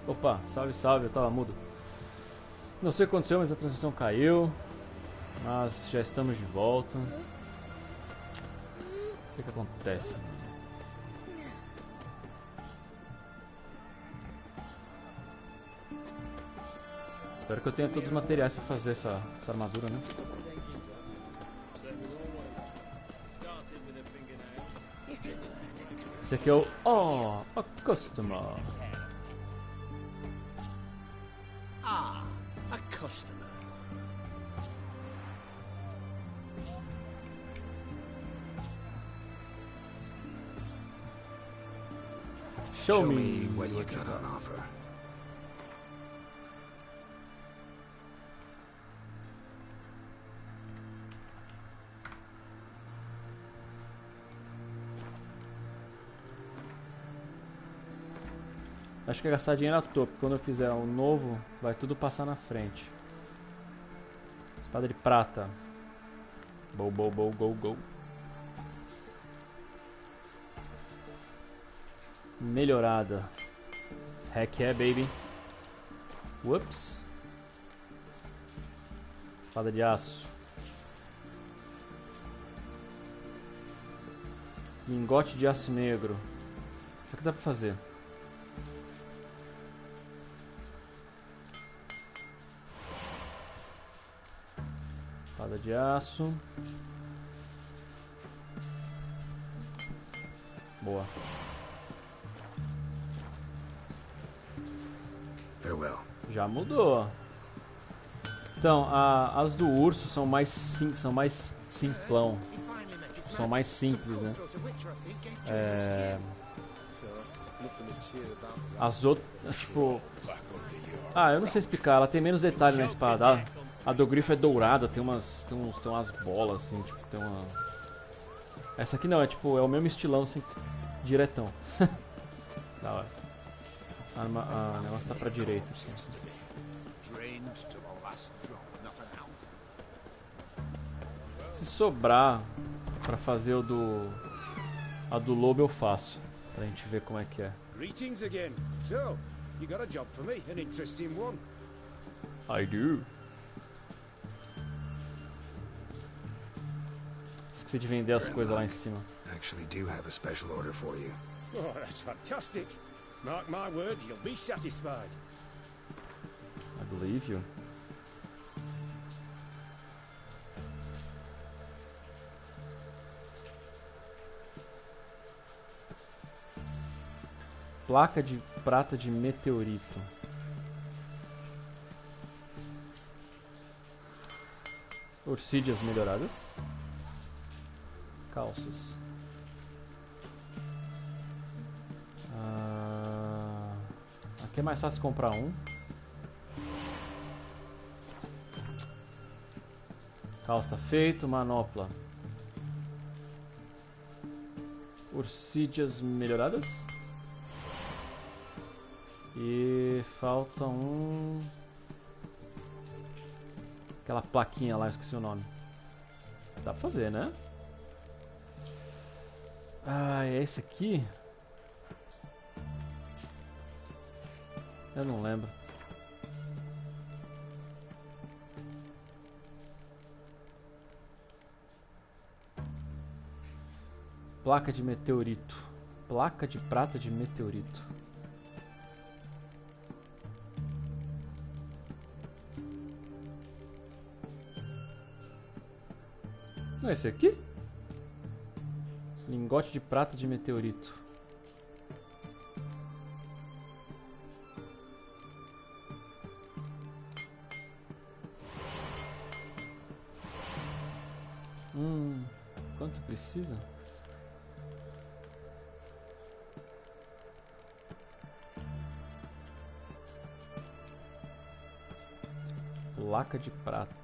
Opa, salve, salve, eu tava mudo. Não sei o que aconteceu, mas a transmissão caiu. Mas já estamos de volta. Não sei o que acontece. Espero que eu tenha todos os materiais pra fazer essa armadura, né? Esse aqui é o... Oh, a customer. Ah, a customer. Show me what you got on offer. Acho que é gastar dinheiro à toa, porque quando eu fizer um novo, vai tudo passar na frente. Espada de prata. Go, go, go, go, go. Melhorada. Heck yeah, baby. Whoops. Espada de aço. Lingote de aço negro. O que dá pra fazer? Espada de aço. Boa. Farewell. Já mudou. Então, as do urso são mais simplão. São mais simples, né? As outras, tipo... Ah, eu não sei explicar. Ela tem menos detalhe na espada. A do grifo é dourada, tem umas bolas assim, tipo, tem uma... Essa aqui não, é tipo, é o mesmo estilão, assim, diretão. Da hora. O negócio tá pra direita, assim. Se sobrar pra fazer a do lobo eu faço, pra gente ver como é que é. Greetings again. So, you got a job for me, an interesting one. I do. Esqueci de vender as coisas lá em cima. Actually do have a special order for you. Oh, that's fantastic. Mark my words, you'll be satisfied. I believe you. Placa de prata de meteorito. Orcídeas melhoradas. Calças. Aqui é mais fácil comprar um. Calça tá feito, manopla. Orcídeas melhoradas. E falta um... Aquela plaquinha lá, esqueci o nome. Dá pra fazer, né? Ah, é esse aqui? Eu não lembro. Placa de meteorito. Placa de prata de meteorito. Não é esse aqui? Lingote de prata de meteorito. Quanto precisa? Placa de prata.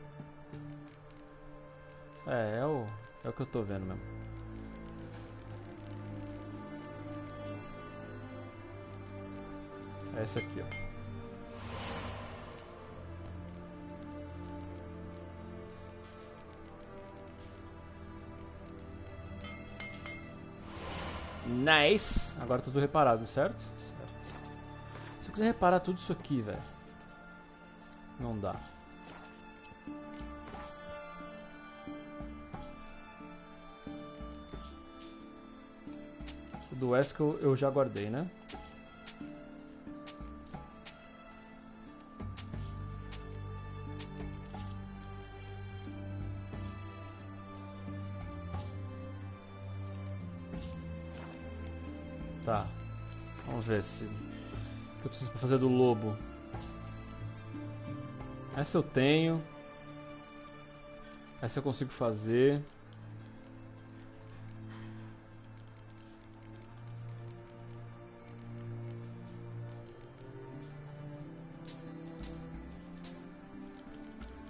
É o que eu tô vendo mesmo. É esse aqui, ó. Nice! Agora tudo reparado, certo? Certo. quiser reparar tudo isso aqui, velho. Não dá. O do Wesker eu já guardei, né? Tá. Vamos ver se... O que eu preciso pra fazer do lobo? Essa eu tenho. Essa eu consigo fazer.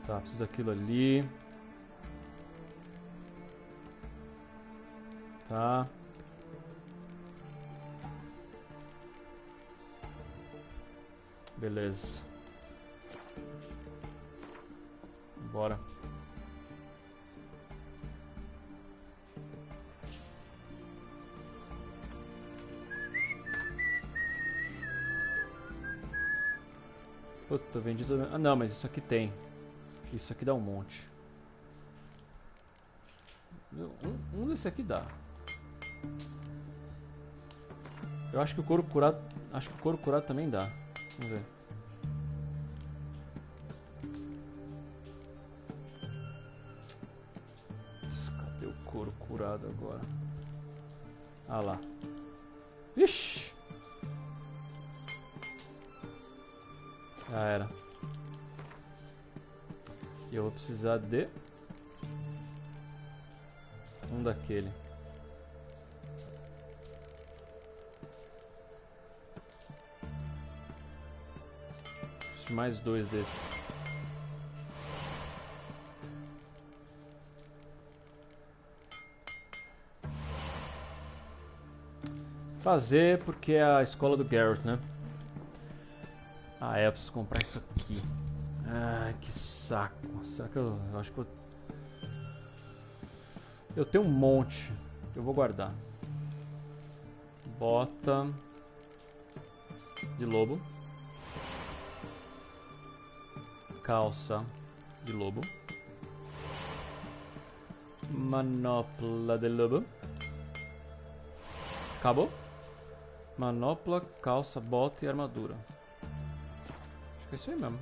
Tá, preciso daquilo ali. Tá. Beleza. Bora. Puta, vendi tudo. Ah, não, mas isso aqui tem. Isso aqui dá um monte. Um desse aqui dá. Eu acho que o couro curado. Acho que o couro curado também dá. Vamos ver. Cadê o couro curado agora? Ah lá. Ixi! Já era. E eu vou precisar de um daquele. Preciso de mais 2 desses. Fazer porque é a escola do Geralt, né? Ah, é, eu preciso comprar isso aqui. Ai, que saco. Será que eu acho que eu tenho um monte. Eu vou guardar. Bota de lobo. Calça de lobo. Manopla de lobo. Acabou? Manopla, calça, bota e armadura. Acho que é isso aí mesmo.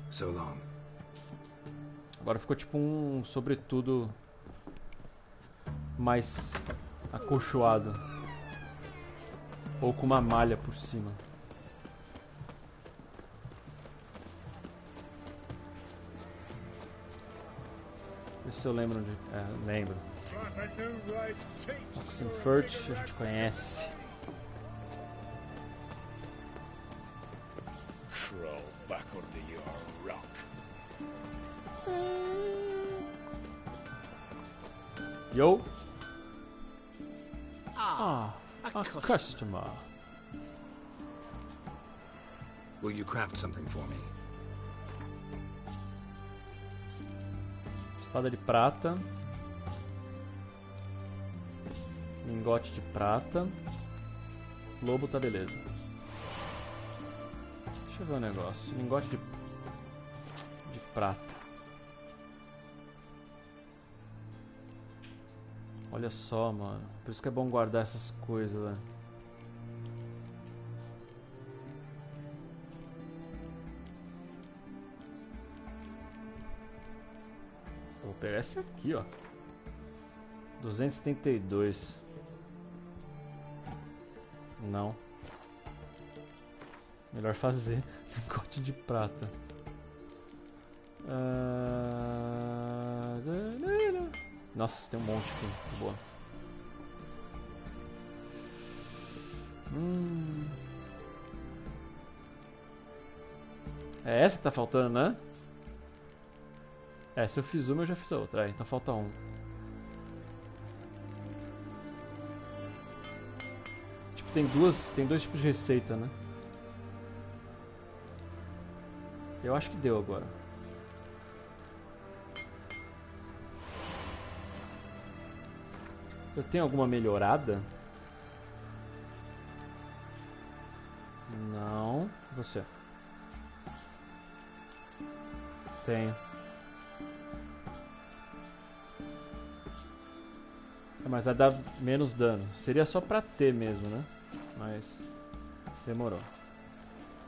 So long. Agora ficou tipo um sobretudo mais acolchoado. Ou com uma malha por cima. Vê se eu lembro onde... É, lembro. Oxenfurt, a gente conhece. Crawl back under your rock. Yo! Ah, a customer. Will you craft something for me? Espada de prata. Lingote de prata. Lobo tá beleza. Deixa eu ver um negócio. Lingote de prata. Olha só, mano. Por isso que é bom guardar essas coisas, velho. Vou pegar esse aqui, ó. 272. Não. Melhor fazer lingote de prata. Nossa, tem um monte aqui. Boa. É essa que tá faltando, né? É, se eu fiz uma, eu já fiz a outra. Aí, então falta um. Tipo, tem dois tipos de receita, né? Eu acho que deu agora. Eu tenho alguma melhorada? Não. Você. Tenho. Mas vai dar menos dano. Seria só pra ter mesmo, né? Mas demorou.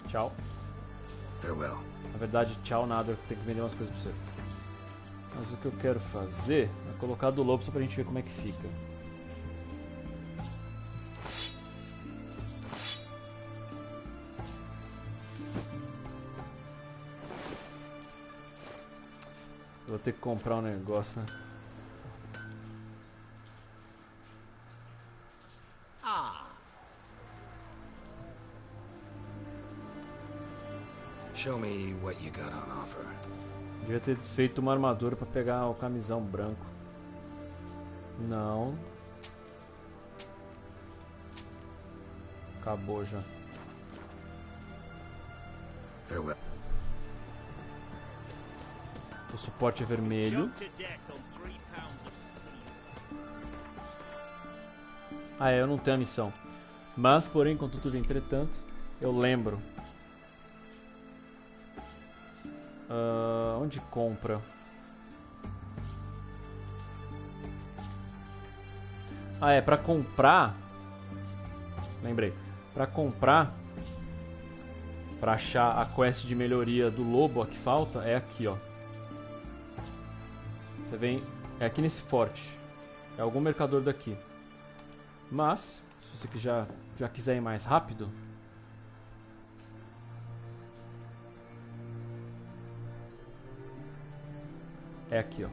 Tchau. Farewell. Na verdade, tchau nada, eu tenho que vender umas coisas pra você. Mas o que eu quero fazer é colocar do lobo só pra gente ver como é que fica. Eu vou ter que comprar um negócio, né? Show me what you got on offer. Devia ter desfeito uma armadura pra pegar o camisão branco. Não. Acabou já. Farewell. O suporte é vermelho. Ah, é, eu não tenho a missão. Mas, porém, contudo, entretanto, eu lembro. Onde compra? Ah, é, pra comprar. Lembrei. Pra comprar. Pra achar a quest de melhoria do lobo, a que falta, é aqui, ó. Você vem. É aqui nesse forte. É algum mercador daqui. Mas, se você que já quiser ir mais rápido. É aqui, ó.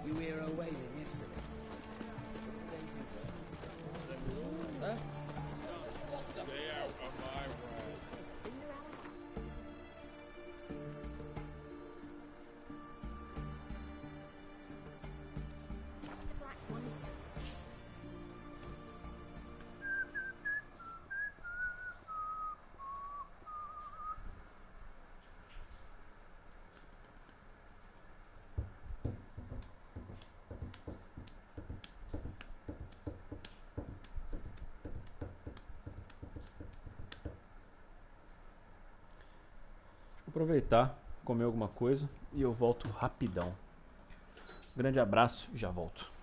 You were away yesterday. Huh? Stay out of my way. Vou aproveitar, comer alguma coisa e eu volto rapidão. Grande abraço e já volto.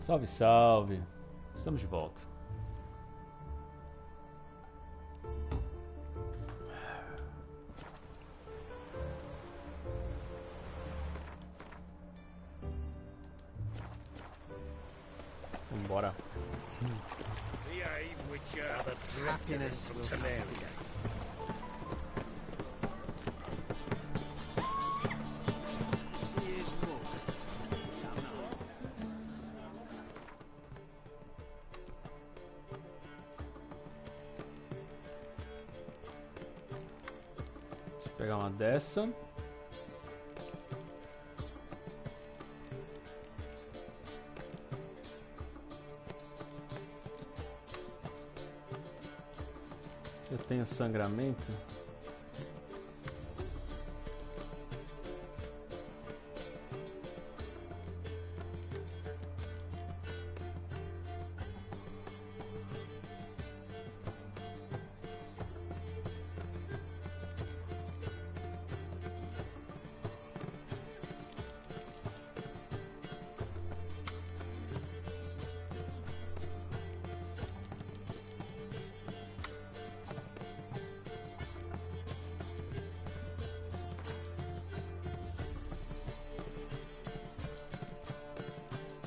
Salve, salve. Estamos de volta. Vambora. Behave, Witcher. The draftiness will flare again. Vou pegar uma dessa. Eu tenho sangramento.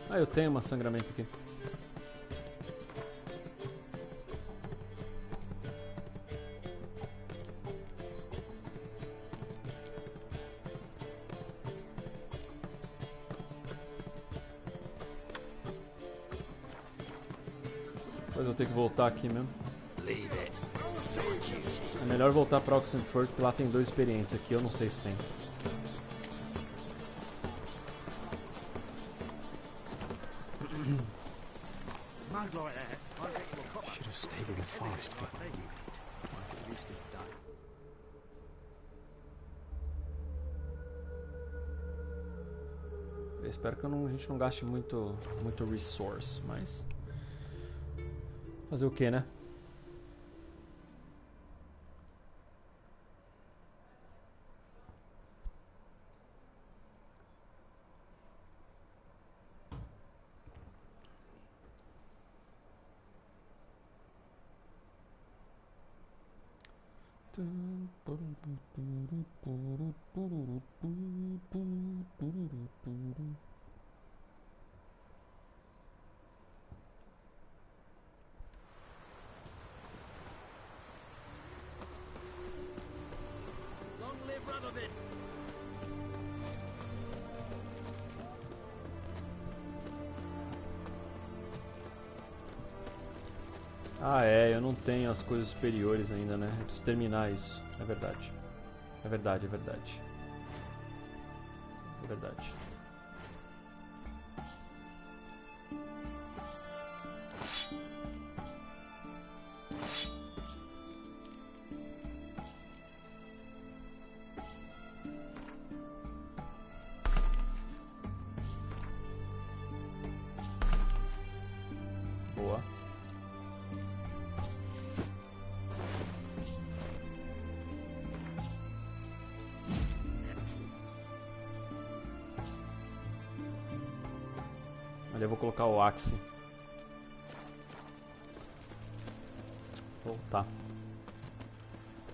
Ah, eu tenho um sangramento aqui. Depois eu vou ter que voltar aqui mesmo. É melhor voltar pra Oxenford, porque lá tem 2 experientes. Aqui eu não sei se tem. Should have stayed in the forest, but at least it died. Eu espero que a gente não gaste muito resource, mas fazer o que, né? Long live Radovid! Ah, é, eu não tenho as coisas superiores ainda, né? Eu preciso terminar isso. É verdade. É verdade, é verdade. É verdade. Boa. Ali eu vou colocar o axe. Voltar.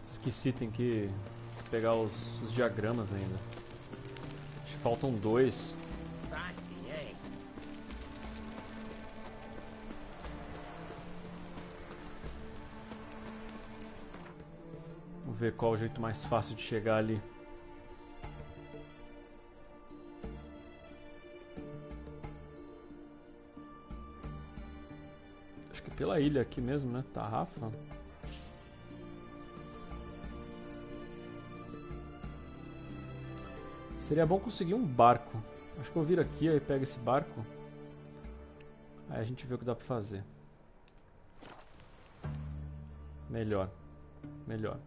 Esqueci, tem que pegar os diagramas ainda. Acho que faltam 2. Feisty, eh? Vamos ver qual é o jeito mais fácil de chegar ali. Acho que pela ilha aqui mesmo, né? Tarrafa. Seria bom conseguir um barco. Acho que eu viro aqui, aí pego esse barco. Aí a gente vê o que dá pra fazer. Melhor. Melhor.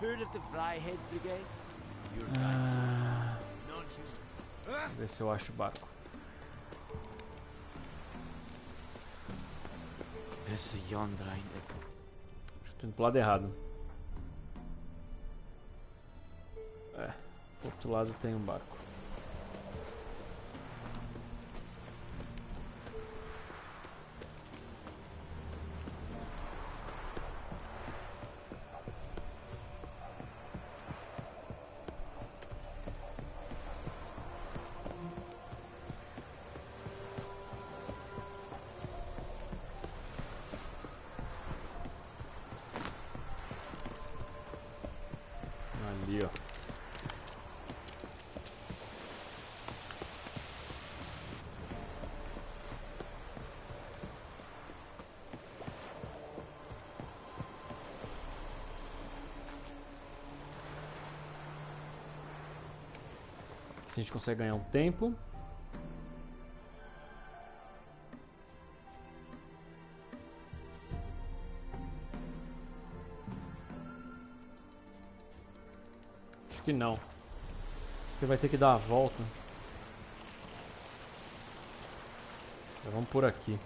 Heard of the Fryhead Brigade? You're Ah, not Ver se eu acho o barco. Esse yonder ainda. Acho que tô indo pro lado errado. É, do outro lado tem um barco. Ali, ó. Assim a gente consegue ganhar um tempo. Acho que não. Porque vai ter que dar a volta. Então vamos por aqui.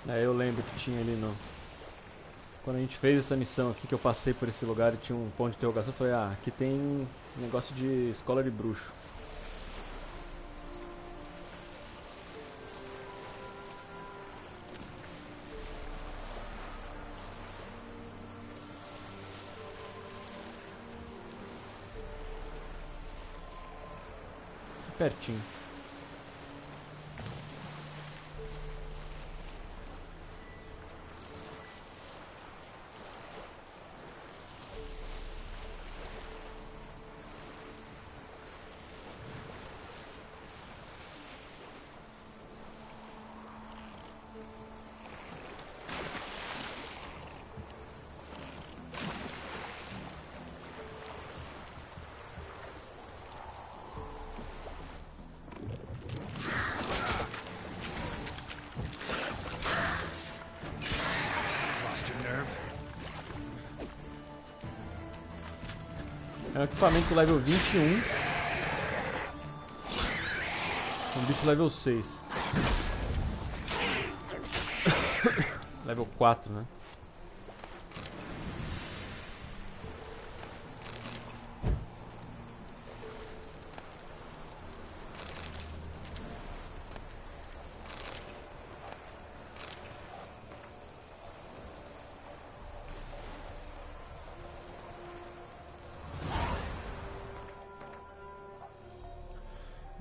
É, eu lembro que tinha ali no... Quando a gente fez essa missão aqui, que eu passei por esse lugar e tinha um ponto de interrogação, eu falei, ah, aqui tem um negócio de escola de bruxo. Pertinho. É um equipamento level 21. Um bicho level 6. Level 4, né?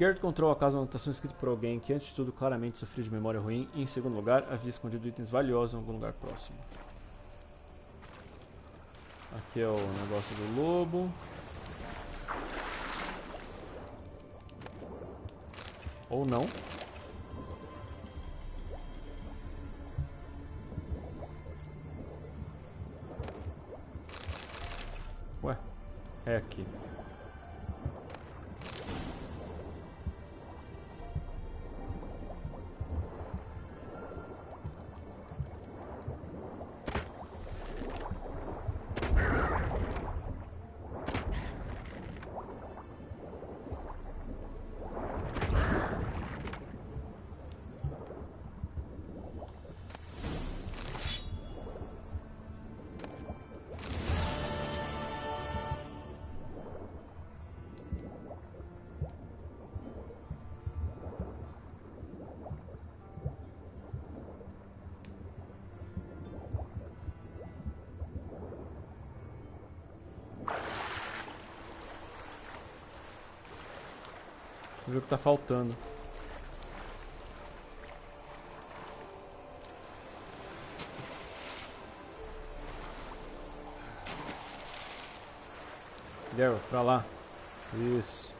Geralt encontrou acaso uma anotação escrita por alguém que antes de tudo claramente sofria de memória ruim e em segundo lugar havia escondido itens valiosos em algum lugar próximo. Aqui é o negócio do lobo. Ou não. Ué, é aqui. Você vê o que tá faltando. Geralt, pra lá. Isso.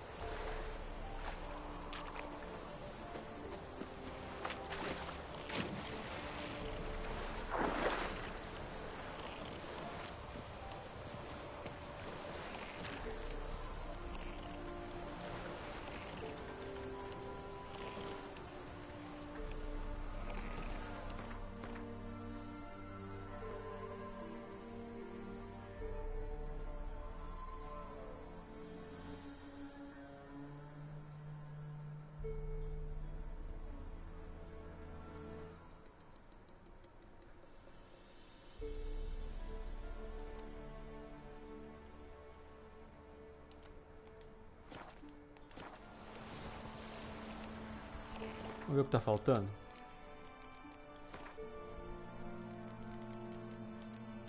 Vamos ver o que tá faltando.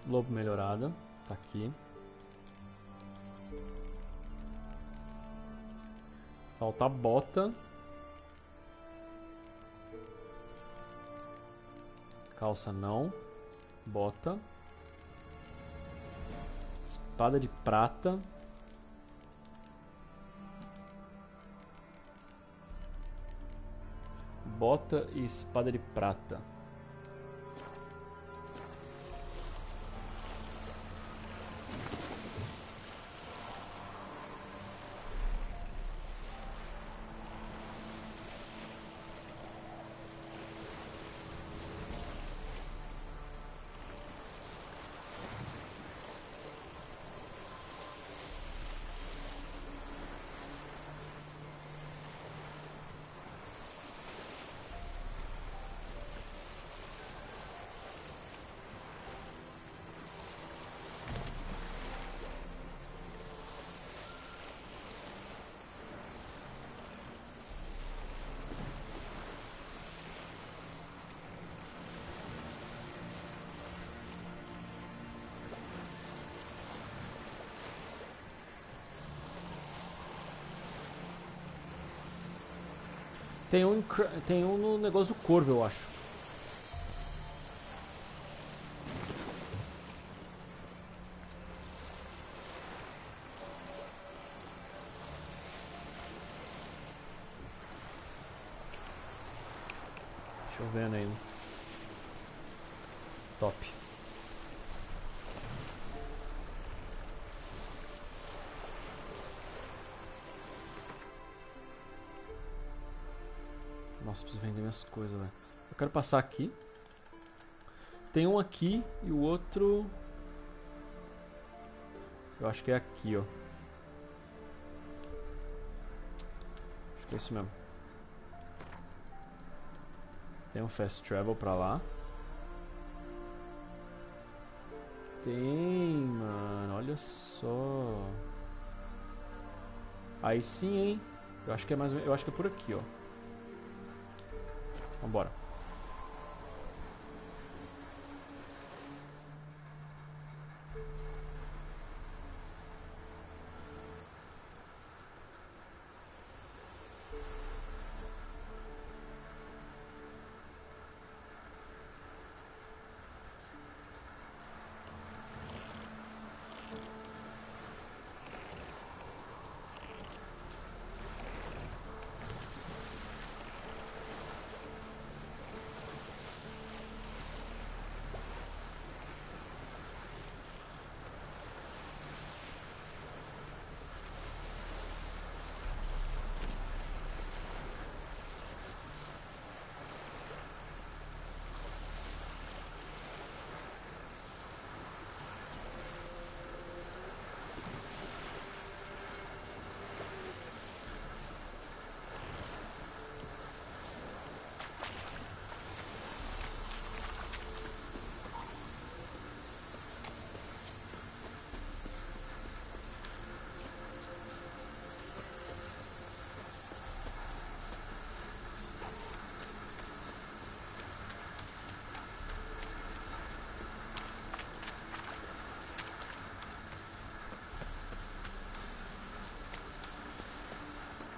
Lobo melhorado. Tá aqui. Falta a bota. Calça não. Bota. Espada de prata. Bota e espada de prata. Tem um no negócio do corvo, eu acho. Chovendo ainda. Top. Nossa, preciso vender minhas coisas, velho. Eu quero passar aqui. Tem um aqui e o outro... Eu acho que é aqui, ó. Acho que é isso mesmo. Tem um fast travel pra lá. Tem, mano. Olha só. Aí sim, hein. Eu acho que é mais... Eu acho que é por aqui, ó. Vambora.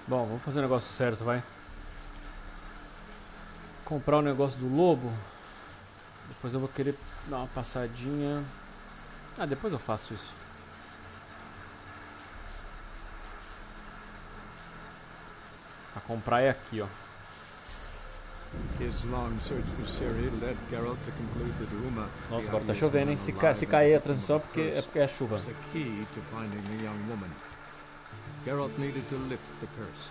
Bom, vamos fazer o negócio certo, vai. Comprar o negócio do lobo. Depois eu vou querer dar uma passadinha. Ah, depois eu faço isso. A comprar é aqui, ó. His long search for Ciri led Geralt to conclude that Uma, Nossa, the agora tá ugliest chovendo, man hein? Se alive cair a and victim transmissão of a é curse, porque é chuva. was the key to finding the young woman. Geralt needed to lift the curse.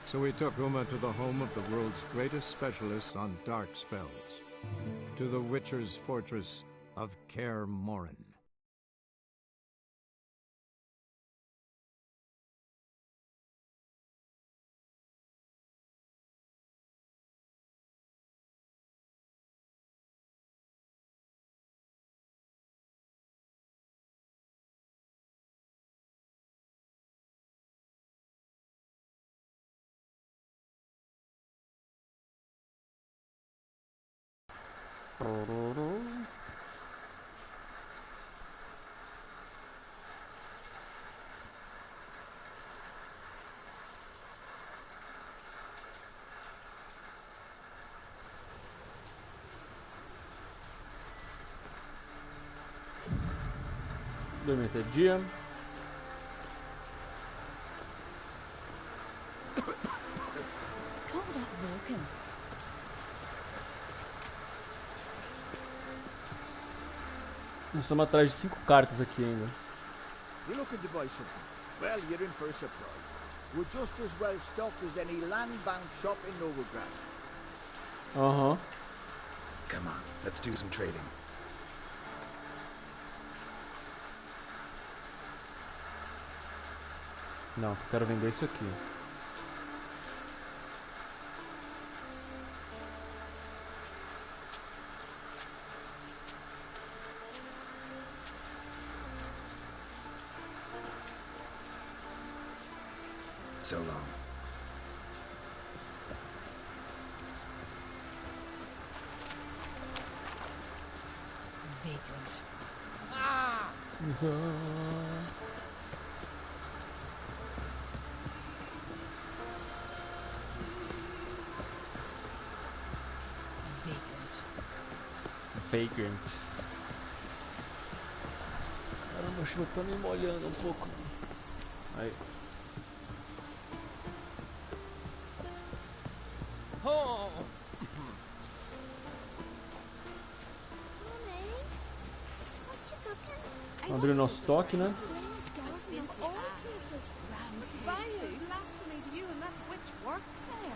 So he took Uma to the home of the world's greatest specialists on dark spells. To the Witcher's fortress of Kaer Morhen. Dormir até dia. Call that broken. Nós estamos atrás de 5 cartas aqui ainda. You looking to buy something? Well, you're in for a surprise. We're just as well stocked as any land-bound shop in Novigrad. Aham. Come on, let's do some trading. Não, eu quero vender isso aqui. So long. Vagrant. Vagrant. Vagrant. Caramba, a chuva tá me molhando um pouco. Aí. Abrir o nosso toque, né? Blasphemy to you and that witch work there.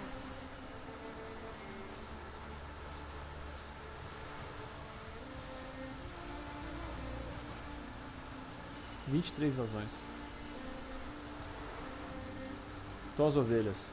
23 vazões. Então as ovelhas.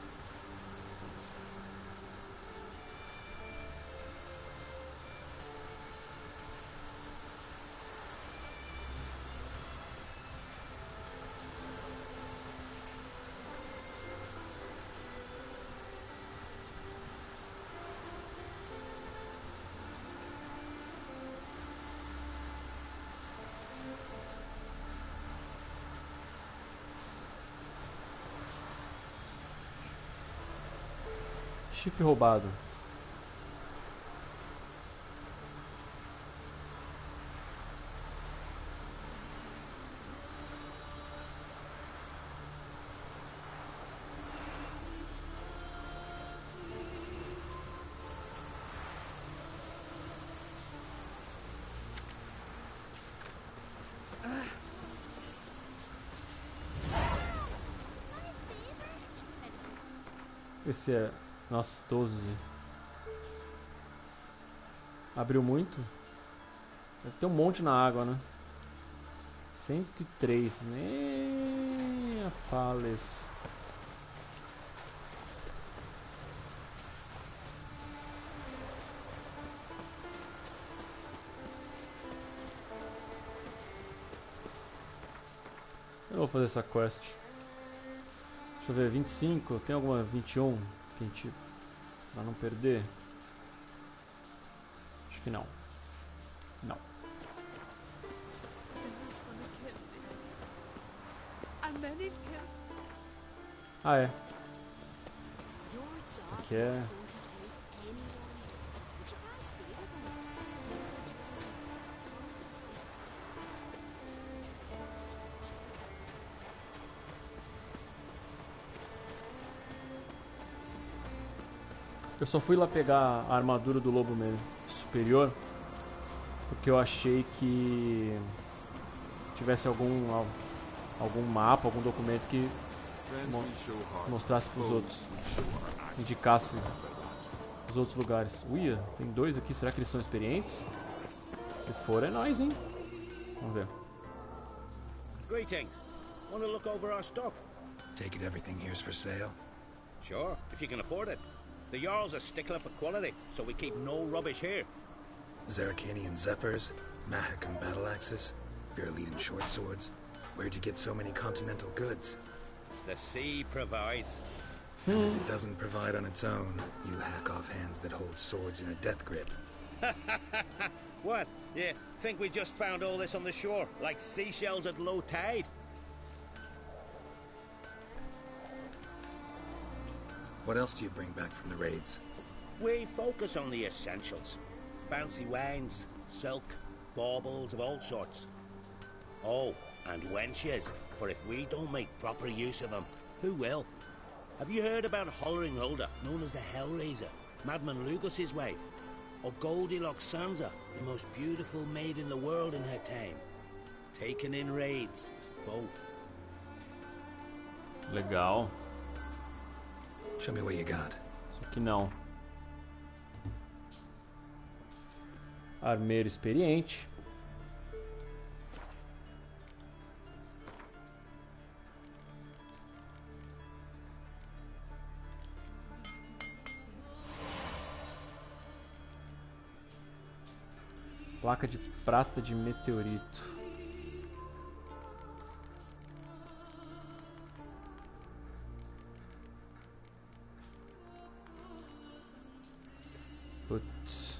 Chip roubado. Esse é... Nossa, 12. Abriu muito? Deve ter um monte na água, né? 103. Nem a Palace. Eu vou fazer essa quest. Deixa eu ver, 25. Tem alguma 21? Pra não perder? Acho que não. Não. And then he'd kill. Ah, é. que é. Eu só fui lá pegar a armadura do lobo mesmo, superior, porque eu achei que tivesse algum mapa, algum documento que mostrasse para os outros, indicasse os outros lugares. Uia, tem dois aqui, será que eles são experientes? Se for, é nóis, hein? Vamos ver. Greetings. Want to look over our stock? Take it everything here's for sale? Sure, if you can afford it. The Jarl's a stickler for quality, so we keep no rubbish here. Zarkanian Zephyrs? Mahakam battle axes? Viruleten short swords? Where'd you get so many continental goods? The sea provides. And if it doesn't provide on its own, you hack off hands that hold swords in a death grip. What? Yeah, think we just found all this on the shore, like seashells at low tide? What else do you bring back from the raids? We focus on the essentials. Fancy wines, silk, baubles of all sorts. Oh, and wenches, for if we don't make proper use of them, who will? Have you heard about Hollering-Hulda, known as the Hellraiser, Madman Lugos's wife? Or Goldilocks Sansa, the most beautiful maid in the world in her time? Taken in raids, both. Legal. Show me what you got. Isso aqui não. Armeiro experiente. Placa de prata de meteorito. Putz.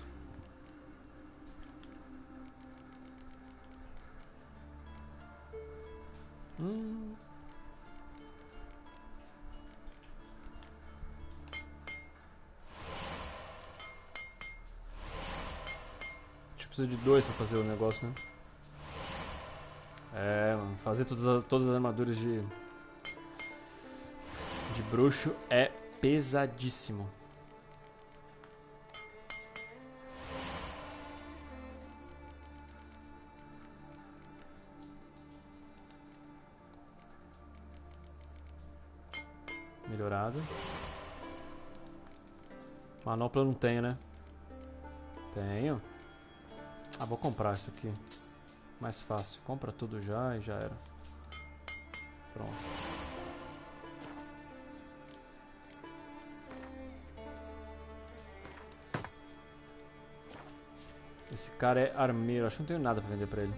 Precisa de dois pra fazer o negócio, né? É, mano, fazer todas as armaduras de bruxo é pesadíssimo. Melhorado. Manopla eu não tenho, né? Tenho. Ah, vou comprar isso aqui. Mais fácil. Compra tudo já e já era. Pronto. Esse cara é armeiro. Acho que não tenho nada pra vender pra ele.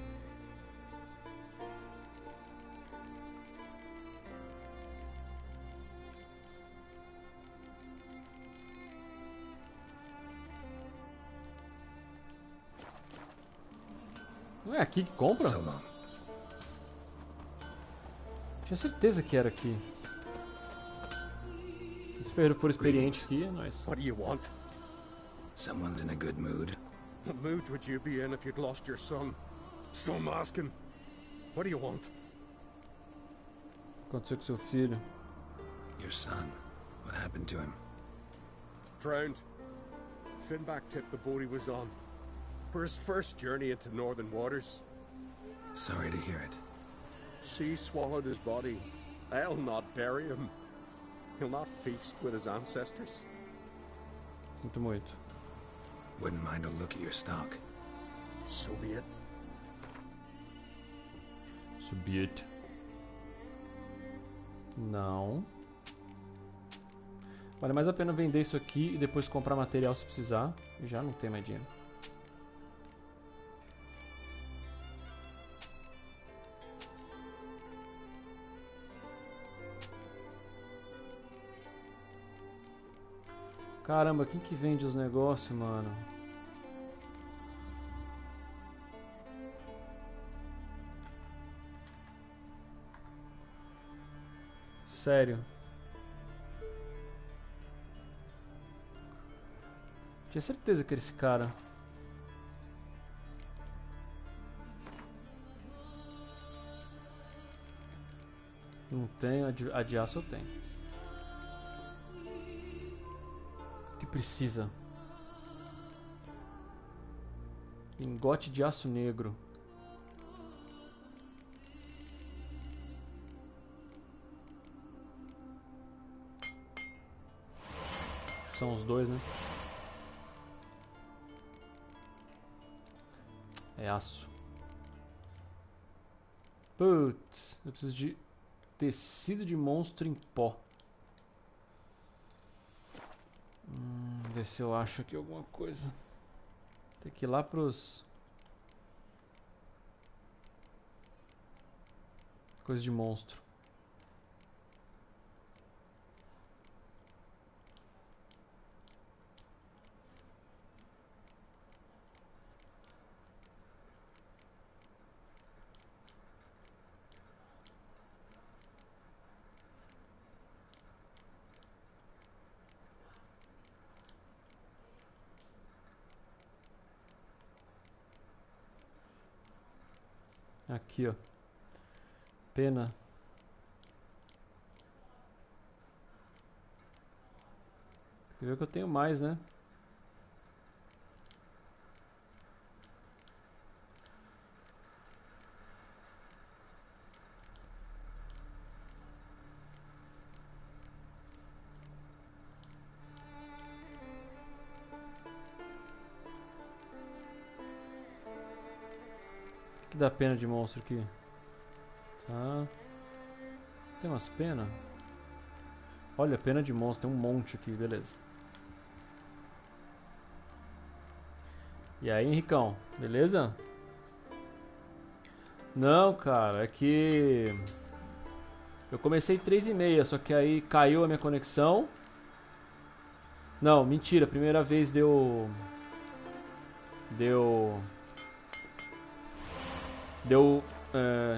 Não é aqui que compra? Tinha certeza que era aqui. Se for experiente aqui, é nóis. What do you want? Someone's in a good mood. What mood would you be in if you'd lost your son? Still I'm asking. What do you want? O que aconteceu com seu filho? Your son. What happened to him? Drowned. Finback tipped the boat he was on. For his first journey into northern waters. Sorry to hear it. Sea swallowed his body. I'll not bury him. He'll not feast with his ancestors. Sinto muito. Wouldn't mind a look at your stock. So be it. Subir. Não. Vale mais a pena vender isso aqui e depois comprar material se precisar. E já não tem mais dinheiro. Caramba, quem que vende os negócios, mano? Sério. Tinha certeza que era esse cara. Não tenho, a de aço eu tenho. O que precisa? Lingote de aço negro. São os dois, né? É aço. Putz, eu preciso de tecido de monstro em pó. Ver se eu acho aqui alguma coisa. Tem que ir lá pros... coisa de monstro. Aqui, ó. Pena. Quer ver que eu tenho mais, né? O que dá pena de monstro aqui? Tá. Tem umas penas? Olha, pena de monstro, tem um monte aqui, beleza. E aí, Henricão, beleza? Não, cara, é que... eu comecei 3h30, só que aí caiu a minha conexão. Não, mentira, primeira vez deu...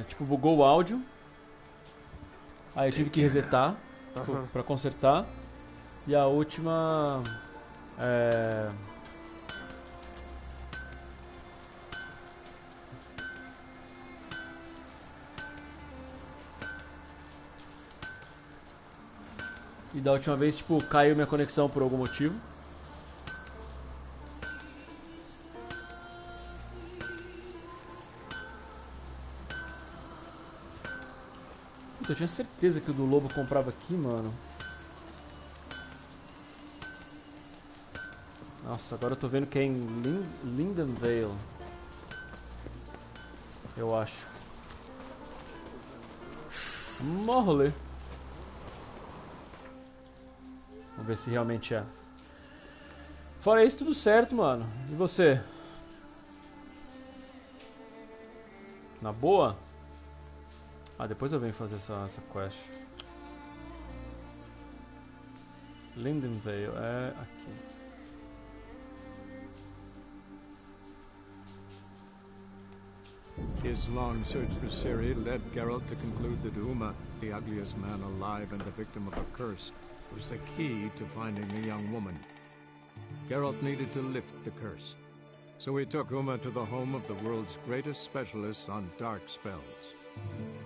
tipo, bugou o áudio. Aí eu tive que resetar pra consertar. E a última... E da última vez, tipo, caiu minha conexão por algum motivo. Puta, eu tinha certeza que o do lobo comprava aqui, mano. Nossa, agora eu tô vendo que é em Lindenvale. Eu acho. Mó rolê. Vamos ver se realmente é. Fora isso, tudo certo, mano. E você? Na boa? Ah, depois eu venho fazer essa quest. Lindenvale é aqui. His long search for Ciri led Geralt to conclude that Uma, the ugliest man alive and the victim of a curse, was the key to finding the young woman. Geralt needed to lift the curse, so he took Uma to the home of the world's greatest specialists on dark spells,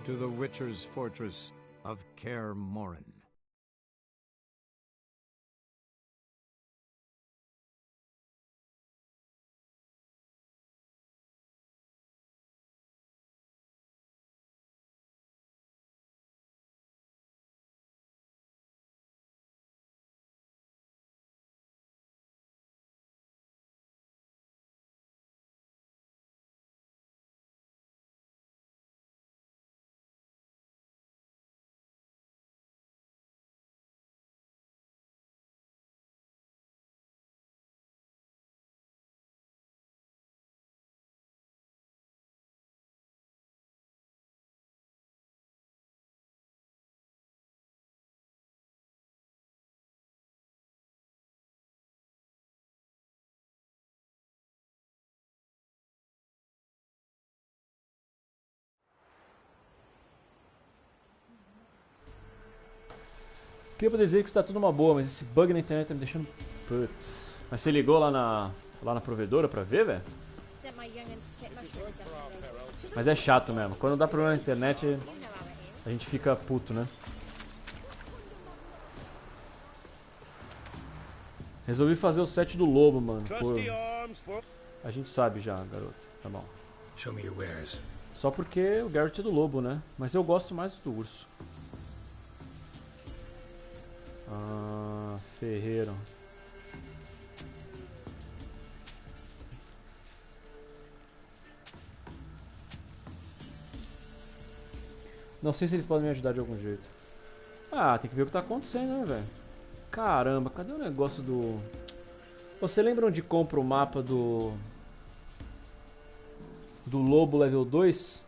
to the Witcher's fortress of Kaer Morhen. Queria poder dizer que está tudo uma boa, mas esse bug na internet tá me deixando... Putz. Mas você ligou lá na provedora pra ver, velho? Sent my young'uns to get mushrooms yesterday. Mas é chato mesmo. Quando dá problema na internet, a gente fica puto, né? Resolvi fazer o set do lobo, mano. Pô, a gente sabe já, garoto. Tá bom. Show me your wares. Só porque o Geralt é do lobo, né? Mas eu gosto mais do urso. Ah, ferreiro. Não sei se eles podem me ajudar de algum jeito. Ah, tem que ver o que tá acontecendo, né, velho? Caramba, cadê o negócio do... Você lembra onde compra o mapa do lobo level 2?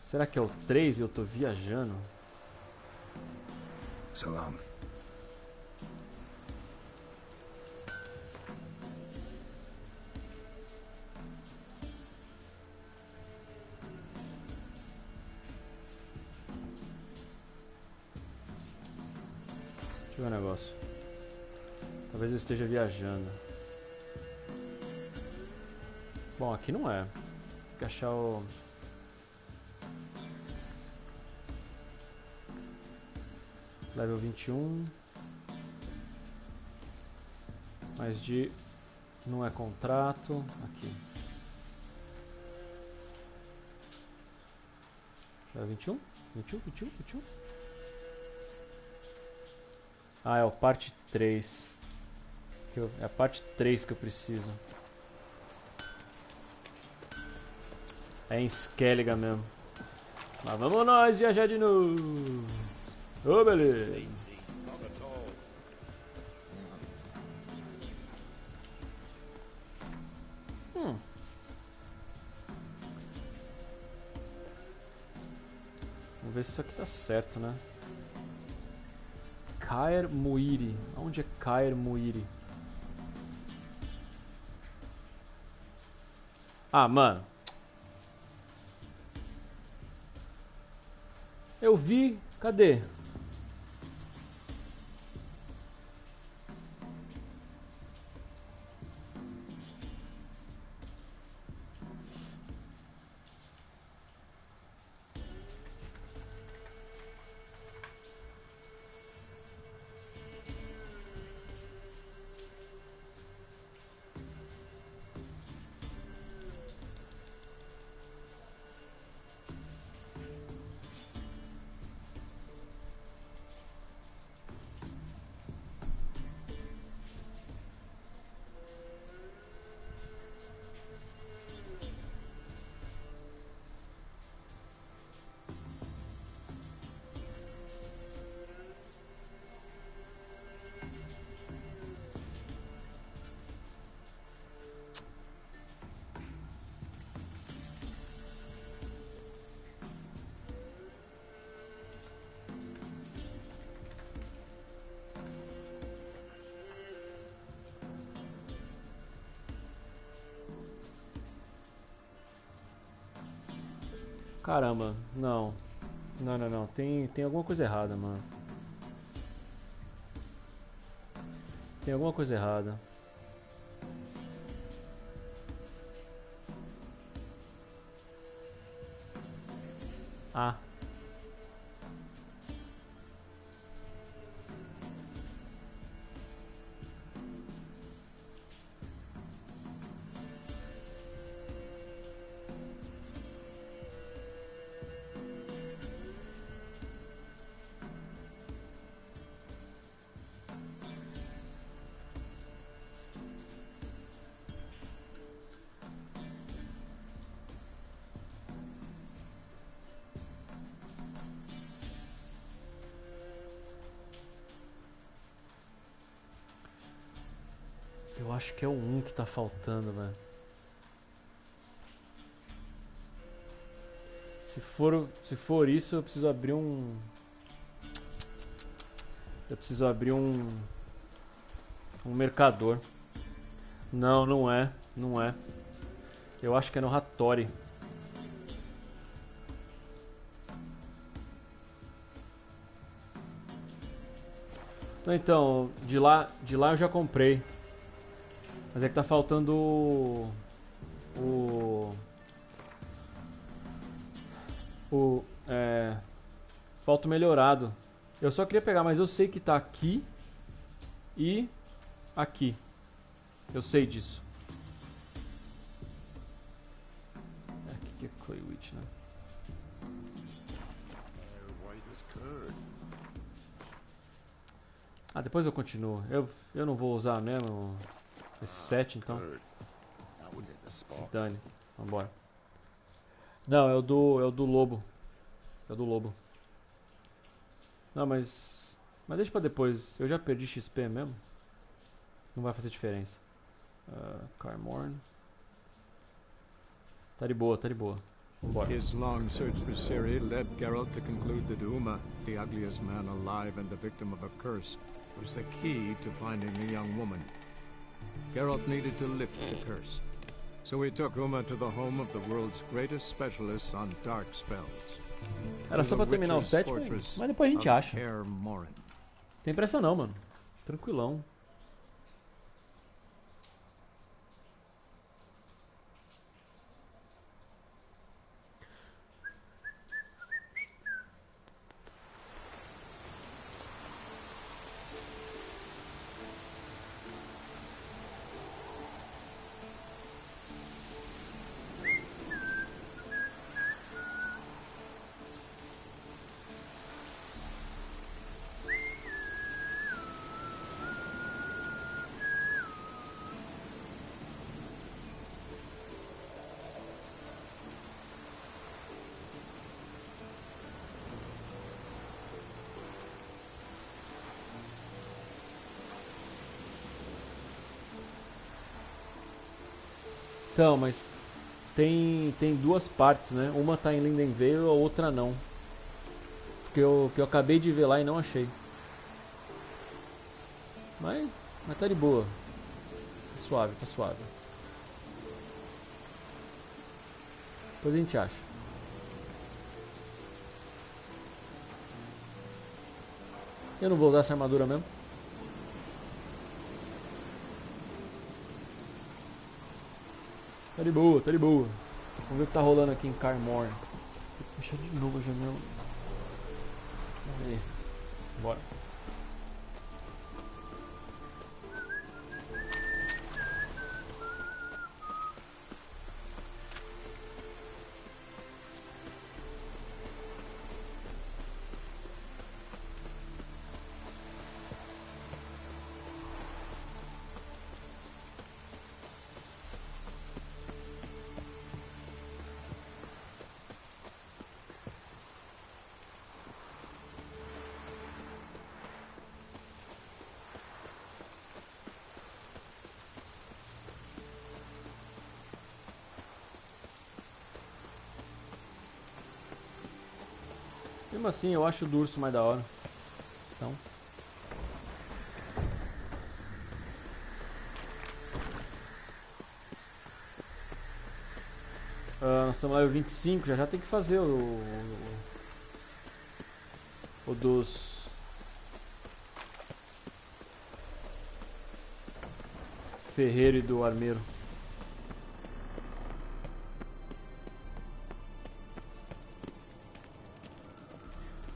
Será que é o 3 e eu tô viajando? So long. Deixa eu ver um negócio. Talvez eu esteja viajando. Bom, aqui não é. Tem que achar o... Level 21. Mais de... Não é contrato. Aqui. Level 21? 21? Ah, é o parte 3. É a parte 3 que eu preciso. É em Skelliga mesmo. Mas vamos nós viajar de novo. Ô, beleza. Vamos ver se isso aqui tá certo, né? Caer Muiri. Onde é Caer Muiri? Ah, mano. Eu vi. Cadê? Caramba, não. Não. Tem alguma coisa errada, mano. Tem alguma coisa errada. Ah. Eu acho que é o 1 que tá faltando, velho. Se for isso, eu preciso abrir um... Eu preciso abrir um mercador. Não, não é. Não é. Eu acho que é no Hattori. Não, então, de lá eu já comprei. Mas é que tá faltando falta o melhorado. Eu só queria pegar, mas eu sei que tá aqui e aqui. Eu sei disso. Aqui que é Clay Witch, né? Ah, depois eu continuo. Eu não vou usar mesmo esse set, então. Se dane. Vambora. Não, é o do lobo. É o do lobo. Não, mas deixa pra depois. Eu já perdi XP mesmo. Não vai fazer diferença. Carmorn. Tá de boa, tá de boa. Vambora. His long search for Ciri led Geralt to conclude that Uma, the ugliest man alive and the victim of a curse, was the key to finding the young woman. Geralt needed to lift the curse. So he took Uma to the home of the world's greatest specialists on dark spells. Era só pra terminar o set, mas depois a gente acha. Tem pressa não, mano. Tranquilão. Então, mas tem duas partes, né? Uma tá em Lindenvale, a outra não. Que eu acabei de ver lá e não achei. Mas tá de boa. Tá suave, tá suave. Depois a gente acha. Eu não vou usar essa armadura mesmo. Tá de boa, tá de boa. Vamos ver o que tá rolando aqui em Carmorn. Vou fechar de novo a janela. Vamos ver. Bora. Mesmo assim, eu acho o do urso mais da hora. Então. Nós estamos lá no 25, já tem que fazer o dos... ferreiro e do armeiro.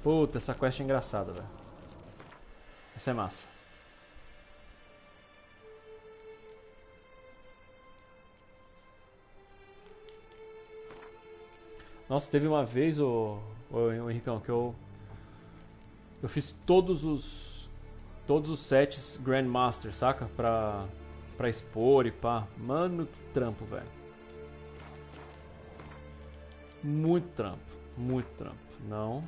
Puta, essa quest é engraçada, velho. Essa é massa. Nossa, teve uma vez, o Henricão, que eu fiz todos os sets Grandmaster, saca? Pra expor e pá. Mano, que trampo, velho. Muito trampo. Muito trampo. Não.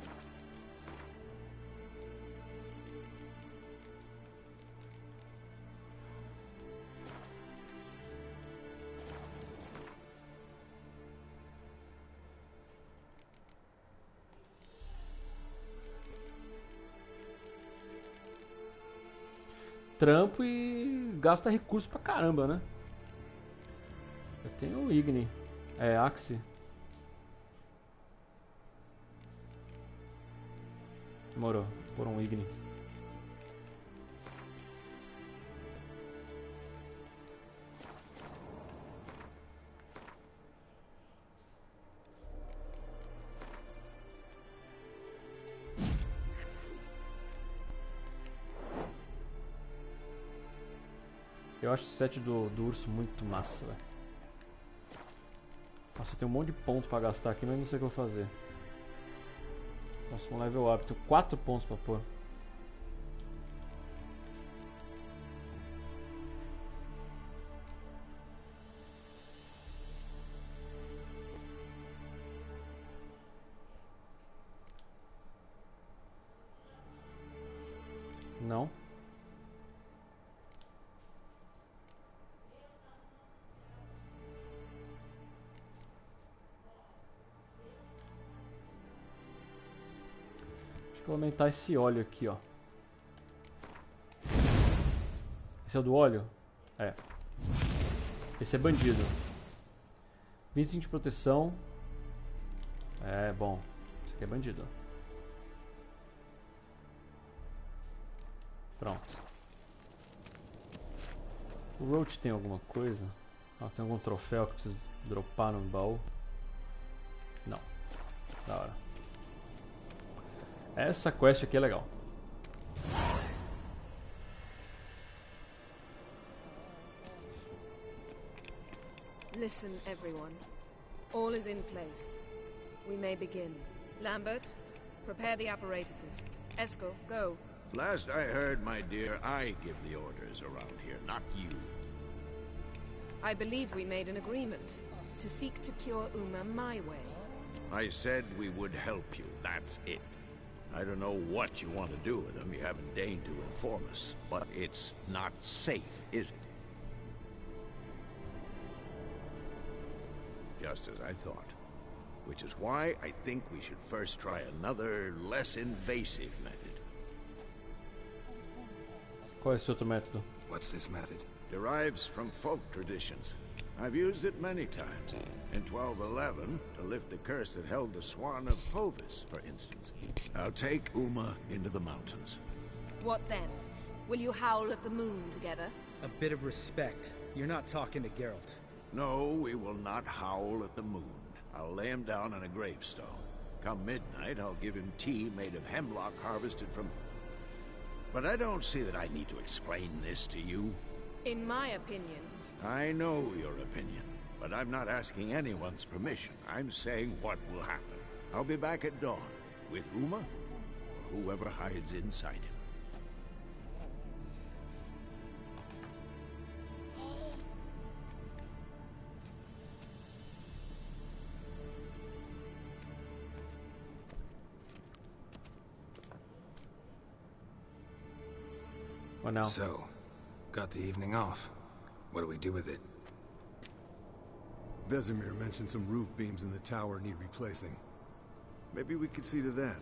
Trampo e gasta recurso pra caramba, né? Eu tenho o Igni. É, Axe. Demorou. Por um Igni. Eu acho o set do urso muito massa, velho. Nossa, tem um monte de ponto pra gastar aqui, mas não sei o que eu vou fazer. Próximo level up. Tenho 4 pontos pra pôr. Não. Acho que eu vou aumentar esse óleo aqui, ó. Esse é o do óleo? É. Esse é bandido. 25 de proteção. É, bom. Esse aqui é bandido, ó. Pronto. O Roach tem alguma coisa? Ah, tem algum troféu que eu preciso dropar no baú? Não. Da hora. Essa quest aqui é legal. Listen, everyone. All is in place. We may begin. Lambert, prepare the apparatuses. Esco, go. Last I heard, my dear, I give the orders around here, not you. I believe we made an agreement to seek to cure Uma my way. I said we would help you, that's it. I don't know what you want to do with them, you haven't deigned to inform us, but it's not safe, is it? Just as I thought. Which is why I think we should first try another, less invasive method. Qual é esse outro método? What's this method? Derives from folk traditions. I've used it many times. In 1211, to lift the curse that held the Swan of Povis, for instance. I'll take Uma into the mountains. What then? Will you howl at the moon together? A bit of respect. You're not talking to Geralt. No, we will not howl at the moon. I'll lay him down on a gravestone. Come midnight, I'll give him tea made of hemlock harvested from... But I don't see that I need to explain this to you. In my opinion... I know your opinion, but I'm not asking anyone's permission. I'm saying what will happen. I'll be back at dawn, with Uma, or whoever hides inside him. What now? So, got the evening off. What do we do with it? Vesemir mentioned some roof beams in the tower need replacing. Maybe we could see to that.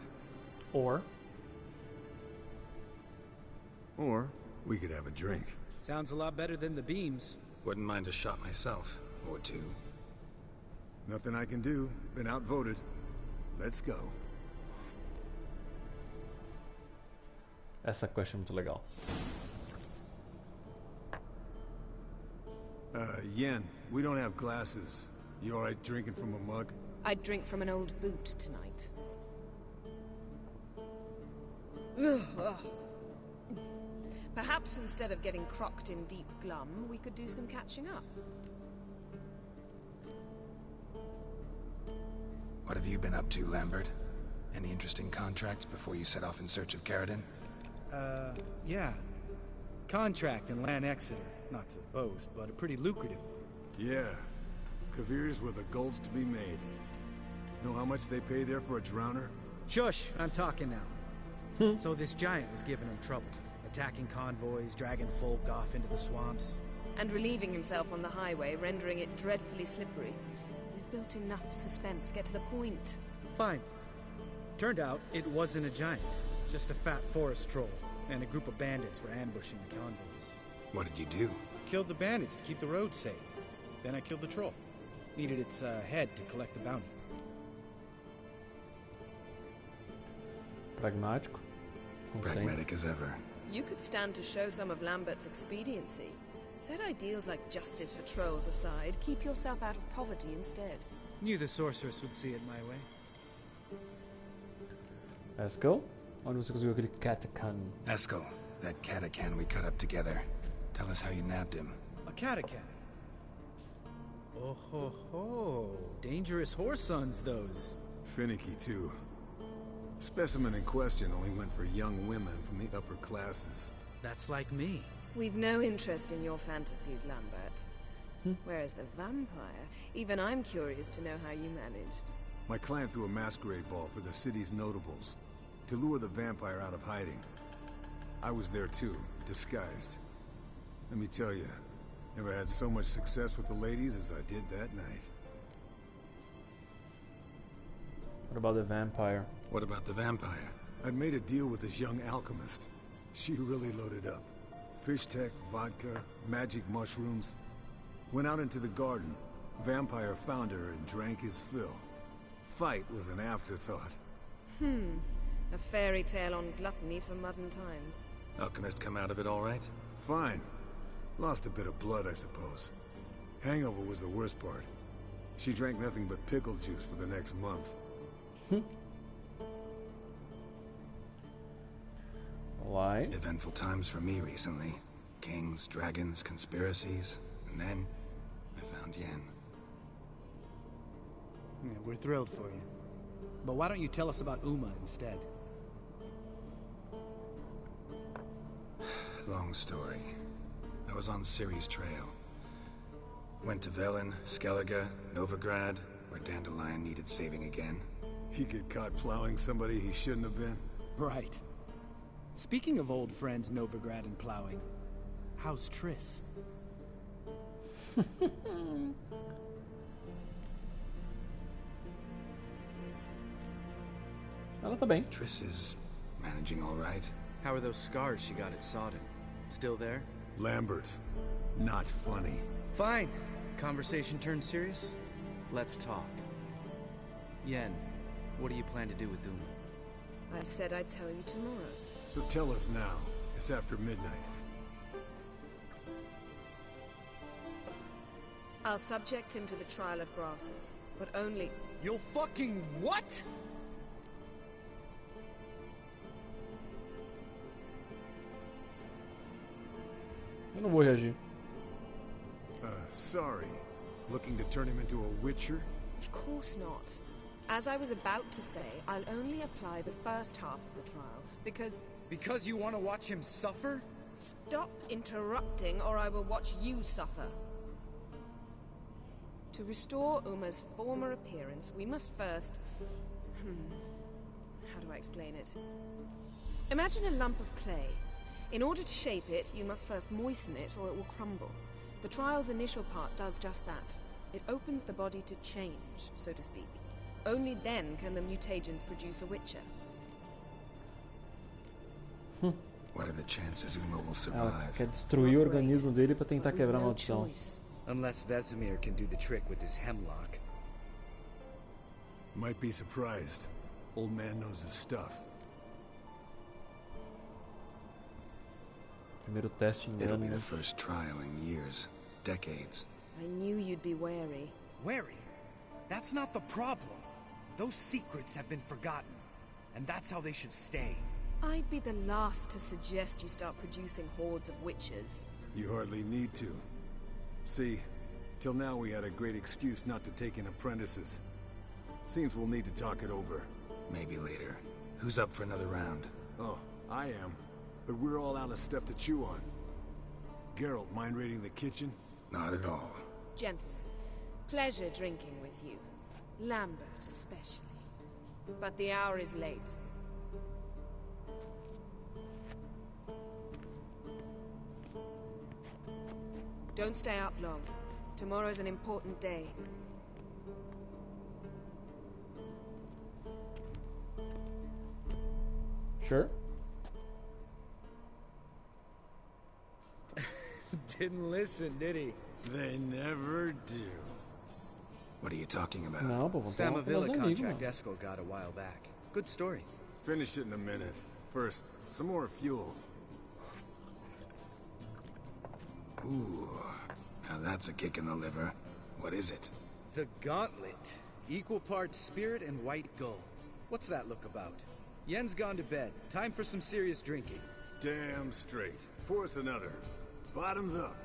Or we could have a drink. Sounds a lot better than the beams. Wouldn't mind a shot myself. Or two. Nothing I can do. Been outvoted. Let's go. essa quest é muito legal. Yen, we don't have glasses. You alright drinking from a mug? I'd drink from an old boot tonight. Perhaps instead of getting crocked in deep glum, we could do some catching up. What have you been up to, Lambert? Any interesting contracts before you set off in search of Caradon? Yeah. Contract in Lan Exeter. Not to boast, but a pretty lucrative one. Yeah. Kavir's where the gold's to be made. Know how much they pay there for a drowner? Shush! I'm talking now. So this giant was giving him trouble. Attacking convoys, dragging folk off into the swamps. And relieving himself on the highway, rendering it dreadfully slippery. We've built enough suspense. Get to the point. Fine. Turned out, it wasn't a giant. Just a fat forest troll. And a group of bandits were ambushing the convoys. What did you do? Killed the bandits to keep the road safe. Then I killed the troll. Needed its head to collect the bounty. Pragmático. Pragmatic as ever. You could stand to show some of Lambert's expediency. Set ideals like justice for trolls aside, keep yourself out of poverty instead. Knew the sorceress would see it my way. Let's go. Onde você conseguiu aquele catacan? Esco, that catacan we cut up together. Tell us how you nabbed him. A cat. Oh ho ho. Dangerous horse sons, those. Finicky, too. Specimen in question only went for young women from the upper classes. That's like me. We've no interest in your fantasies, Lambert. Whereas the vampire, even I'm curious to know how you managed. My client threw a masquerade ball for the city's notables, to lure the vampire out of hiding. I was there too, disguised. Let me tell you, never had so much success with the ladies as I did that night. What about the vampire? What about the vampire? I'd made a deal with this young alchemist. She really loaded up. Fish tech, vodka, magic mushrooms. Went out into the garden. Vampire found her and drank his fill. Fight was an afterthought. A fairy tale on gluttony for modern times. Alchemist come out of it all right? Fine. Lost a bit of blood, I suppose. Hangover was the worst part. She drank nothing but pickle juice for the next month. Why? Eventful times for me recently. Kings, dragons, conspiracies, and then I found Yen. Yeah, we're thrilled for you. But why don't you tell us about Uma instead? Long story. I was on Ciri's trail. Went to Velen, Skellige, Novigrad, where Dandelion needed saving again. He get caught plowing somebody he shouldn't have been. Right. Speaking of old friends Novigrad and plowing, how's Triss? Ela tá bem. Triss is managing all right. How are those scars she got at Sodden? Still there? Lambert, not funny. Fine. Conversation turned serious? Let's talk. Yen, what do you plan to do with Uma? I said I'd tell you tomorrow. So tell us now. It's after midnight. I'll subject him to the trial of grasses, but only... You'll fucking what? Eu não vou reagir. Sorry. Looking to turn him into a witcher? Of course not. As I was about to say, I'll only apply the first half of the trial, because... Because you want to watch him suffer? Stop interrupting, or I will watch you suffer. To restore Uma's former appearance, we must first... How do I explain it? Imagine a lump of clay. In order to shape it, you must first moisten it, or it will crumble. The trial's initial part does just that. It opens the body to change, so to speak. Only then can the mutagens produce a witcher. What are the chances Uma will Ela survive? quer destruir o organismo dele pra tentar quebrar a maldição. Unless Vesemir can do the trick with his hemlock. Might be surprised. Old man knows his stuff. Primeiro teste em It'll be ano. the first trial in years, decades. I knew you'd be wary. Wary? That's not the problem. Those secrets have been forgotten, and that's how they should stay. I'd be the last to suggest you start producing hordes of witches. You hardly need to. See, till now we had a great excuse not to take in apprentices. Seems we'll need to talk it over. Maybe later. Who's up for another round? Oh, I am. But we're all out of stuff to chew on. Geralt, mind raiding the kitchen? Not at all. Gentlemen, pleasure drinking with you. Lambert especially. But the hour is late. Don't stay up long. Tomorrow's an important day. Sure. Didn't listen, did he? They never do. What are you talking about? Não, pô, vamos falar com Samavilla meus amigos, contract mano. Eskel got a while back. Good story. Finish it in a minute. First, some more fuel. Ooh, now that's a kick in the liver. What is it? The Gauntlet. Equal parts spirit and white gull. What's that look about? Yen's gone to bed. Time for some serious drinking. Damn straight. Pour us another. Bottoms up.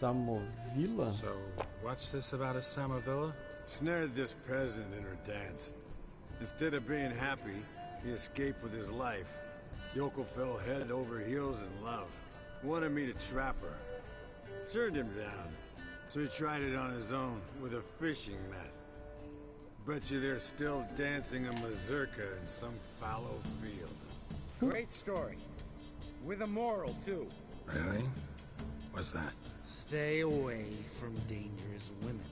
Samovila? So, what's this about a Samovila? Snared this peasant in her dance. Instead of being happy, he escaped with his life. Yoko fell head over heels in love. Wanted me to trap her. Turned him down. So he tried it on his own with a fishing net. Bet you they're still dancing a mazurka in some fallow field. Great story. With a moral, too. Really? What's that? Stay away from dangerous women.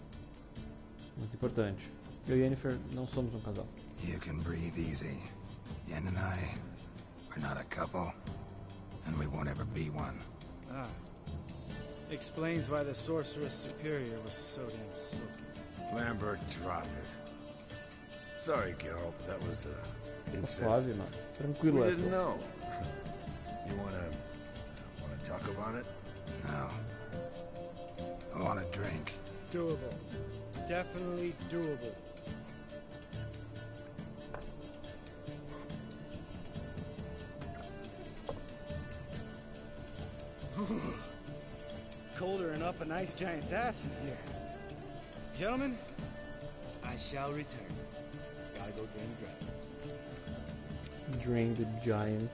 Muito importante. Eu e Yennefer não somos um casal. You can breathe easy. Yen and I, we're not a couple, and we won't ever be one. Ah. Explains why the Sorceress Superior was so damn silky. Lambert, drop it. Sorry, Geralt, that was incest. Suave, mano. Tranquilo, We Esco. didn't know. You wanna talk about it? No. I want a drink. Doable. Definitely doable. Colder and up a nice giant's ass in here. Gentlemen, I shall return. Gotta go drain the dragon. Drain the giant.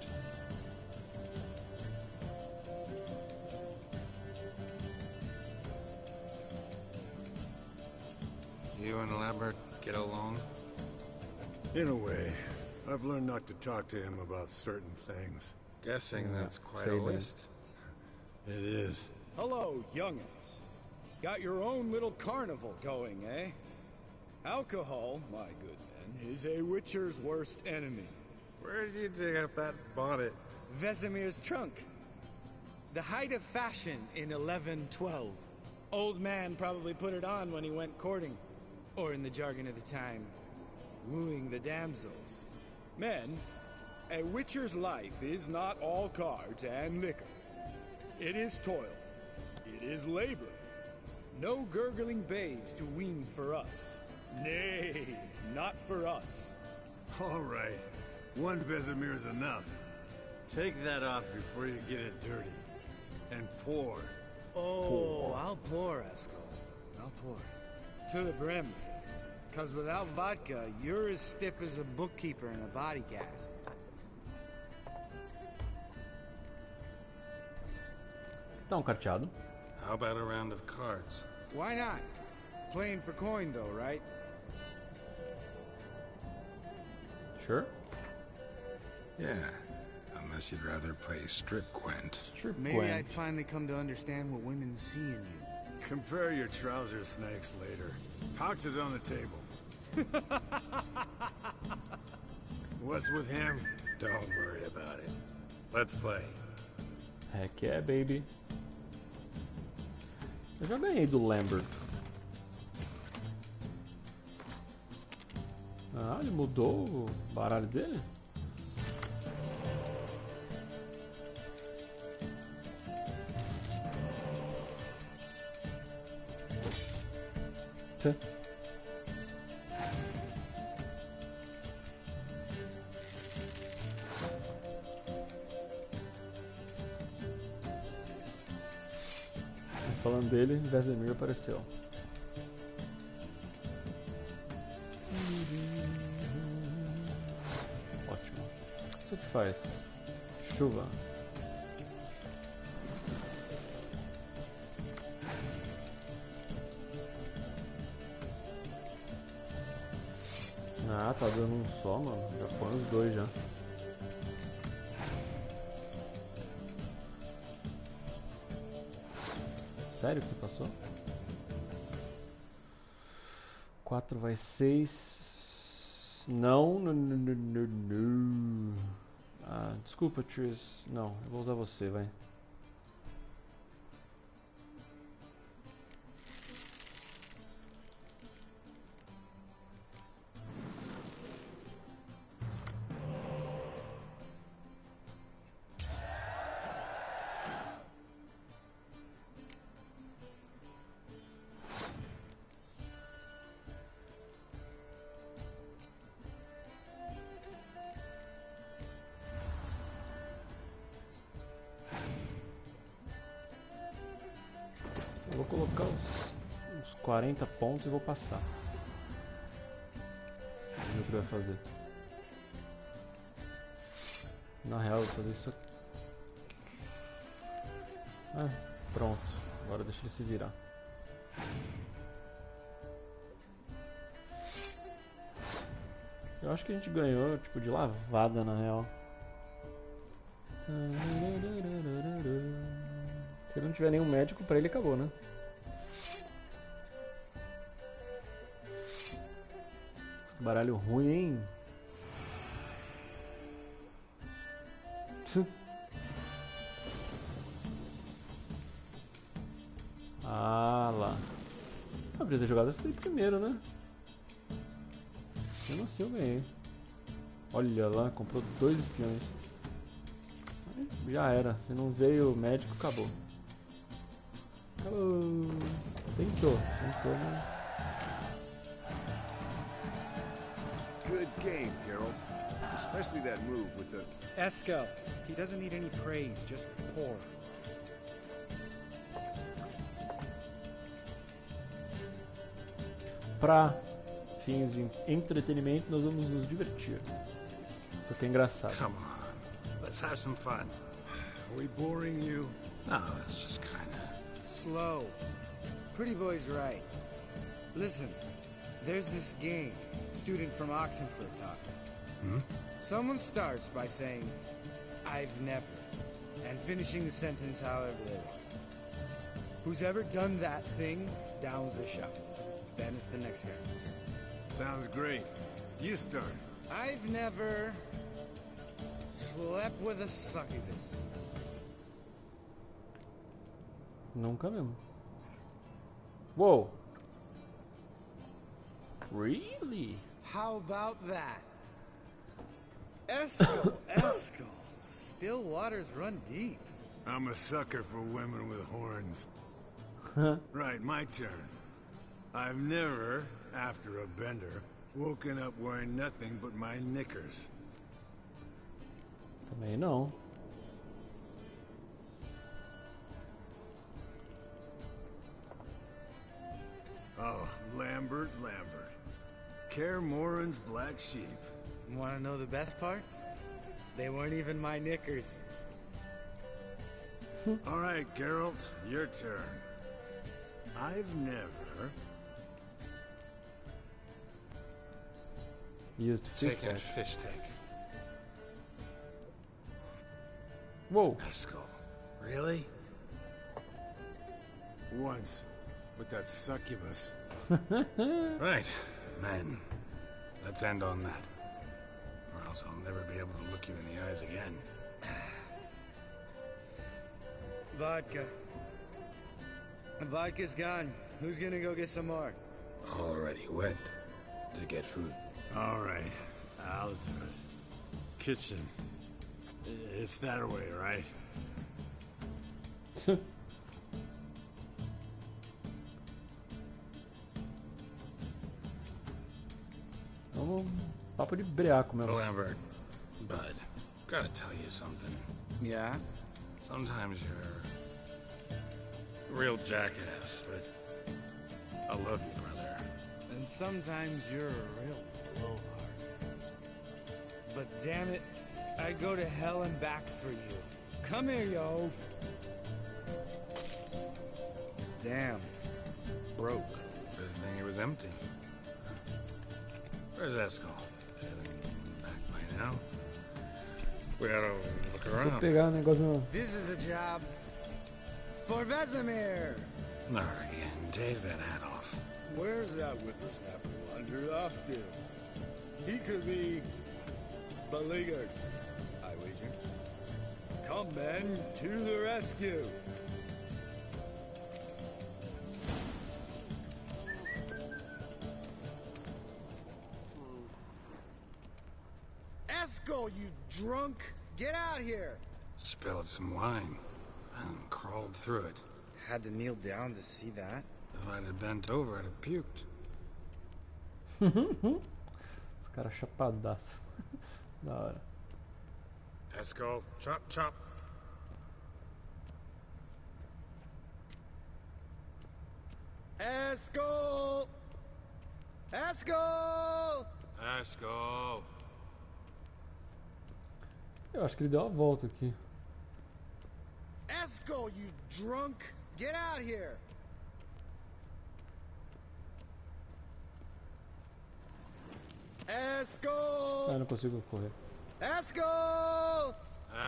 You and Lambert get along? In a way. I've learned not to talk to him about certain things. Guessing that's quite a same. list. It is. Hello, young'uns. Got your own little carnival going, eh? Alcohol, my good men, is a witcher's worst enemy. Where did you dig up that bonnet? Vesemir's trunk. The height of fashion in 1112. Old man probably put it on when he went courting. Or in the jargon of the time, wooing the damsels. Men, a witcher's life is not all cards and liquor. It is toil. It is labor. No gurgling babes to wean for us. Nay, not for us. All right. One Vesemir's enough. Take that off before you get it dirty. And pour. Oh, I'll pour, Esco. I'll pour. To the brim. Cause without vodka, you're as stiff as a bookkeeper in a body cast. Tá carteado. How about a round of cards? Why not? Playing for coin though, right? Sure. Yeah. Unless you'd rather play strip Gwent. Strip Maybe Gwent. I'd finally come to understand what women see in you. Compare your trouser snakes later. Pouch is on the table. What's with him? Don't worry about it. Let's play. Heck yeah, baby. Eu já ganhei do Lambert. Ah, ele mudou o baralho dele? Tchê. Falando dele, Vesemir apareceu. Ótimo. Isso que faz? Chuva. Ah, tá dando um só, mano. Já põe os dois já. Sério que você passou? 4 vai 6. Não, não. Ah, desculpa, Tris. Não, eu vou usar você, vai. Eu vou colocar uns 40 pontos e vou passar. Vamos ver o que vai fazer. Na real, eu vou fazer isso aqui. Ah, pronto. Agora deixa ele se virar. Eu acho que a gente ganhou, tipo, de lavada, na real. Se não tiver nenhum médico, pra ele acabou, né? Esse baralho ruim, hein? Ah lá. Eu podia ter jogado esse daí primeiro, né? Mesmo assim eu ganhei. Olha lá, comprou 2 espiões. Aí já era. Se não veio o médico, acabou. Acabou. Tentou, né? Good game, Geralt. Especially that move with the... Eskel, he doesn't need any praise, just pour. Pra fins de entretenimento, nós vamos nos divertir. Porque é engraçado. Come on, let's have some fun. Are we boring you? No, it's just kinda... Slow. Pretty boy's right. Listen, there's this game. Student from Oxenford taught me. Someone starts by saying, I've never, and finishing the sentence however they want. Who's ever done that thing downs a shot. Then it's the next guy's turn. Sounds great. You start. I've never slept with a succubus. Nunca mesmo. Whoa. Really? How about that? Eskel, Eskel. Still waters run deep. I'm a sucker for women with horns. Right, my turn. I've never, after a bender, woken up wearing nothing but my knickers. Também não. Oh, Lambert. Kaer Morhen's black sheep. Want to know the best part? They weren't even my knickers. All right, Geralt, your turn. I've never... Used fish Taking a tag. fish take. Whoa. Eskel. Really? Once, with that succubus. Right. Men. Let's end on that. Or else I'll never be able to look you in the eyes again. Vodka. Vodka's gone. Who's gonna go get some more? Already went to get food. All right, I'll do it. Kitchen. It's that way, right? Vamos, papo de breaco mesmo. Lambert, bud, gotta tell you something. Yeah? Sometimes you're a real jackass, but I love you, brother. And sometimes you're a real blowhard. But damn it, I'd go to hell and back for you. Come here, you oaf. Damn. Broke. Good thing it was empty. Where's Eskel? Should have been back by now. We gotta look Deixa eu around. pegar o negócio no... This is a job for Vesemir. Not again. Take that hat off. Where's that whippersnapper wandered off to? He could be beleaguered, I wager. Come, men, to the rescue! Eskel, you drunk! Get out here! Spilled some wine and crawled through it. Had to kneel down to see that. If I'd have bent over, I'd have puked. Os caras chapadaço. Da hora. Eskel, chop, chop. Escol! Escol! Escol! Eu acho que ele deu uma volta aqui. Escol, you drunk! Get out here! Escol! Ah, eu não consigo correr. Escol!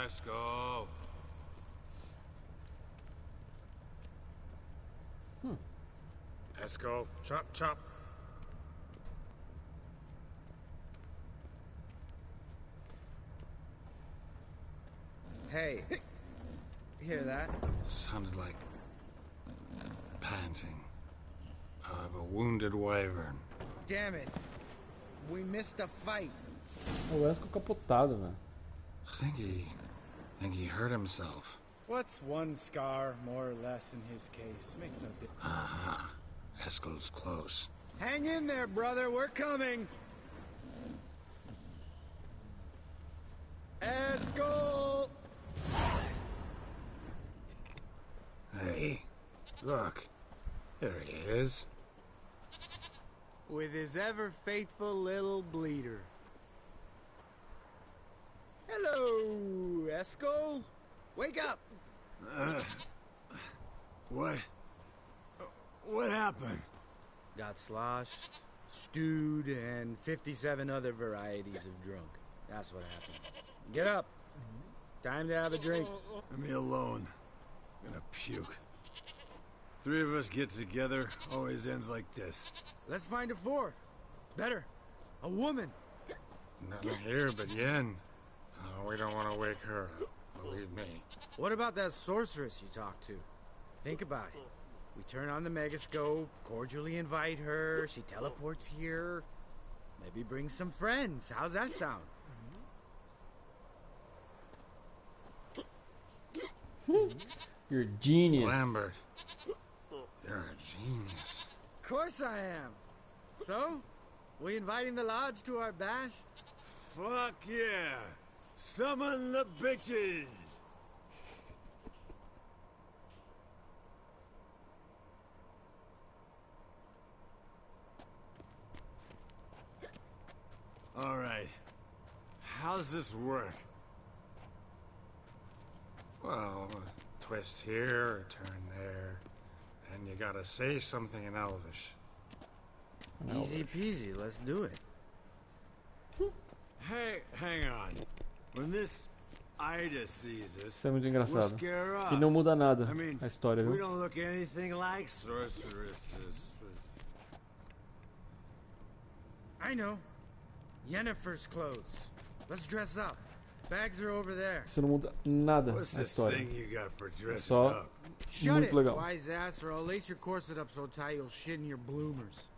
Escol! Escol, chop chop. Hey, hear that? Sounded like panting of a wounded wyvern. Damn it. We missed a fight. O Esco capotado, velho. Think he hurt himself. What's one scar, more or less, in his case? Makes no difference. Aha. Escol's close. Hang in there, brother. We're coming. Escol! Hey, look. There he is. With his ever-faithful little bleeder. Hello, Escol. Wake up! What happened? Got sloshed, stewed, and 57 other varieties of drunk. That's what happened. Get up. Time to have a drink. Leave me alone. I'm gonna puke. Three of us get together, always ends like this. Let's find a fourth. Better. A woman. Nothing here but Yen. We don't want to wake her up, believe me. What about that sorceress you talked to? Think about it. We turn on the megascope, cordially invite her, she teleports here. Maybe bring some friends. How's that sound? You're a genius. Lambert, you're a genius. Of course I am. So, we inviting the lodge to our bash? Fuck yeah! Summon the bitches! All right. How's this work? Well, a twist here, a turn there, and you gotta say something in Elvish. Easy peasy, let's do it. Hey, hang on. When this Ida sees us, Isso é muito we'll engraçado. scare her E off. não muda nada I mean, a história, we viu? don't look anything like sorceresses. I know. Yennefer's clothes. Let's dress up. Bags are over there. Isso não muda nada What's a this história. thing you got for É dressing só up? Shut muito it, legal. wise ass, or I'll lace your corset up so tight you'll shit in your bloomers.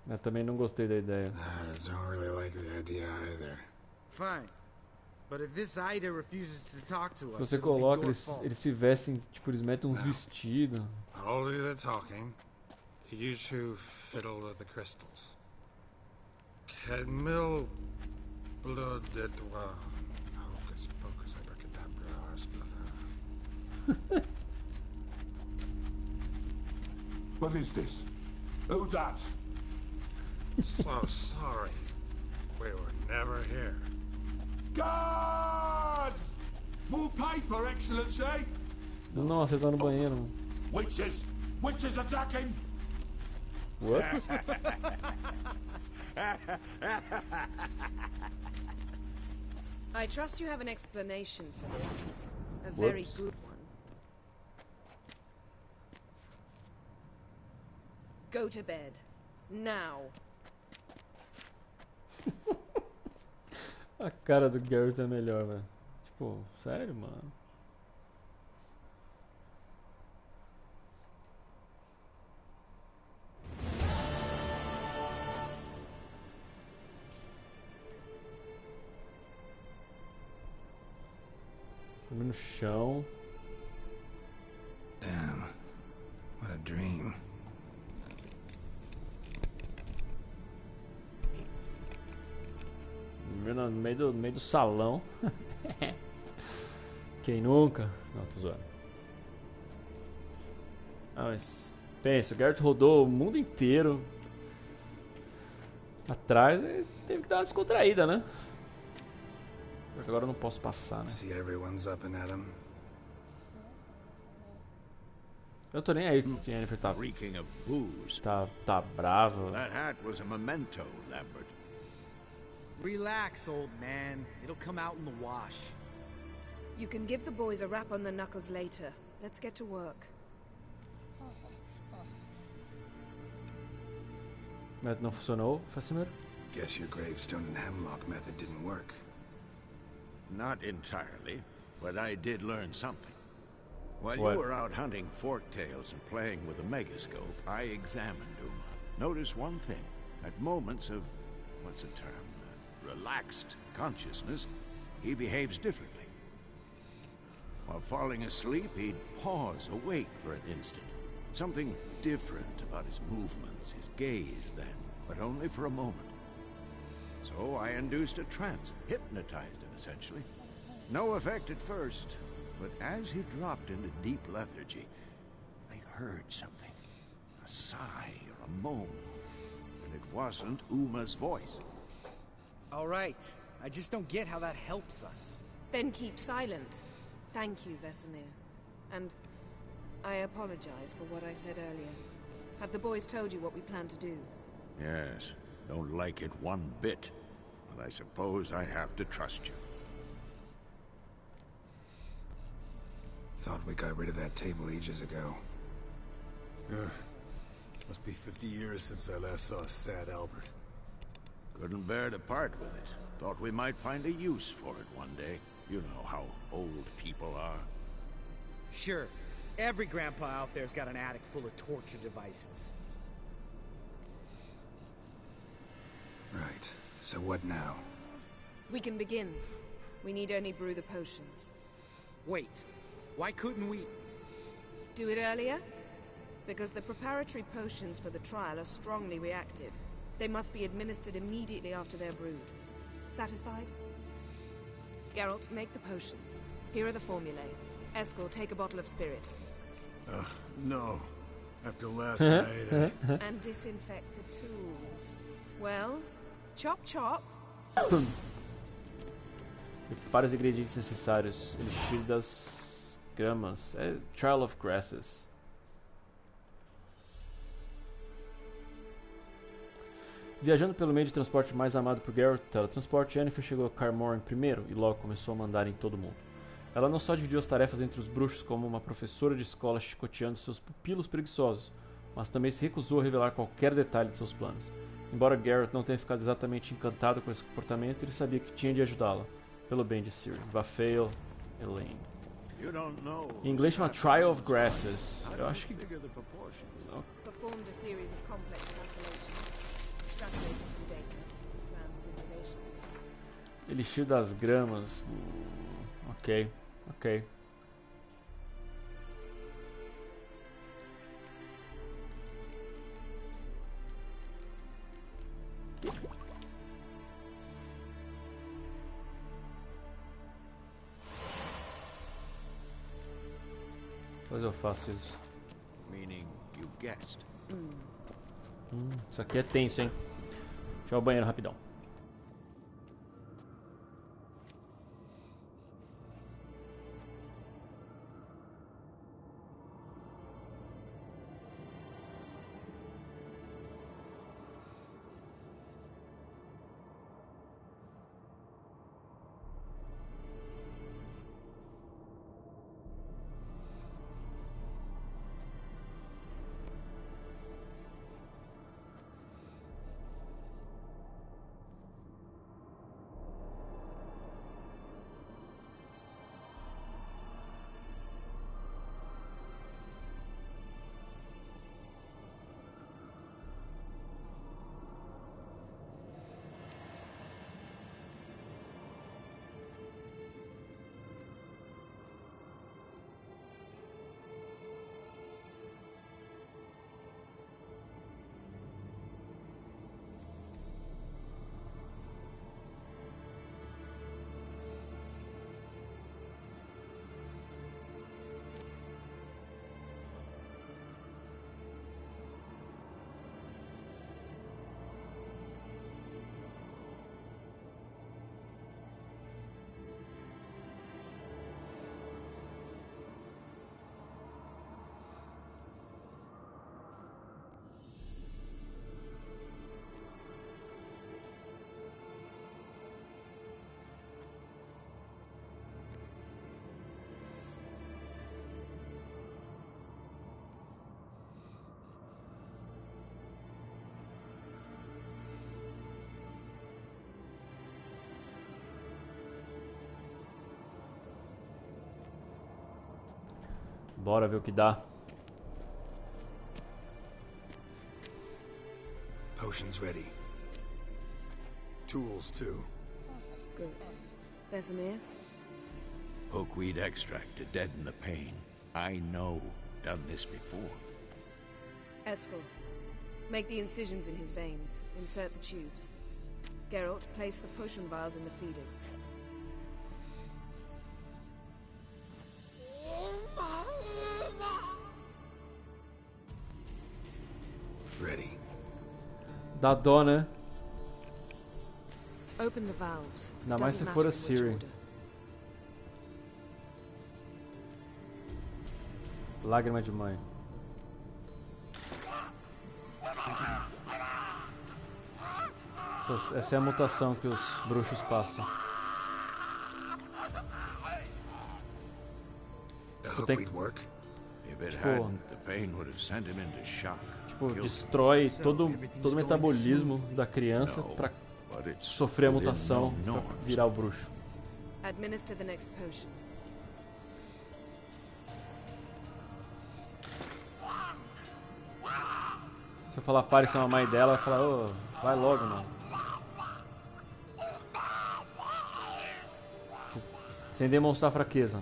Eu também não gostei da ideia. I don't really like the idea either. Fine. But if this Ida refuses to talk to Se us, você it'll be coloca, your eles, fault. eles se vestem, tipo, eles metem uns vestidos. I'll do the talking. You two fiddle with the crystals. Camille blood de toi. Hocus pocus abracadabra splother. What is this? Who's that? So sorry. We were never here. Guards! More paper, Excellency! Nossa, ele tá no banheiro. Mano. Witches! Witches attacking! Whoops. I trust you have an explanation for this. A very Whoops. good one. Go to bed. Now. A cara do Geralt é melhor, velho. Tipo, sério, mano? Dormi no chão. Damn. What a dream. No meio do salão. Quem nunca? Não, tô zoando. Ah, mas pensa, o Geralt rodou o mundo inteiro atrás e teve que dar uma descontraída, né? Porque agora eu não posso passar, né? See, everyone's up and at 'em. Eu tô nem aí que a Yennefer tá. Reeking of booze. Tá brava. That hat was a memento, Lambert. Relax, old man. It'll come out in the wash. You can give the boys a rap on the knuckles later. Let's get to work. Mas não funcionou, Fassimer? Guess your gravestone and hemlock method didn't work. Not entirely, but I did learn something. While What? you were out hunting forktails and playing with a megascope, I examined Uma. Noticed one thing. At moments of, what's the term, relaxed consciousness, he behaves differently. While falling asleep, he'd pause, awake for an instant. Something different about his movements, his gaze then, but only for a moment. So I induced a trance, hypnotized him essentially. No effect at first, but as he dropped into deep lethargy, I heard something. A sigh or a moan. And it wasn't Uma's voice. All right. I just don't get how that helps us. Then keep silent. Thank you, Vesemir. And I apologize for what I said earlier. Have the boys told you what we plan to do? Yes, don't like it one bit. But I suppose I have to trust you. Thought we got rid of that table ages ago. Must be 50 years since I last saw a sad Albert. Couldn't bear to part with it. Thought we might find a use for it one day. You know how old people are. Sure. Every grandpa out there's got an attic full of torture devices. Right. So what now? We can begin. We need only brew the potions. Wait. Why couldn't we... Do it earlier? Because the preparatory potions for the trial are strongly reactive. They must be administered immediately after they're brewed. Satisfied? Geralt, make the potions. Here are the formulae. Escort, take a bottle of spirit. No. After last night, And disinfect the tools. Well, chop chop. Prepare os ingredientes necessários. Elixir das gramas. É Trial of Grasses. Viajando pelo meio de transporte mais amado por Geralt, teletransporte, Yennefer chegou a Kaer Morhen primeiro e logo começou a mandar em todo mundo. Ela não só dividiu as tarefas entre os bruxos como uma professora de escola chicoteando seus pupilos preguiçosos, mas também se recusou a revelar qualquer detalhe de seus planos. Embora Geralt não tenha ficado exatamente encantado com esse comportamento, ele sabia que tinha de ajudá-la, pelo bem de Ciri, Vafale, Elaine. Em inglês chama Trial of Grasses. Eu acho que... Performed a series of complex calculations. Extrapolated some data. Ran simulations. Elixir das gramas. Ok. Ok. Depois eu faço isso. Meaning you guessed. Isso aqui é tenso, hein? Deixa eu ir ao banheiro rapidão. Bora ver o que dá. Potions ready. Tools, too. Good. Vesemir? Hookweed extract to deaden the pain. I know. Done this before. Eskel. Make the incisions in his veins. Insert the tubes. Geralt, place the potion vials in the feeders. Ready. Dá dó, né? Open the valves. Ainda mais se for a Ciri. Lágrima de mãe. Essa é a mutação que os bruxos passam. Tem que... Tipo, destrói todo o metabolismo da criança pra sofrer a mutação pra virar o bruxo. Administer the next potion. Se eu falar pare ser uma mãe dela, vai falar, ô, vai logo, mano. Sem demonstrar fraqueza.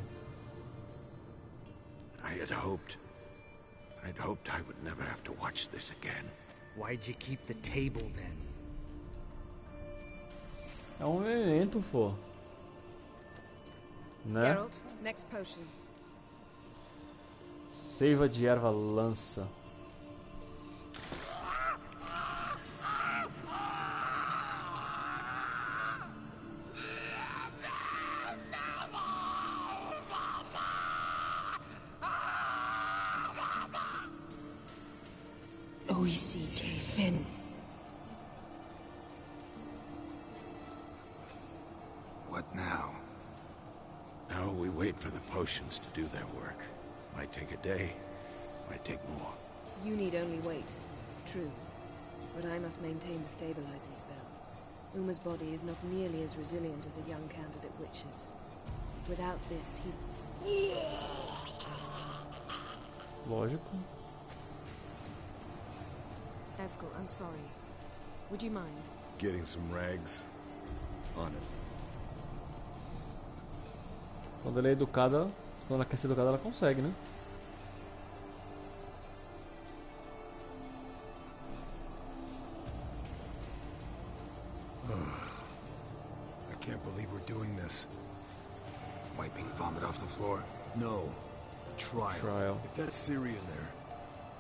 I'd hoped I would never have to watch this again. Why'd you keep the table then? É um evento, pô. Né? Geralt, next potion. Seiva de erva lança. What now? Now we wait for the potions to do their work. Might take a day, might take more. You need only wait. True. But I must maintain the stabilizing spell. Uma's body is not nearly as resilient as a young candidate witch's. Without this, he... Lógico. Eskel, I'm sorry. Would you mind? Getting some rags. On it. Quando ela é educada, quando ela quer ser educada, ela consegue, né? I can't believe we're doing this. Wiping vomit off the floor? No. The trial. Trial. If that's Ciri in there,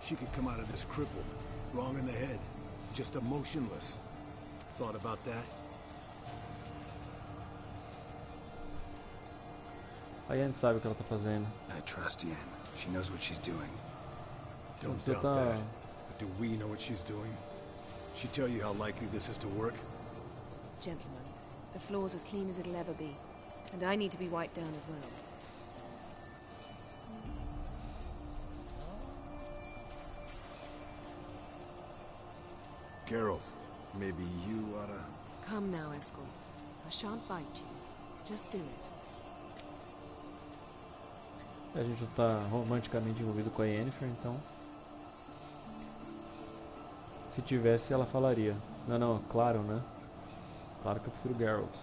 she could come out of this crippled. Wrong in the head. Just emotionless. Thought about that? A Yen sabe o que ela tá fazendo. I trust Yen. She knows what she's doing. Don't doubt that. But do we know what she's doing? She tell you how likely this is to work? Gentlemen, the floor's as clean as it'll ever be. And I need to be wiped down as well. Geralt, maybe you oughta... Come now, Eskel. I shan't bite you. Just do it. A gente não tá romanticamente envolvido com a Yennefer, então... Se tivesse, ela falaria. Não, claro, né? Claro que eu prefiro Geralt.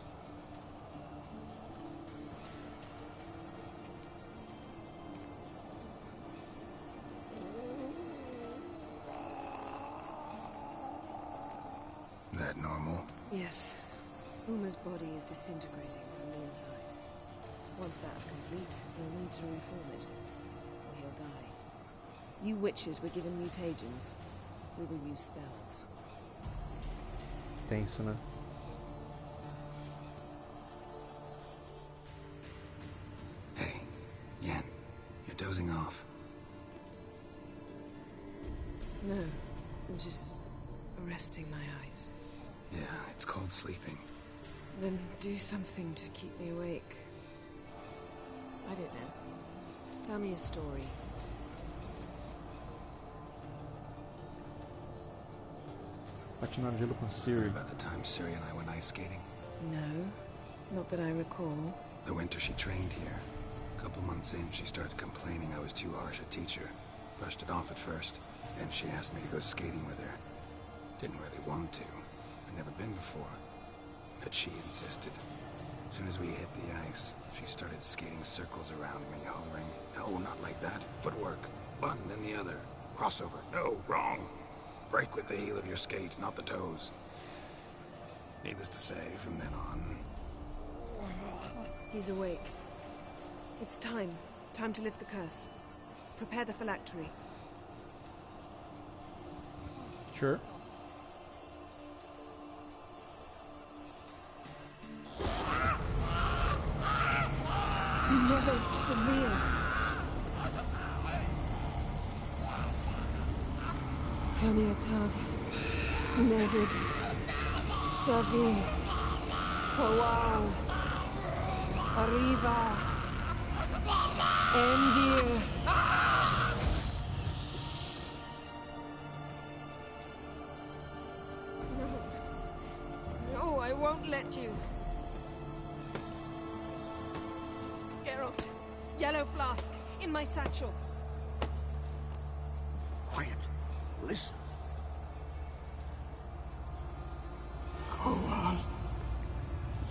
That normal? Yes. Uma's body is disintegrating from the inside. Once that's complete, we'll need to reform it, or he'll die. You witches were given mutagens. We will use spells. Tenso, né? Hey, Yen, you're dozing off. No, I'm just resting my eyes. Yeah, it's called sleeping. Then do something to keep me awake. I don't know. Tell me a story. Patinar gelo com Ciri. About the time Ciri and I went ice skating? No, not that I recall. The winter she trained here. A couple months in, she started complaining I was too harsh a teacher. Brushed it off at first. Then she asked me to go skating with her. Didn't really want to. I'd never been before. But she insisted. As soon as we hit the ice, she started skating circles around me, hollering, "No, not like that. Footwork. One, then the other. Crossover. No, wrong. Break with the heel of your skate, not the toes." Needless to say, from then on... He's awake. It's time. Time to lift the curse. Prepare the phylactery. Sure. Never severe. Caniatad. Nevid. Savi. Kawal. Arriva. Endir. No, I won't let you. Geralt, yellow flask, in my satchel. Quiet. Listen.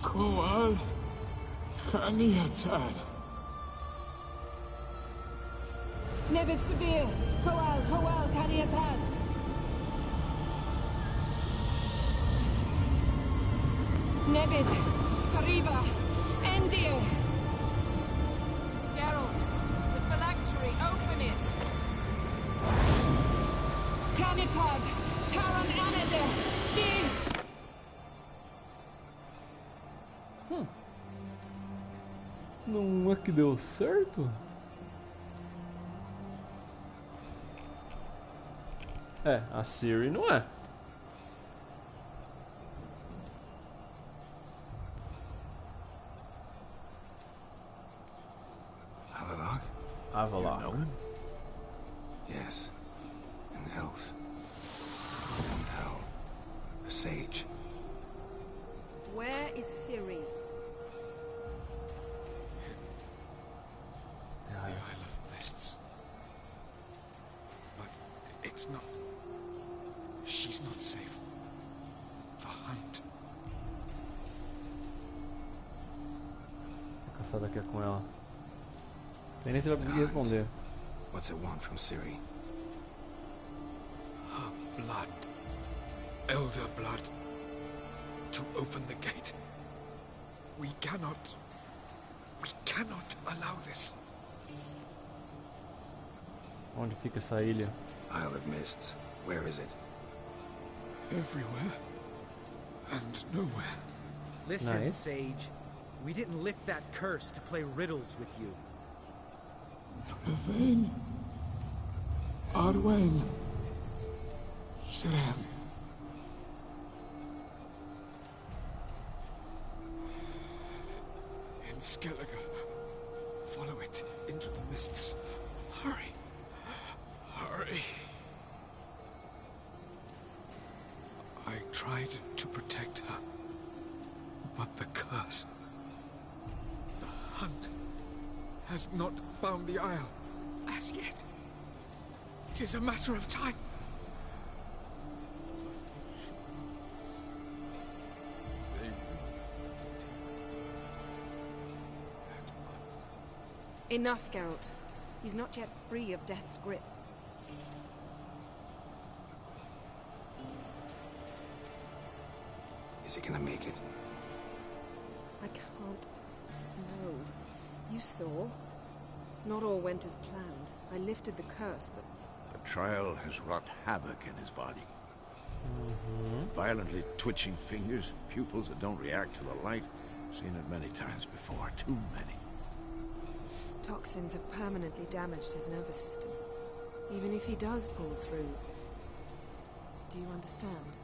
Kowal. Kaniatad. Nevid severe. Kowal, Kaniatad. Nevid, Arriva, Endir. Geralt, the phylactery, open it. Canitad, Taran Anade, Dis. Não é que deu certo? É, a Ciri não é. Avalok. You know him? Yes. An elf. And now, a sage. Where is Ciri? The Isle of Mists. But it's not... She's not safe. The hunt. Vou caçar daqui com ela. Nem se ela vai conseguir responder. What's it want from Ciri? Her blood. Elder blood. To open the gate. We cannot allow this. Onde fica essa ilha? Isle of Mists. Where is it? Everywhere. And nowhere. Listen, Nice. Sage. We didn't lift that curse to play riddles with you. Yvain. Arwen. Siren. In Skellige. Follow it into the mists. Hurry. Hurry. I tried to protect her. But the curse. The hunt has not found the Isle as yet. It is a matter of time. Enough, Geralt. He's not yet free of death's grip. Is he gonna make it? I can't. No. You saw? Not all went as planned. I lifted the curse, but... The trial has wrought havoc in his body. Violently twitching fingers, pupils that don't react to the light. Seen it many times before. Too many. Toxins have permanently damaged his nervous system. Even if he does pull through... Do you understand?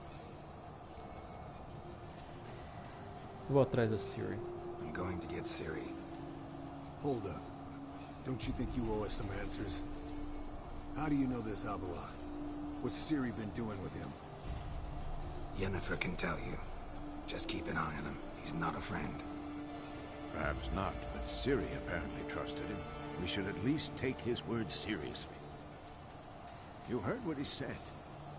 Vou atrás da Ciri. I'm going to get Ciri. Hold up. Don't you think you owe us some answers? How do you know this Avalok? What's Ciri been doing with him? Yennefer can tell you. Just keep an eye on him. He's not a friend. perhaps not, but Ciri apparently trusted him. We should at least take his words seriously. You heard what he said.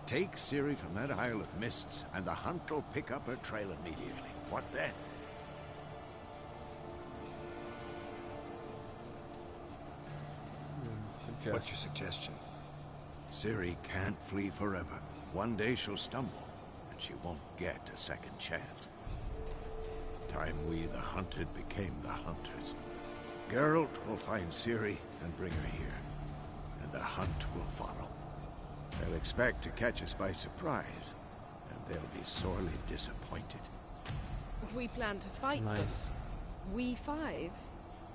Take Ciri from that Isle of Mists, and the hunt will pick up her trail immediately. What then? What's your suggestion? Ciri can't flee forever. One day she'll stumble, and she won't get a second chance. Time we, the hunted, became the hunters. Geralt will find Ciri and bring her here, and the hunt will follow. They'll expect to catch us by surprise, and they'll be sorely disappointed. We plan to fight them. We five?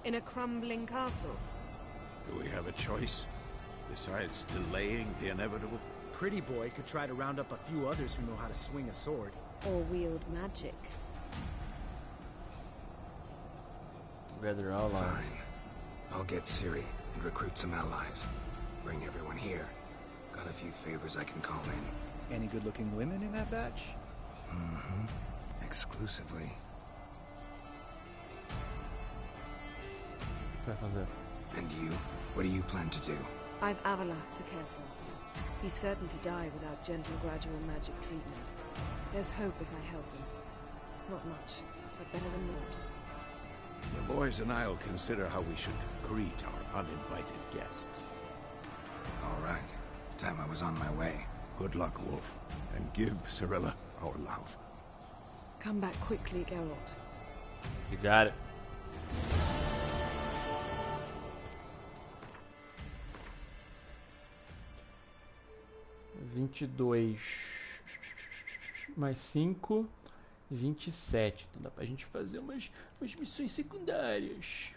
In a crumbling castle? Do we have a choice? Besides delaying the inevitable? Pretty boy could try to round up a few others who know how to swing a sword. Or wield magic. Together allies. Fine. I'll get Ciri and recruit some allies. Bring everyone here. Got a few favors I can call in. Any good-looking women in that batch? Mm-hmm. Exclusively. And you? What do you plan to do? I've Avalak to care for. He's certain to die without gentle, gradual magic treatment. There's hope if I help him. Not much, but better than not. The boys and I'll consider how we should greet our uninvited guests. All right. Time I was on my way. Good luck, Wolf. And give Cirilla our love. Come back quickly, Geralt. You got it. Mais 5, 27. Então dá pra gente fazer umas missões secundárias.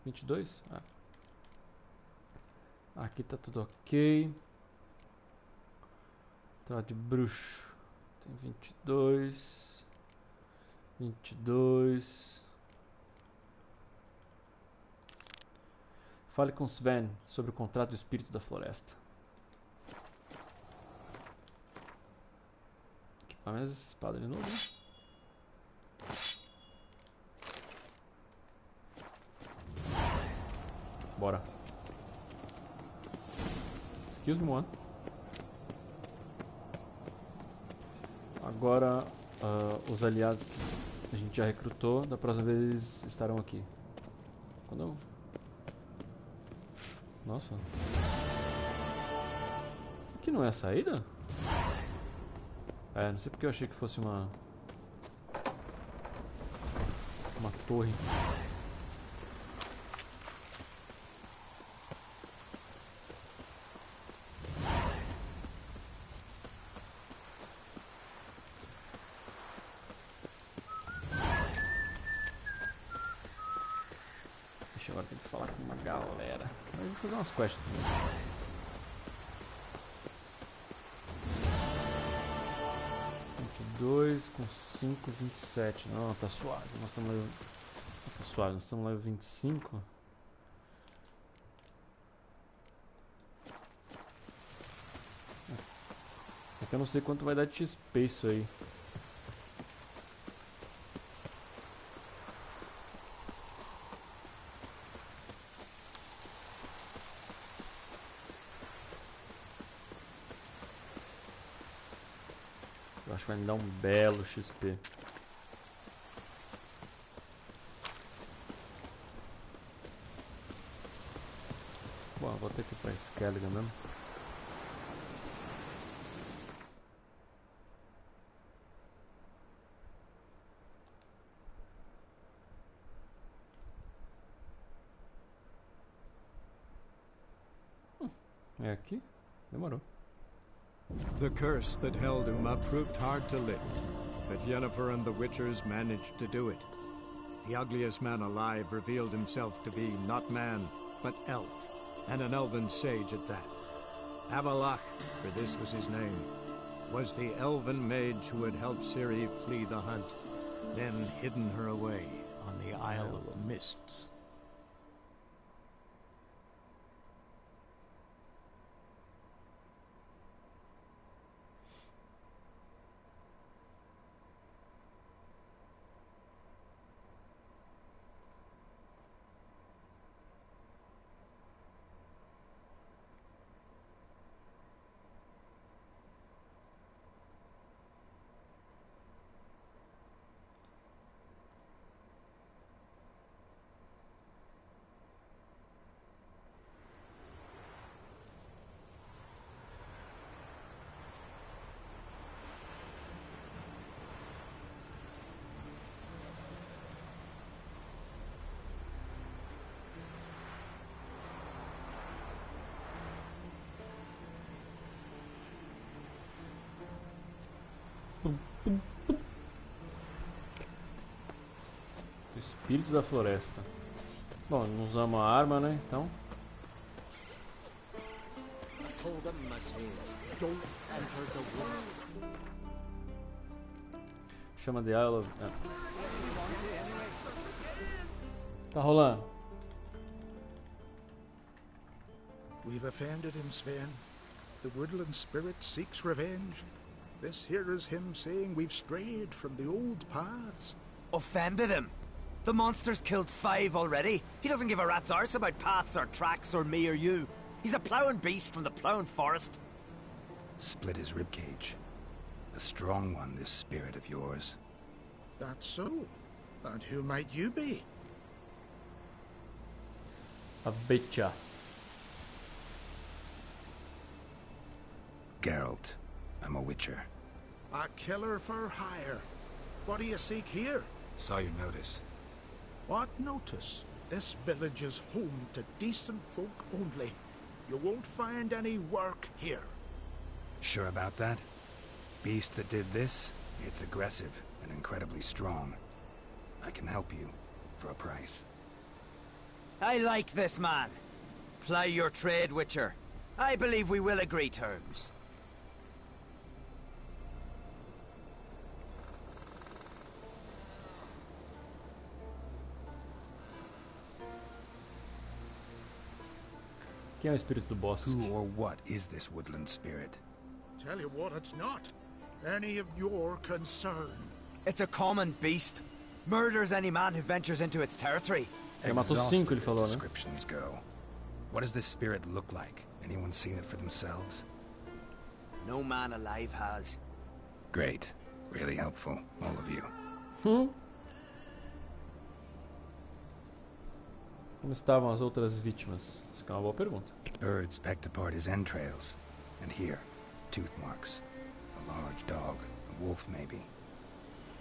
22? Ah. Aqui tá tudo ok. Tá de bruxo. Tem 22. 22. Fale com Sven sobre o contrato do espírito da floresta. Equipar mais essa espada de novo, né? Bora. Excuse me, one. Agora, os aliados que a gente já recrutou, da próxima vez eles estarão aqui. Quando eu... Nossa. Aqui não é a saída? Não sei porque eu achei que fosse uma torre. Deixa eu agora ter que falar com uma galera. Mas vou fazer umas quests também. Com 5, 27. Não, tá suave. Nós estamos level... Tá suave, nós estamos level 25. É que eu não sei quanto vai dar de XP isso aí. Eu acho que vai me dar um belo XP. Bom, vou ter que ir pra Skellige mesmo. É aqui? Demorou. The curse that held Uma proved hard to lift, but Yennefer and the Witchers managed to do it. The ugliest man alive revealed himself to be not man, but elf, and an elven sage at that. Avalak, for this was his name, was the elven mage who had helped Ciri flee the hunt, then hidden her away on the Isle of Mists. O espírito da floresta. Bom, não usamos a arma, né? Então. Chama de aula. Tá rolando. We've offended him, Sven. The woodland spirit seeks revenge. This here is him saying we've strayed from the old paths. Offended him? The monster's killed 5 already. He doesn't give a rat's arse about paths or tracks or me or you. He's a plowing beast from the plowing forest. Split his ribcage. A strong one, this spirit of yours. That's so. And who might you be? A bitcha. Geralt. I'm a witcher. A killer for hire. What do you seek here? Saw your notice. What notice? This village is home to decent folk only. You won't find any work here. Sure about that? Beast that did this, it's aggressive and incredibly strong. I can help you, for a price. I like this man. Ply your trade, Witcher. I believe we will agree terms. Quem é o espírito do bosque? Who or what is this woodland spirit? Tell you what, it's not any of your concern. It's a common beast. Murders any man who ventures into its territory. Já matou 5, ele falou, né? Descriptions go. What does this spirit look like? Anyone seen it for themselves? No man alive has. Great. Really helpful, all of you. Como estavam as outras vítimas? Isso é uma boa pergunta. Birds pecked apart his entrails. And here, tooth marks. A large dog, a wolf maybe.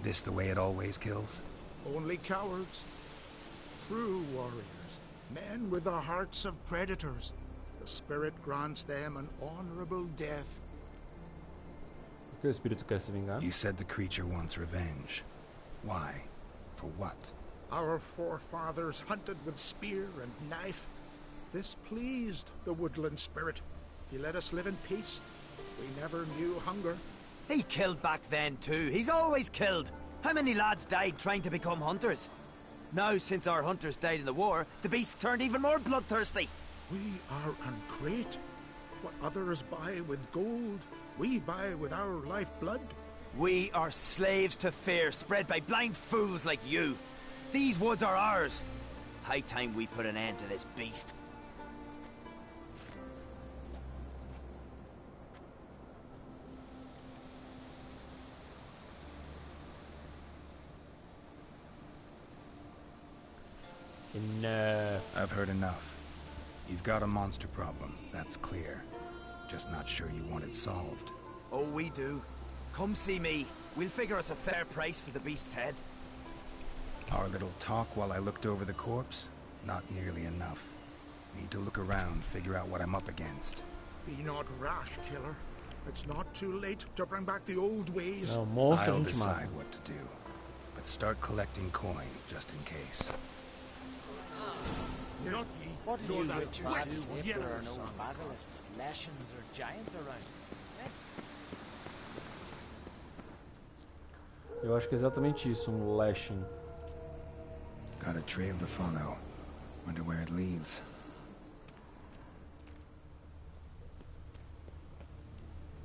This the way it always kills? Only cowards. True warriors. Men with the hearts of predators. The spirit grants them an honorable death. Por que o espírito quer se vingar? You said the creature wants revenge. Why? For what? Our forefathers hunted with spear and knife. This pleased the woodland spirit. He let us live in peace. We never knew hunger. He killed back then too. He's always killed. How many lads died trying to become hunters? Now, since our hunters died in the war, the beast turned even more bloodthirsty. We are great. What others buy with gold, we buy with our lifeblood. We are slaves to fear, spread by blind fools like you. These woods are ours. High time we put an end to this beast. Enough. I've heard enough. You've got a monster problem, that's clear. Just not sure you want it solved. Oh, we do. Come see me. We'll figure us a fair price for the beast's head. Our little talk while I looked over the corpse? Not nearly enough. Need to look around, figure out what I'm up against. Be not rash, killer. It's not too late to bring back the old ways. I'll decide what to do. But start collecting coin, just in case. Not ye. What do you Witchers do if there are no basilisks, lashings, or giants around? Eu acho que é exatamente isso, lashing. Got a trail to follow. Wonder where it leads.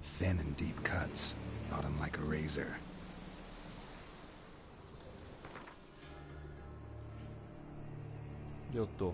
Thin and deep cuts, not unlike a razor. Eu tô.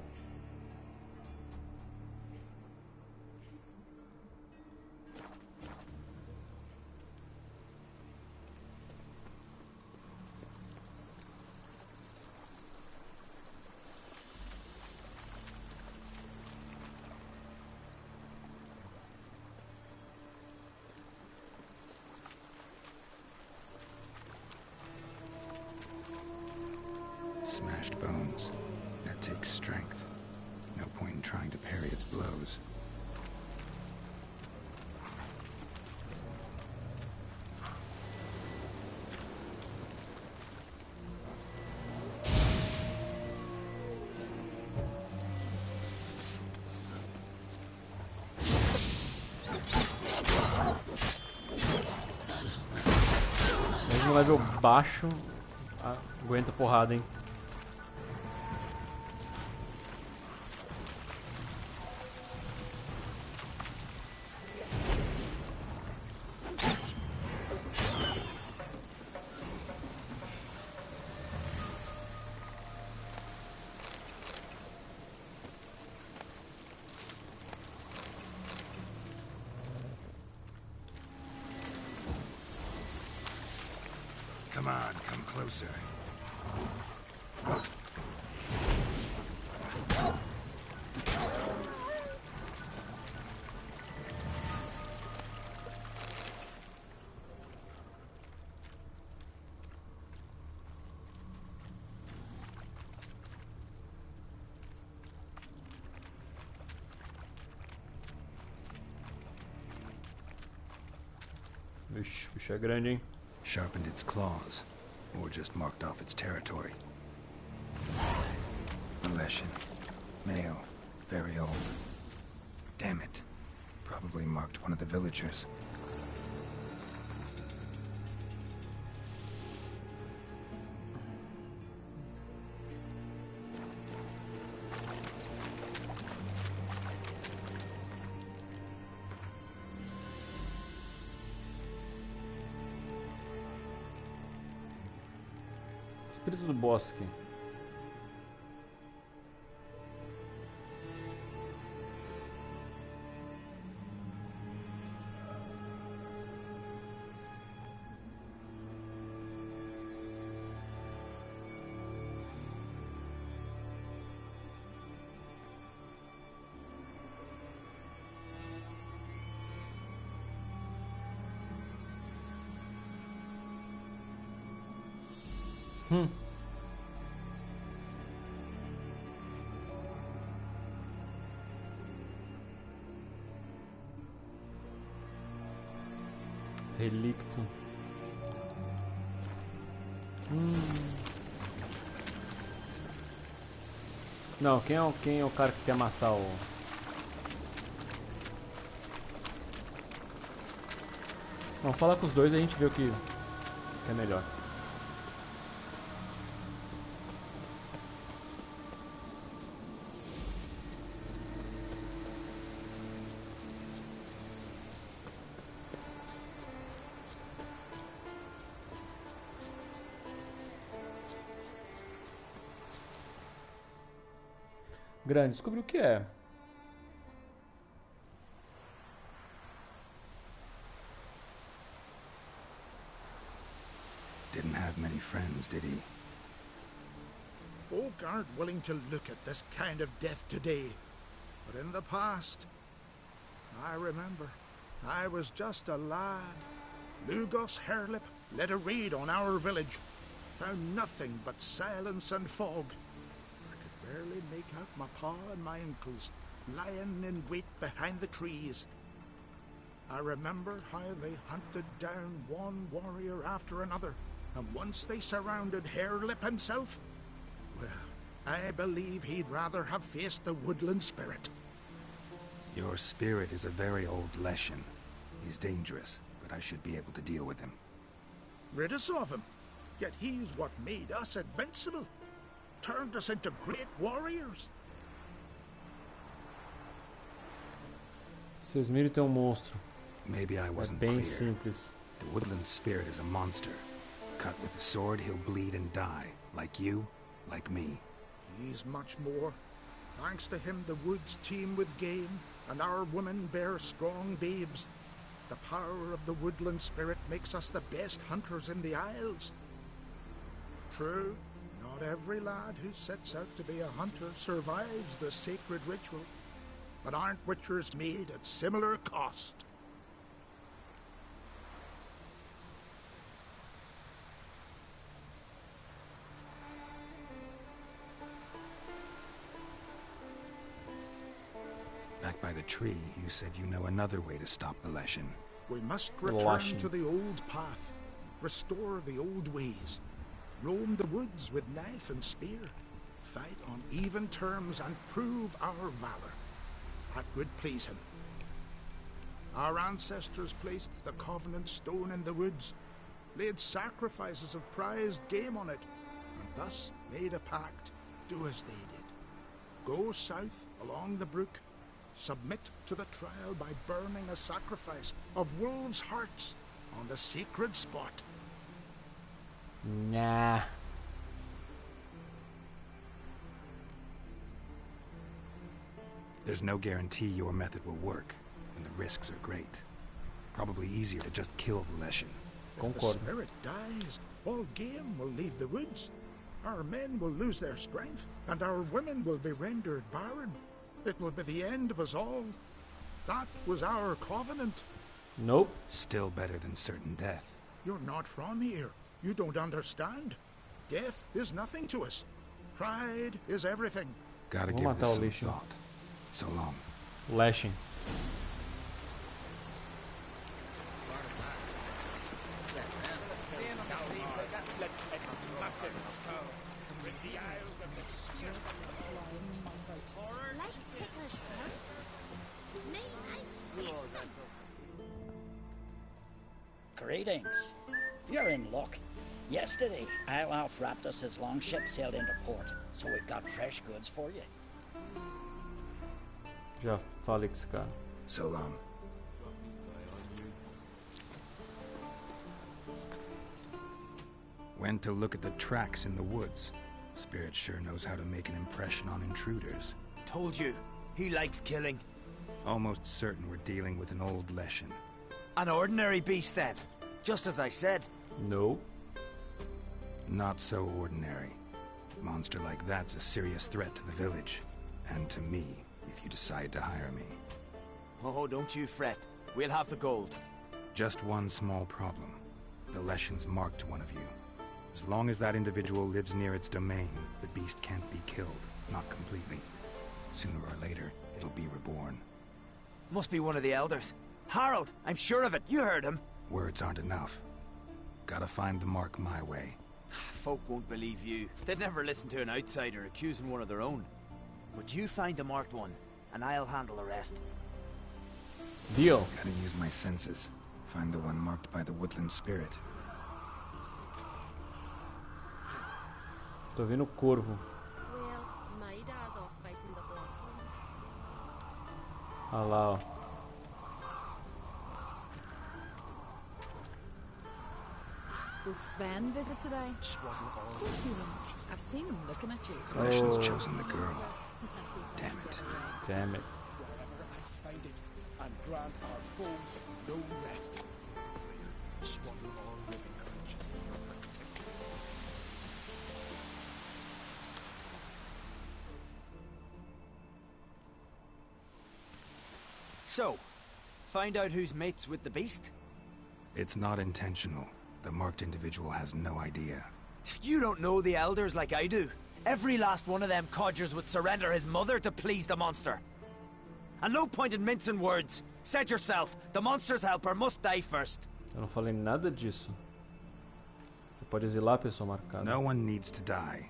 Smashed bones. That takes strength. No point in trying to parry its blows. no level baixo aguenta porrada, hein? Come on, come closer. Vixe, o bicho é grande, hein? Sharpened its claws, or just marked off its territory. Leshen. Male. Very old. Damn it. Probably marked one of the villagers. Espírito do bosque. Relicto. Não, quem é o cara que quer matar o... Vamos falar com os dois e a gente vê o que é melhor. Grande, descobri o que é. Didn't have many friends, did he? Folk aren't willing to look at this kind of death today. But in the past, I remember, I was just a lad. Lugos Herlip led a raid on our village. Found nothing but silence and fog. Barely make out my pa and my uncles lying in wait behind the trees. I remember how they hunted down one warrior after another, and once they surrounded Herlip himself, well, I believe he'd rather have faced the woodland spirit. Your spirit is a very old Leshen. He's dangerous, but I should be able to deal with him. Rid us of him, yet he's what made us invincible. Turned us into great warriors. Vocês miram tem monstro. Maybe I wasn't bem clear. simples. The woodland spirit is a monster. Cut with a sword, he'll bleed and die. Like you, like me. He's much more. Thanks to him, the woods teem with game, and our women bear strong babes. The power of the woodland spirit makes us the best hunters in the Isles. True. Not every lad who sets out to be a hunter survives the sacred ritual, but aren't witchers made at similar cost? Back by the tree, you said you know another way to stop the Leshen. We must return to the old path, restore the old ways. Roam the woods with knife and spear, fight on even terms and prove our valor. That would please him. Our ancestors placed the Covenant Stone in the woods, laid sacrifices of prized game on it, and thus made a pact. Do as they did. Go south along the brook, submit to the trial by burning a sacrifice of wolves' hearts on the sacred spot. Nah. There's no guarantee your method will work, and the risks are great. Probably easier to just kill the Leshen. If the spirit dies, all game will leave the woods. Our men will lose their strength, and our women will be rendered barren. It will be the end of us all. That was our covenant. Nope. Still better than certain death. You're not from here. You don't understand. Death is nothing to us. Pride is everything. Gotta give this some thought. So long. Lashing. Greetings. You're in luck. Yesterday, Iolaf wrapped us his longship sailed into port, so we've got fresh goods for you. Já falei com esse cara. So long. Went to look at the tracks in the woods. Spirit sure knows how to make an impression on intruders. Told you, he likes killing. Almost certain we're dealing with an old Leshen. An ordinary beast then, just as I said. No. Not so ordinary. Monster like that's a serious threat to the village. And to me, if you decide to hire me. Oh, don't you fret. We'll have the gold. Just one small problem. The Leshen's marked one of you. As long as that individual lives near its domain, the beast can't be killed. Not completely. Sooner or later, it'll be reborn. Must be one of the elders. Harold, I'm sure of it. You heard him. Words aren't enough. Gotta find the mark my way. Folk won't believe you. They'd never listen to an outsider accusing one of their own. But you find the marked one, and I'll handle the rest. Deal. Gotta use my senses. Find the one marked by the woodland spirit. Tô vendo o corvo. Well, my dad's off fighting the black ones. Ah lá, ó. Will Sven visit today? Of course he will. I've seen him looking at you. Leshen's chosen the girl. Damn it. Damn it. Wherever I find it, and grant our foes no rest. Swaddle all living creatures in your protection. So, find out who's mates with the beast? It's not intentional. The marked individual has no idea. You don't know the elders like I do. Every last one of them codgers would surrender his mother to please the monster. And no point in mincing words. Said yourself, the monster's helper must die first. Eu não falei nada disso. Você pode exilar a pessoa marcada. No one needs to die.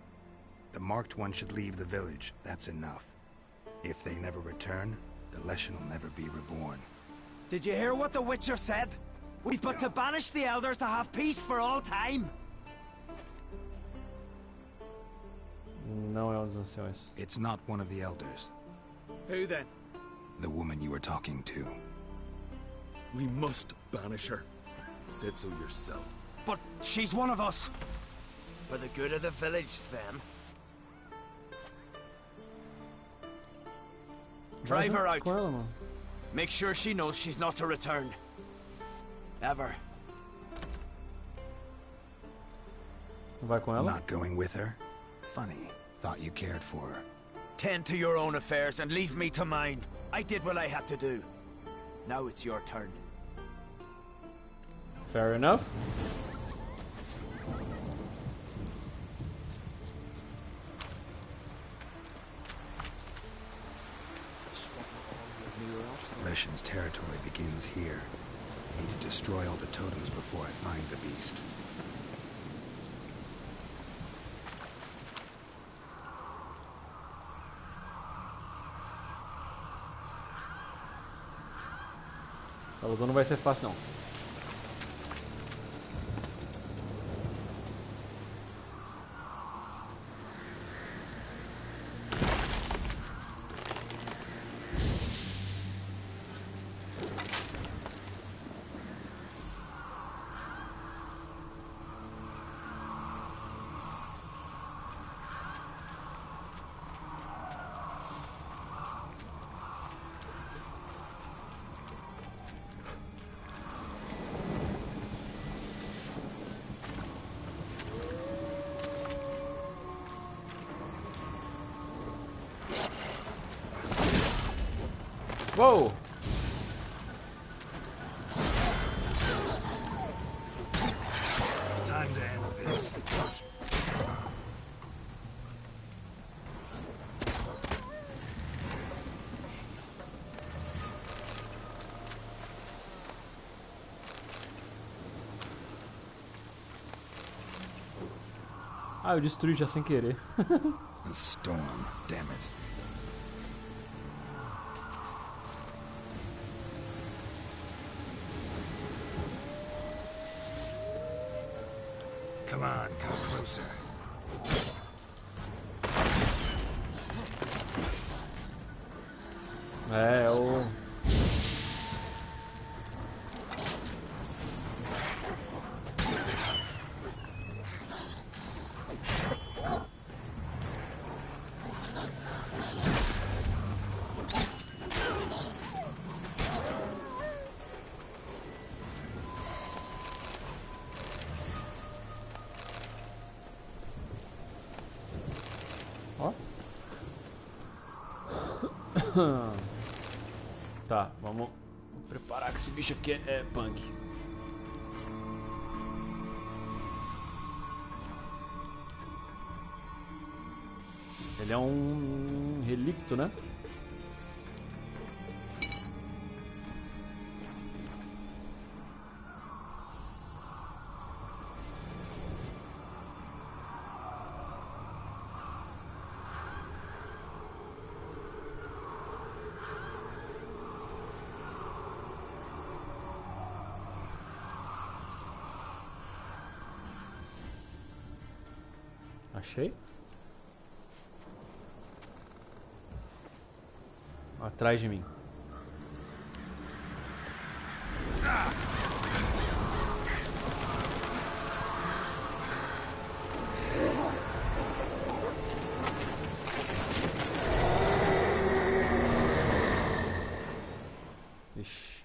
The marked one should leave the village. That's enough. If they never return, the Leshen will never be reborn. Did you hear what the Witcher said? We've but to banish the elders to have peace for all time. Não é um dos anciões. It's not one of the elders. Who then? The woman you were talking to. We must banish her. Said so yourself. But she's one of us. For the good of the village, Sven. Drive her out. Make sure she knows she's not to return. Ever. Vai com ela? Not going with her? Funny. Thought you cared for her. Tend to your own affairs and leave me to mine. I did what I had to do. Now it's your turn. Fair enough. Leshen's territory begins here. Need to destroy all the totems before I find the beast. Essa luta não vai ser fácil, não. Uou! Time to end this. Ah, eu destruí já sem querer. A storm, damn it. Come on, come closer. É, o... Ó. Tá, vamos preparar que esse bicho aqui é punk. Ele é um relicto, né? Achei. Atrás de mim. Ixi.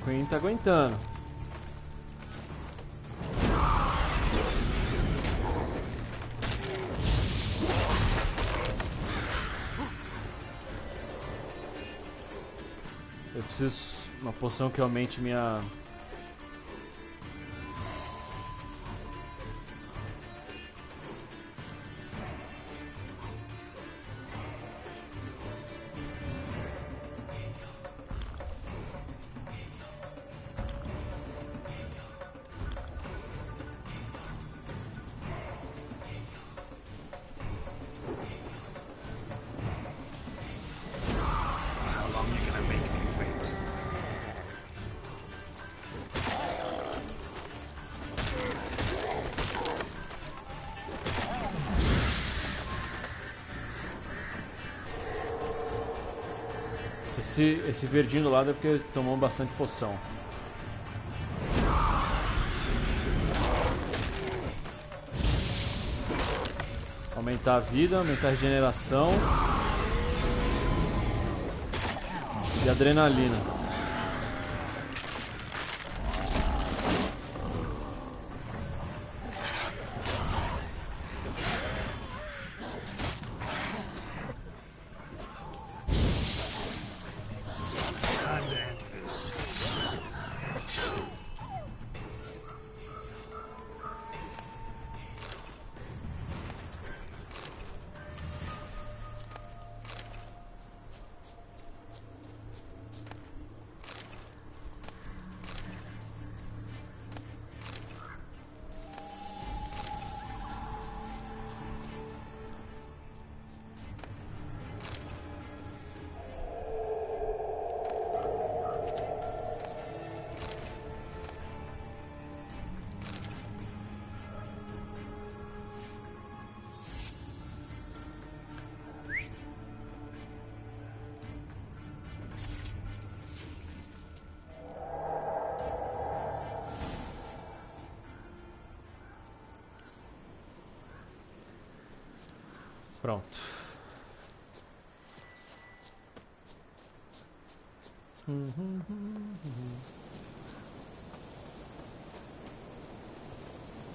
Queen tá aguentando. Eu preciso uma poção que aumente minha... Esse verdinho do lado é porque ele tomou bastante poção. Aumentar a vida, aumentar a regeneração e adrenalina. Pronto.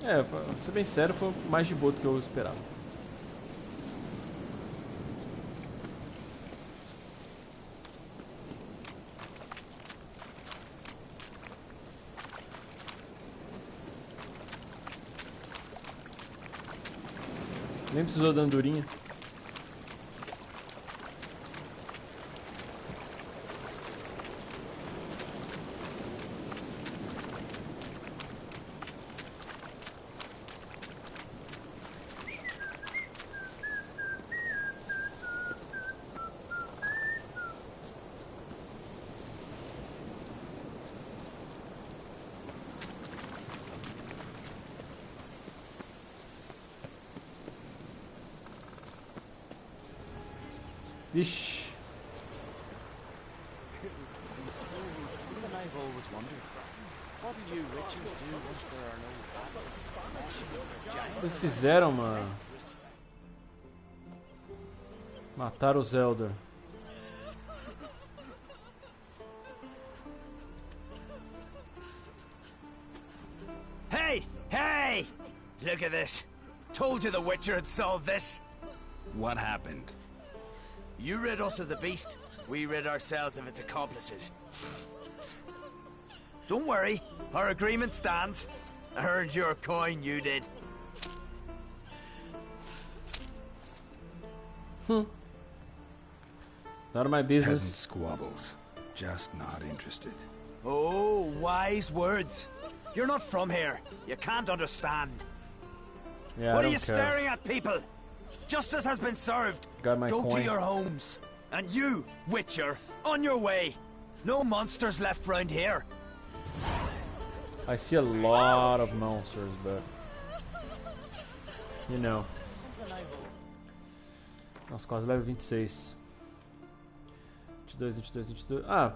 É, pra ser bem sério, foi mais de boa do que eu esperava. Nem precisou da andorinha. Ixi. O que eles fizeram, mano? Mataram o Zelda. Hey! Hey! Look at this. Told you the Witcher had solved this. What happened? You rid us of the beast, we rid ourselves of its accomplices. Don't worry, our agreement stands. I earned your coin, you did. It's none of my business. Peasant squabbles. Just not interested. Oh, wise words. You're not from here. You can't understand. Yeah, what I are you don't care. staring at, people? Justice has been served. Got my Go coin. to your homes. And you, Witcher, on your way. No monsters left round here. I see a lot of monsters, but you know. Nossa, quase level 26. 22, 22, 22. Ah!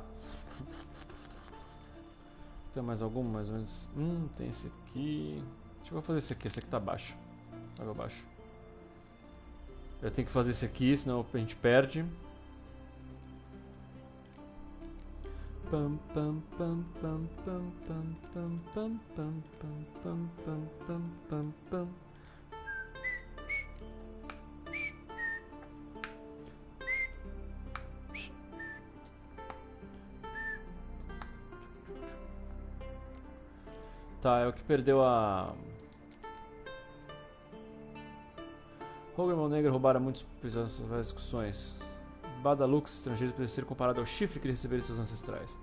Tem mais algum, mais ou menos? Tem esse aqui. Deixa eu fazer esse aqui tá baixo. Água abaixo. Eu tenho que fazer esse aqui, senão a gente perde. Pam pam pam pam pam pam pam pam pam pam pam pam pam pam. Tá, é o que perdeu a... Rogue e Mão Negra roubaram muitos prisioneiros nas várias discussões. Badalux estrangeiros podem ser comparado ao chifre que ele recebeu de seus ancestrais.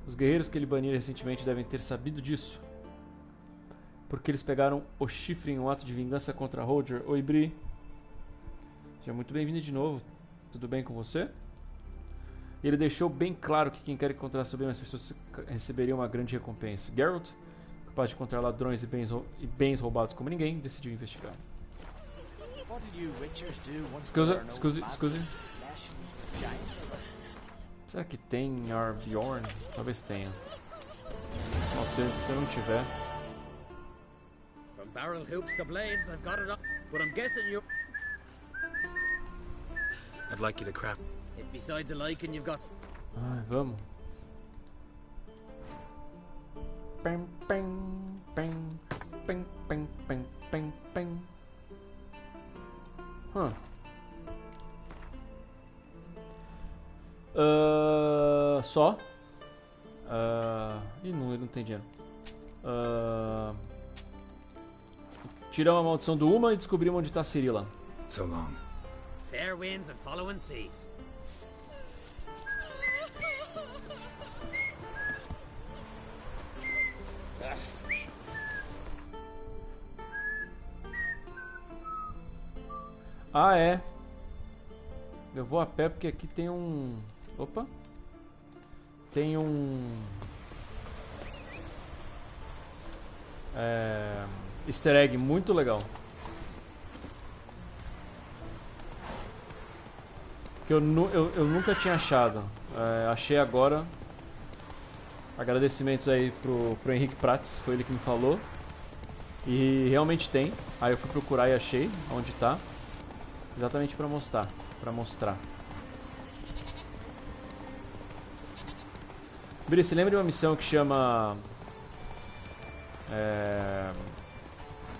Os guerreiros que ele baniram recentemente devem ter sabido disso. Porque eles pegaram o chifre em um ato de vingança contra Roger. Oi, Bri. Seja muito bem-vindo de novo. Tudo bem com você? Ele deixou bem claro que quem quer encontrar sobre mais pessoas receberia uma grande recompensa. Geralt, capaz de encontrar ladrões e bens roubados como ninguém, decidiu investigar. Excuse. Será que tem Arbjorn? Talvez tenha. Bom, se não tiver. From barrel hoops to blades, I've got it up. But I'm guessing you. I'd like you to craft. If besides a lichen you've got. Ai, vamos. Pem, pem, pem, pem, pem, pem, pem, pem. Só. Ih, não, ele não tem dinheiro. Tiramos a maldição do Uma e descobrimos onde está a Cirilla. So long. Fair winds and following seas. Ah, é. Eu vou a pé porque aqui tem um... Opa. Tem um... Easter egg muito legal. Que eu nunca tinha achado. Achei agora. Agradecimentos aí pro Henrique Prates. Foi ele que me falou. E realmente tem. Aí eu fui procurar e achei onde tá. Exatamente para mostrar. Bri, você lembra de uma missão que chama...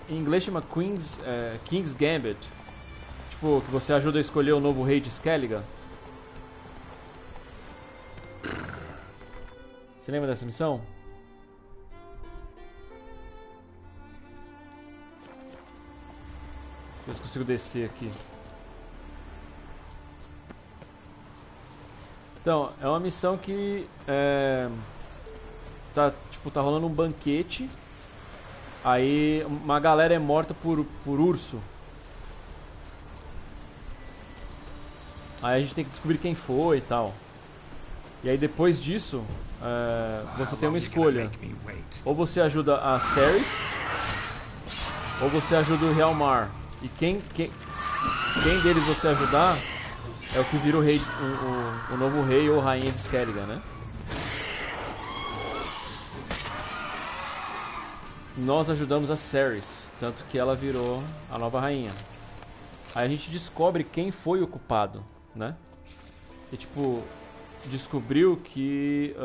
em inglês chama King's Gambit. Tipo, que você ajuda a escolher o novo rei de Skellige. Você lembra dessa missão? Deixa eu ver se consigo descer aqui. Então, é uma missão que tá rolando um banquete. Aí uma galera é morta por urso. Aí a gente tem que descobrir quem foi e tal. E aí depois disso, você tem uma escolha. Ou você ajuda a Ceres, ou você ajuda o Realmar. E quem deles você ajudar é o que vira o rei, o novo rei ou rainha de Skellige, né? Nós ajudamos a Ceres, tanto que ela virou a nova rainha. Aí a gente descobre quem foi o culpado, né? E tipo, descobriu que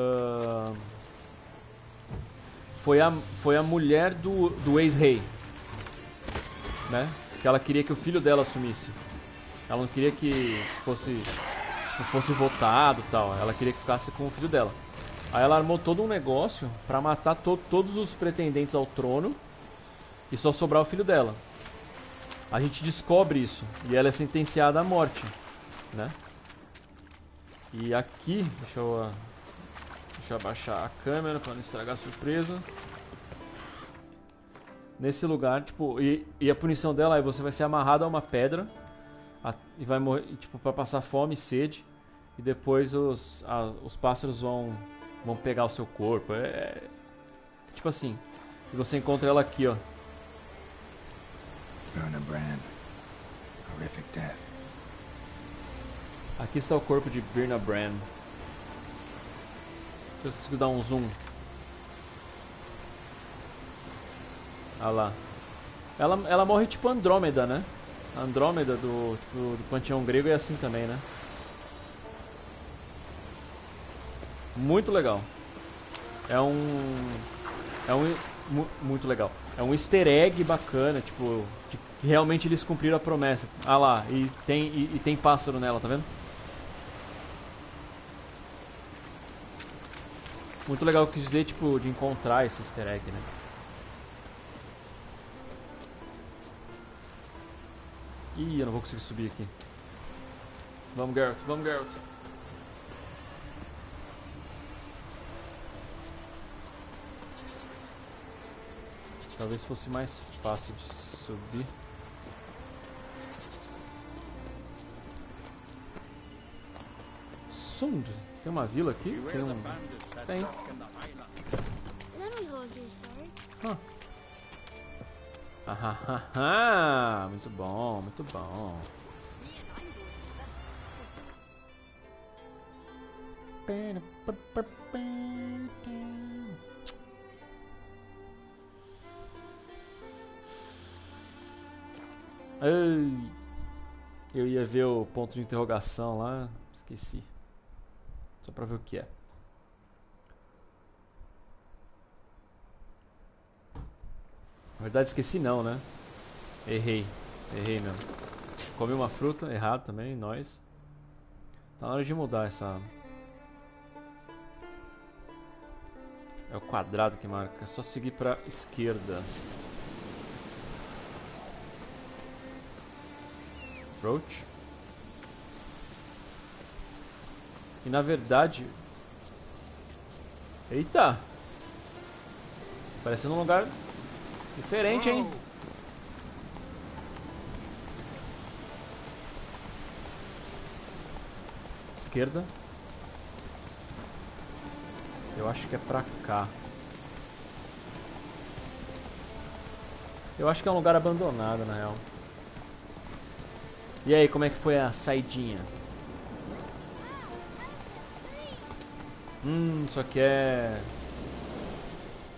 foi a mulher do ex-rei, né? Que ela queria que o filho dela assumisse. Ela não queria que fosse votado e tal. Ela queria que ficasse com o filho dela. Aí ela armou todo um negócio pra matar todos os pretendentes ao trono e só sobrar o filho dela. A gente descobre isso e ela é sentenciada à morte, né? E aqui, deixa eu abaixar a câmera pra não estragar a surpresa. Nesse lugar, tipo, e a punição dela é você vai ser amarrado a uma pedra e vai morrer, tipo, pra passar fome e sede. E depois os pássaros vão pegar o seu corpo. Tipo assim. E você encontra ela aqui, ó. Horrific death. Aqui está o corpo de Birna Bran. Deixa eu conseguir dar um zoom. Olha lá. Ela morre tipo Andrômeda, né? A Andrômeda do panteão grego é assim também, né? Muito legal. Muito legal. É um easter egg bacana, tipo, que realmente eles cumpriram a promessa. Ah lá, e tem pássaro nela, tá vendo? Muito legal, eu quis dizer, tipo, de encontrar esse easter egg, né? Ih, eu não vou conseguir subir aqui. Vamos, Geralt, vamos, Geralt. Talvez fosse mais fácil de subir. Sund, tem uma vila aqui? Tem. Ah, muito bom, muito bom. Ai, eu ia ver o ponto de interrogação lá, esqueci. Só pra ver o que é. Na verdade esqueci não, né? Errei mesmo. Comi uma fruta, errado também, nós. Tá na hora de mudar essa... É o quadrado que marca, é só seguir pra esquerda. Approach. E na verdade... Eita! Parecendo um lugar diferente, hein? Esquerda. Eu acho que é pra cá. Eu acho que é um lugar abandonado, na real. E aí, como é que foi a saidinha? Isso aqui é...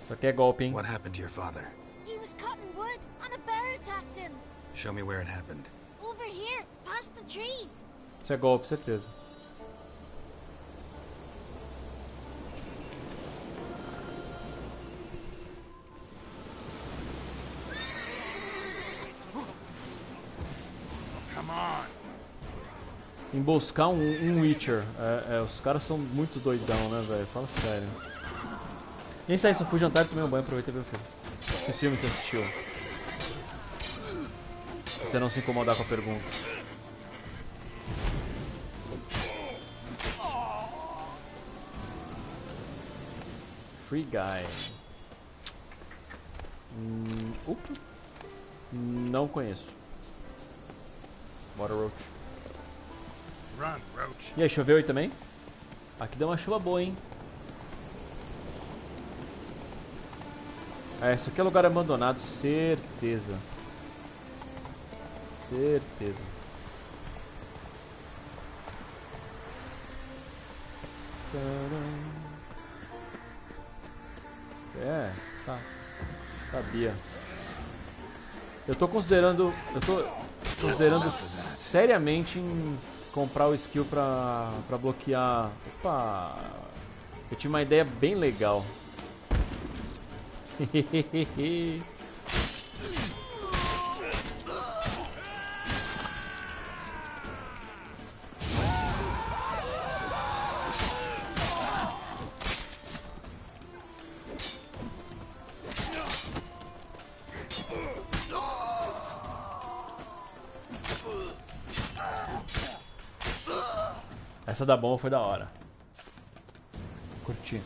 Isso aqui é golpe, hein? What happened to your father? He was cutting wood and a bear attacked him. Show me where it happened. Over here, past the trees. Isso é golpe, certeza. Emboscar um Witcher. Os caras são muito doidão, né, velho? Fala sério. Nem saí, só fui jantar e tomei um banho, aproveitei e ver o filme. Que filme você assistiu? Se você não se incomodar com a pergunta. Free Guy. Não conheço. Bora, Roach. Run, Roach. E aí, choveu aí também? Aqui deu uma chuva boa, hein? Isso aqui é lugar abandonado, certeza. Certeza. Sabia. Eu tô considerando seriamente em comprar o skill pra bloquear. Opa! Eu tive uma ideia bem legal. Essa da bomba foi da hora. Curti.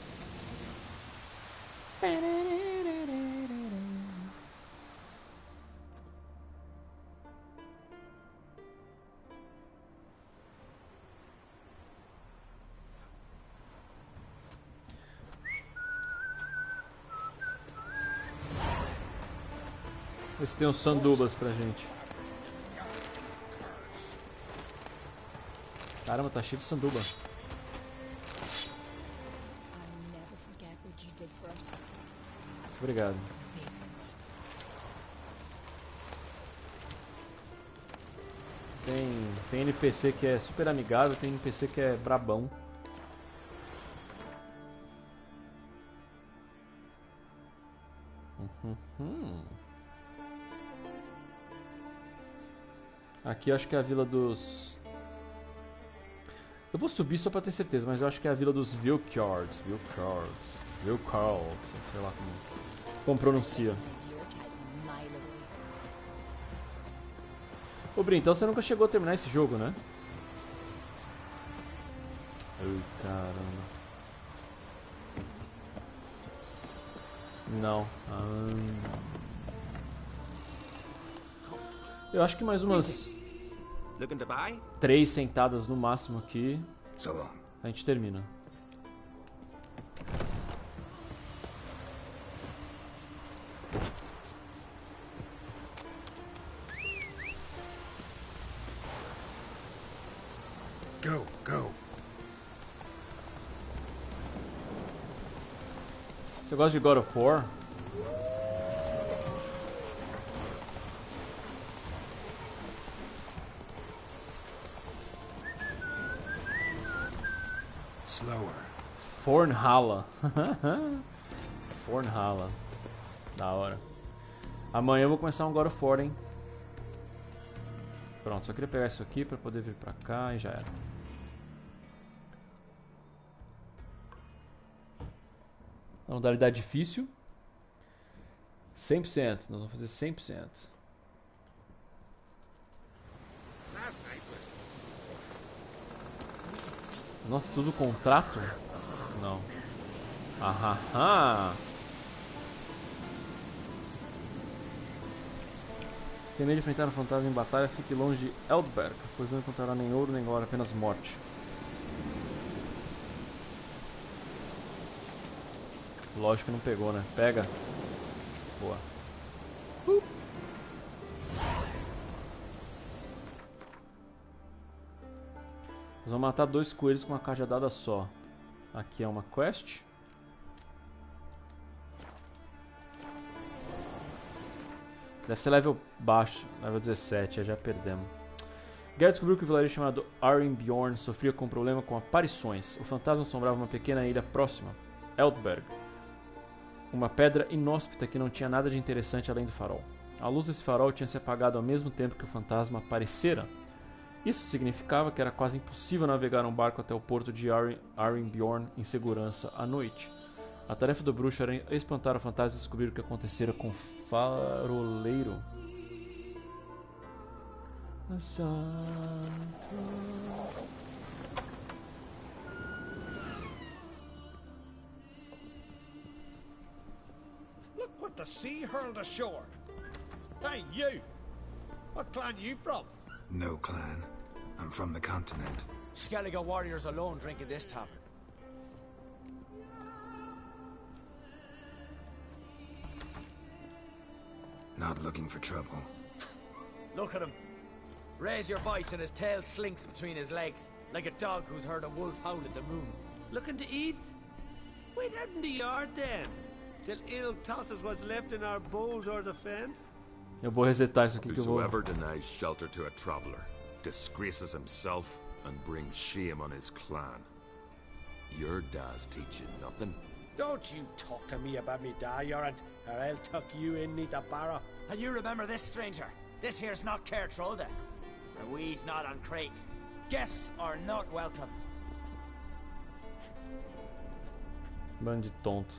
Vê se tem uns sandubas pra gente. Caramba, tá cheio de sanduba. Obrigado. Tem NPC que é super amigável, tem NPC que é brabão. Aqui eu acho que é a vila dos... Eu vou subir só pra ter certeza, mas eu acho que é a vila dos Vilcards, sei lá como pronuncia. Ô Brin, então você nunca chegou a terminar esse jogo, né? Ai, caramba. Não. Eu acho que mais umas 3 sentadas no máximo aqui, a gente termina. Go. Você gosta de God of War? Slower. Fornhalla. Fornhalla. Da hora. Amanhã eu vou começar um God of War, hein? Pronto, só queria pegar isso aqui pra poder vir pra cá e já era. A modalidade difícil. 100%. Nós vamos fazer 100%. Nossa, tudo contrato? Não. Aham. Tem medo de enfrentar um fantasma em batalha, fique longe de Eldberg, pois não encontrará nem ouro nem glória, apenas morte. Lógico que não pegou, né? Pega. Boa. Nós vamos matar 2 coelhos com uma cajadada só. Aqui é uma quest. Deve ser level baixo, level 17, já perdemos. Geralt descobriu que o vilarejo chamado Arinbjorn sofria com um problema com aparições. O fantasma assombrava uma pequena ilha próxima, Eldberg. Uma pedra inóspita que não tinha nada de interessante além do farol. A luz desse farol tinha se apagado ao mesmo tempo que o fantasma aparecera. Isso significava que era quase impossível navegar um barco até o porto de Arinbjorn em segurança à noite. A tarefa do bruxo era espantar o fantasma e descobrir o que acontecera com o faroleiro. Look what the sea hurled ashore. Hey, you! What clan you from? No clan. I'm from the continent. Skellige warriors alone drink in this tavern. Not looking for trouble. Look at him. Raise your voice and his tail slinks between his legs, like a dog who's heard a wolf howl at the moon. Looking to eat? Wait out in the yard then, till ill tosses what's left in our bowls or the fence. Eu vou resetar isso aqui que eu vou. Whosoever denies shelter to a traveler disgraces himself and brings shame on his clan. Your dads teach you nothing. Don't you talk to me about me da, Yorant, or I'll tuck you in neath the barrow. And you remember this, stranger? This here's not Cair Trolda. The we's not on crate. Guests are not welcome. Bando de tonto.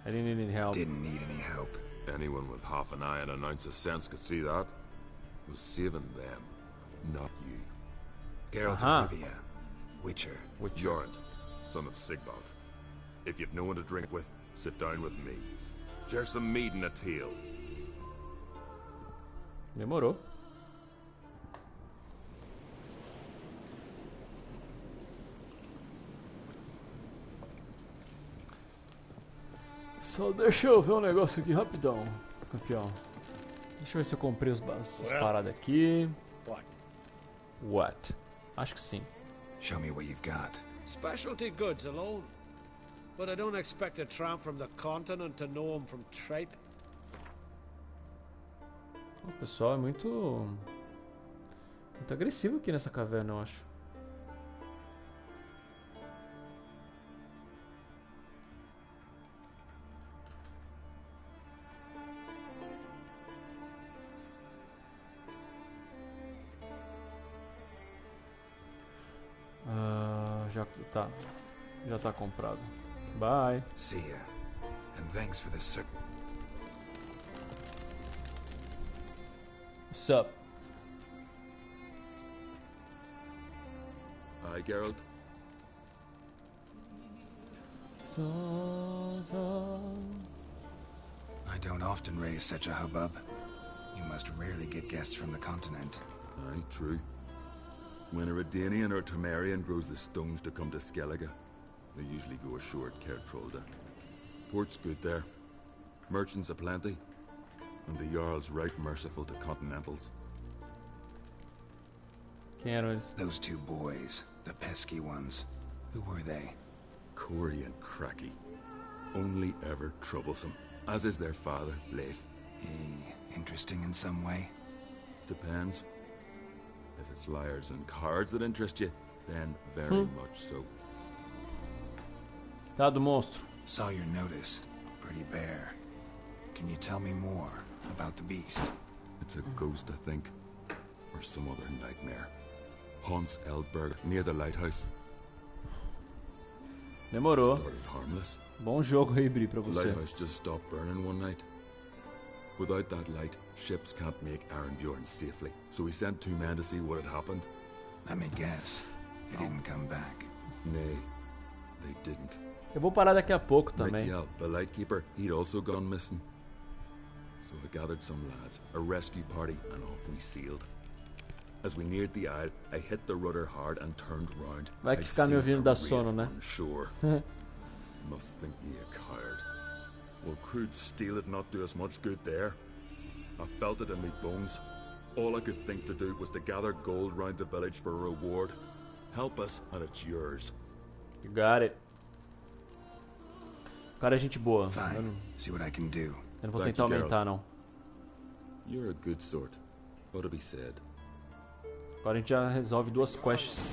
I didn't need any help. Didn't need any help. Anyone with half an eye and an ounce of sense could see that. It was saving them, not you. Geralt of Rivia, Witcher. Jorant, son of Sigvald. If you've no one to drink with, sit down with me. Share some mead and a tale. Demorou. Só deixa eu ver um negócio aqui rapidão, campeão. Deixa eu ver se eu comprei as paradas aqui. What? Acho que sim. Show me what you've got. Specialty goods alone. But I don't expect a tramp from the continent to know him from tripe. O pessoal é muito agressivo aqui nessa caverna, eu acho. Já tá comprado. Bye. See ya. And thanks for the service. What's up? Hi, Geralt. I don't often raise such a hubbub. You must rarely get guests from the continent. Aye, true. When a Redanian or Temerian grows the stones to come to Skellige, they usually go ashore at Cair Trolda. Port's good there. Merchants aplenty. And the Jarl's right merciful to continentals. Those two boys, the pesky ones. Who were they? Corey and Cracky. Only ever troublesome. As is their father, Leif. Interesting in some way? Depends. If it's liars and cards that interest you, then very much so. Dado monstro. Saw your notice. Pretty bare. Can you tell me more about the beast? It's a ghost, I think. Or some other nightmare. Haunts Eldberg, near the lighthouse. Demorou. Started harmless. Bom jogo aí, Bri, pra The você. lighthouse just stopped burning one night. Without that light, ships can't make Arinbjorn safely. So we sent 2 men to see what had happened. Let me guess. They didn't come back. Nay, they didn't. Eu vou parar daqui a pouco também. Mikiel, the lightkeeper, he'd also gone missing. So I gathered some lads, a rescue party, and off we sailed. As we neared the isle, I hit the rudder hard and turned round. Vai que ficar me ouvindo dar sono, né? Sure. Must think me a coward. Will crude steel it not do us much good there? I felt it in me bones. All I could think to do was to gather gold round the village for a reward. Help us, and it's yours. You got it. O cara é gente boa. Fine. See what I can do. Eu não vou tentar aumentar, não. You're a good sort. Ought to be said. Agora a gente já resolve 2 quests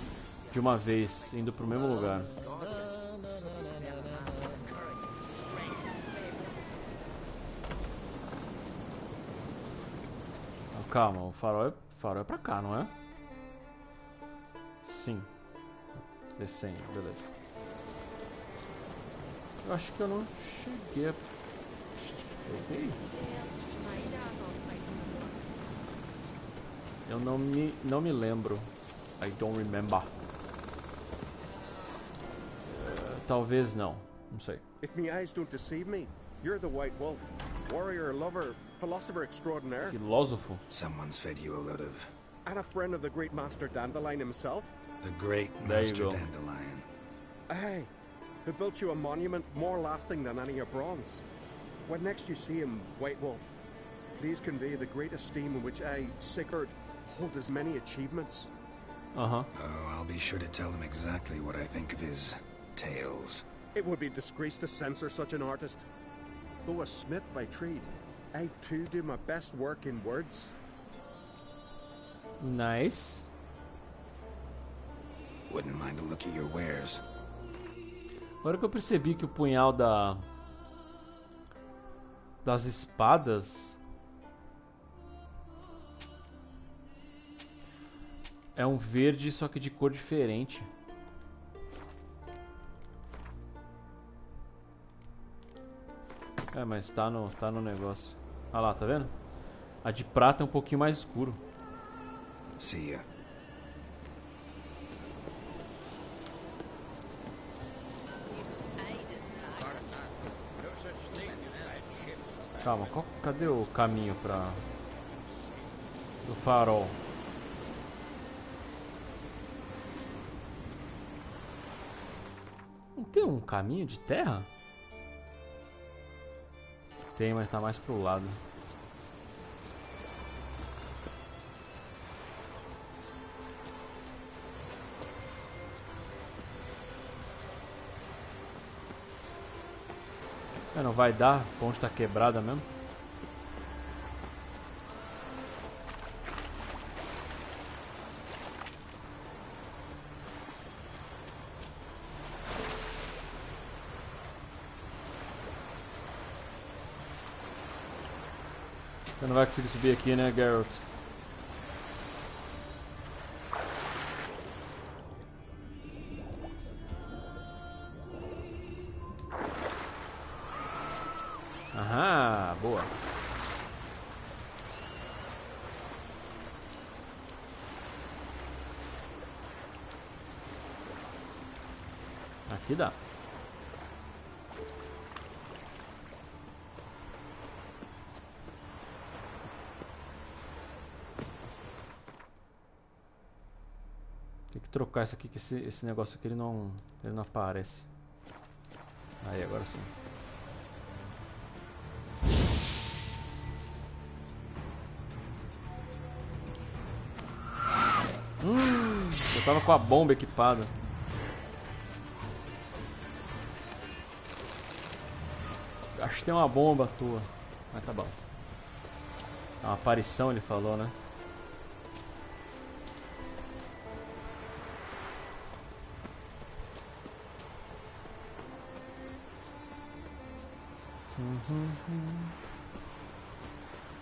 de uma vez, indo pro mesmo lugar. Calma, o farol é pra cá, não é? Sim. Descendo, beleza. Eu acho que eu não cheguei a... Cheguei? Eu não me lembro. I don't remember. Talvez não. Não sei. If my eyes don't deceive me, you're the White Wolf. Warrior, lover, philosopher extraordinaire. Filósofo? Someone's fed you a load of... And a friend of the great Master Dandelion himself. The great Master Dandelion. Aye, who built you a monument more lasting than any of bronze. When next you see him, White Wolf, please convey the great esteem in which I, Sigurd, hold as many achievements. Oh, I'll be sure to tell him exactly what I think of his tales. It would be disgrace to censor such an artist. Though a smith by trade, I too do my best work in words. Nice. Wouldn't mind a look at your wares. Agora que eu percebi que o punhal das espadas é um verde, só que de cor diferente. É, mas tá no negócio. Olha lá, tá vendo? A de prata é um pouquinho mais escuro. Siga. Calma, cadê o caminho do farol? Não tem um caminho de terra? Tem, mas tá mais pro lado. Não vai dar, a ponte tá quebrada mesmo. Você não vai conseguir subir aqui, né, Geralt? Aham, boa. Aqui dá. Tem que trocar isso aqui, que esse negócio aqui ele não aparece. Aí, agora sim. Eu tava com a bomba equipada. Acho que tem uma bomba à toa. Mas tá bom. É uma aparição, ele falou, né?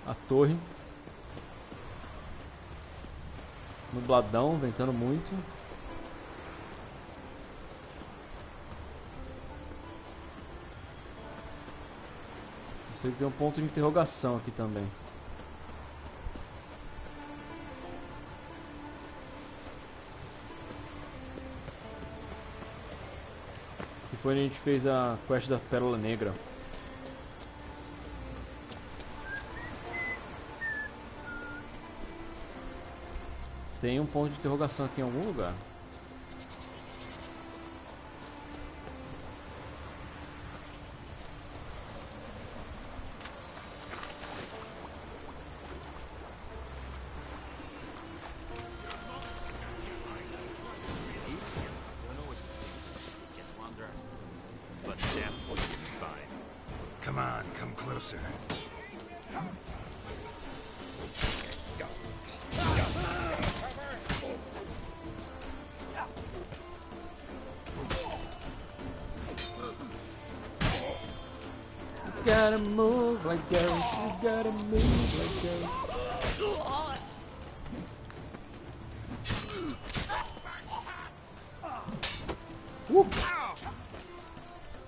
A torre. Nubladão, ventando muito. Eu sei que tem um ponto de interrogação aqui também. Que foi onde a gente fez a quest da Pérola Negra. Tem um ponto de interrogação aqui em algum lugar. Come on, come closer. gotta move like Geralt. You gotta move like Geralt.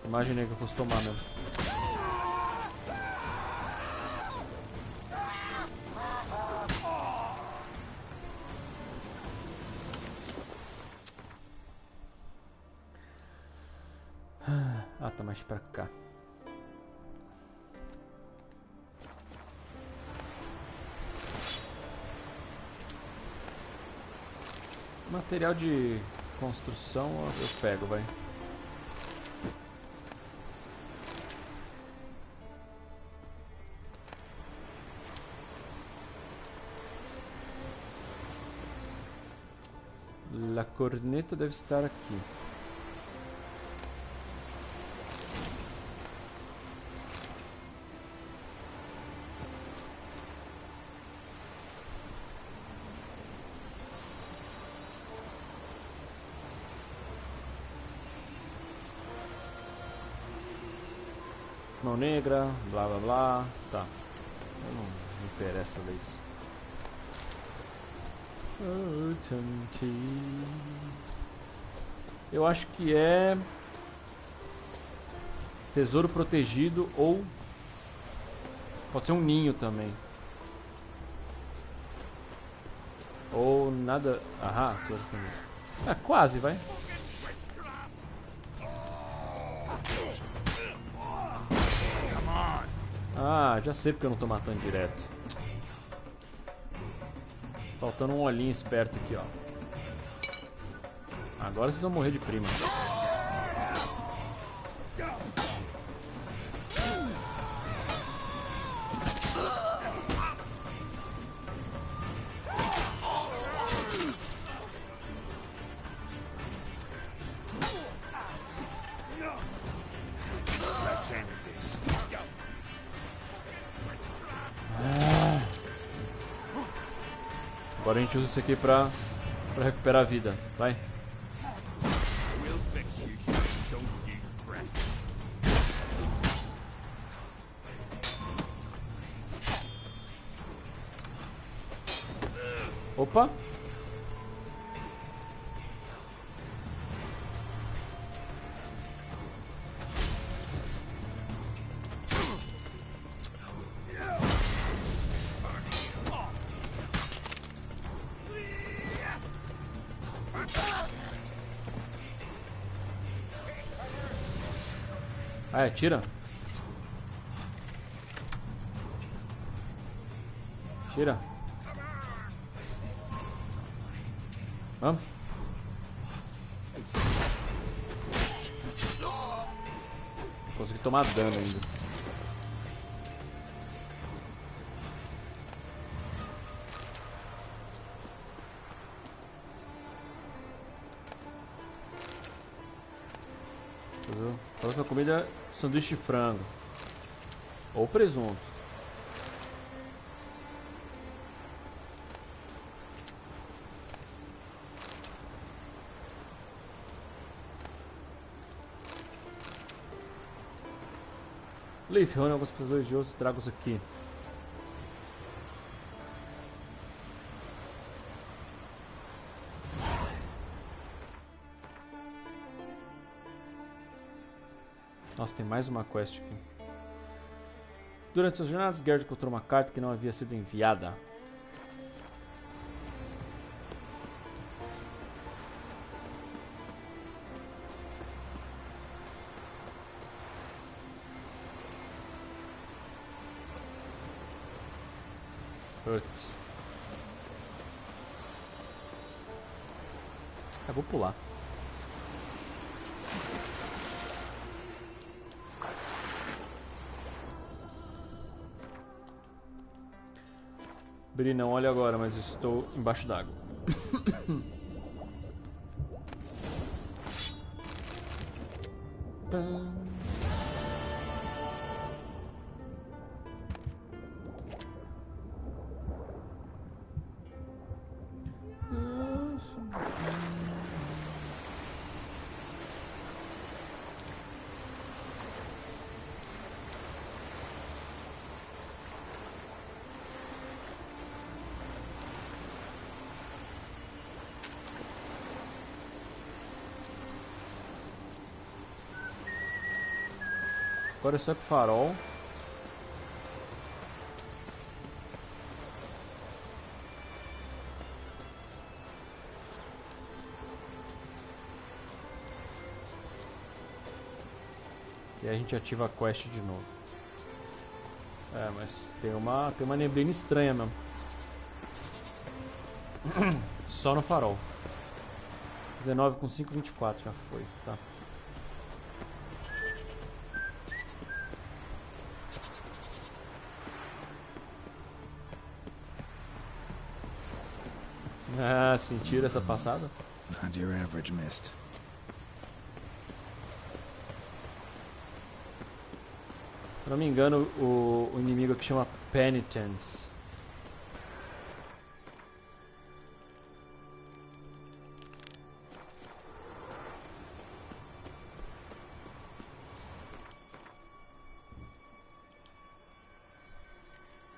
Imaginei que eu fosse tomar mesmo. Ah, tá mais pra cá. Material de construção eu pego, vai. A corneta deve estar aqui. Mão negra, blá blá blá. Tá. Eu não me interessa ler isso. Eu acho que é tesouro protegido ou pode ser um ninho também. Ou nada. Aham, tesouro protegido. É, quase, vai. Ah, já sei porque eu não tô matando direto. Faltando um olhinho esperto aqui, ó. Agora vocês vão morrer de prima. Agora a gente usa isso aqui pra recuperar a vida. Vai. Opa. Ah, é, tira. Tira. Vamos. Consegui tomar dano ainda. Próxima comida, sanduíche de frango. Ou presunto. Leaf, reúne alguns pessoas de outros tragos aqui. Nossa, tem mais uma quest aqui. Durante suas jornadas, Geralt encontrou uma carta que não havia sido enviada. Putz. Eu vou pular. Bri, não olhe agora, mas estou embaixo d'água. Agora é só pro farol. E aí a gente ativa a quest de novo. É, mas tem uma neblina estranha mesmo. Só no farol. 19 com 5, 24 já foi, tá. Ah, sentiram essa passada? Not your average mist. Se não me engano, o inimigo aqui chama Penitence.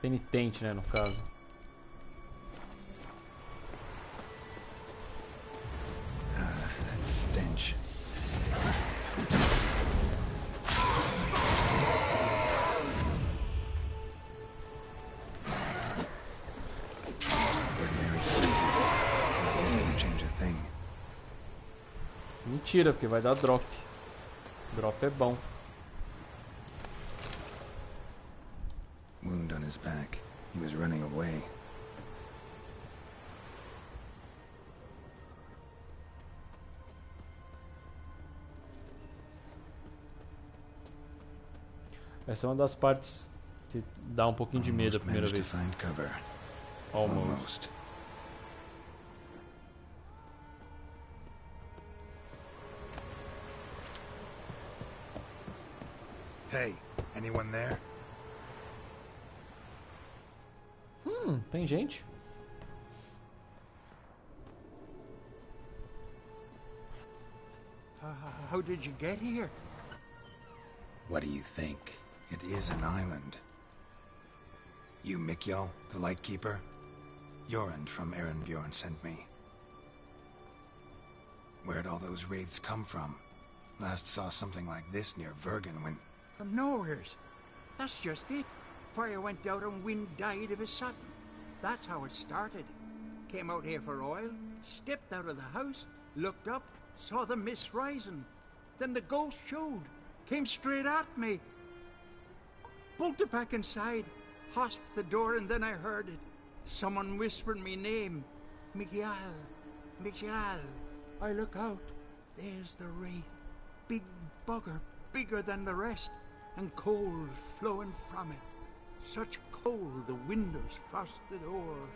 Penitente, né, no caso. That stench. Mentira, porque vai dar drop. Drop é bom. Wound on his back. He was running away. Essa é uma das partes que dá um pouquinho de medo a primeira vez. Almost. Hey, anyone there? Tem gente? How did you get here? What do you think? It is an island. You Mikjal, the Lightkeeper? Jorund from Bjorn sent me. Where'd all those wraiths come from? Last saw something like this near Vergen when... From nowheres. That's just it. Fire went out and wind died of a sudden. That's how it started. Came out here for oil, stepped out of the house, looked up, saw the mist rising. Then the ghost showed, came straight at me. Bolted back inside, hosped the door, and then I heard it. Someone whispered me name. Mikjal. Mikjal. I look out. There's the wraith. Big bugger, bigger than the rest, and cold flowing from it. Such cold the windows frosted o'er.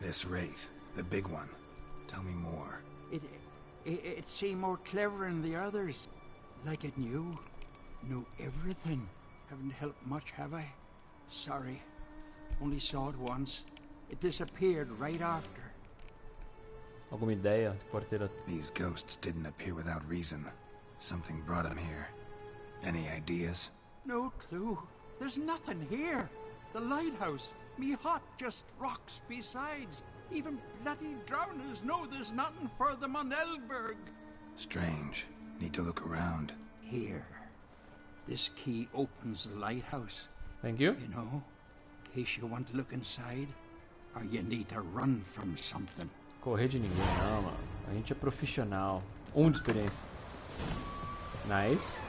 This wraith, the big one. Tell me more. It seemed more clever than the others. Like it knew everything. Haven't helped much, have I? Sorry. Only saw it once. It disappeared right after. Alguma ideia de quarteira? These ghosts didn't appear without reason. Something brought them here. Any ideas? No clue. There's nothing here. The lighthouse. Me hut just rocks besides. Even bloody drowners know there's nothing for them on Elberg. Strange. Need to look around. Here. This key opens the lighthouse. Thank you. You know, in case you want to look inside, or you need to run from something. Correr de ninguém, não, mano. A gente é profissional. 1 de experiência. Nice.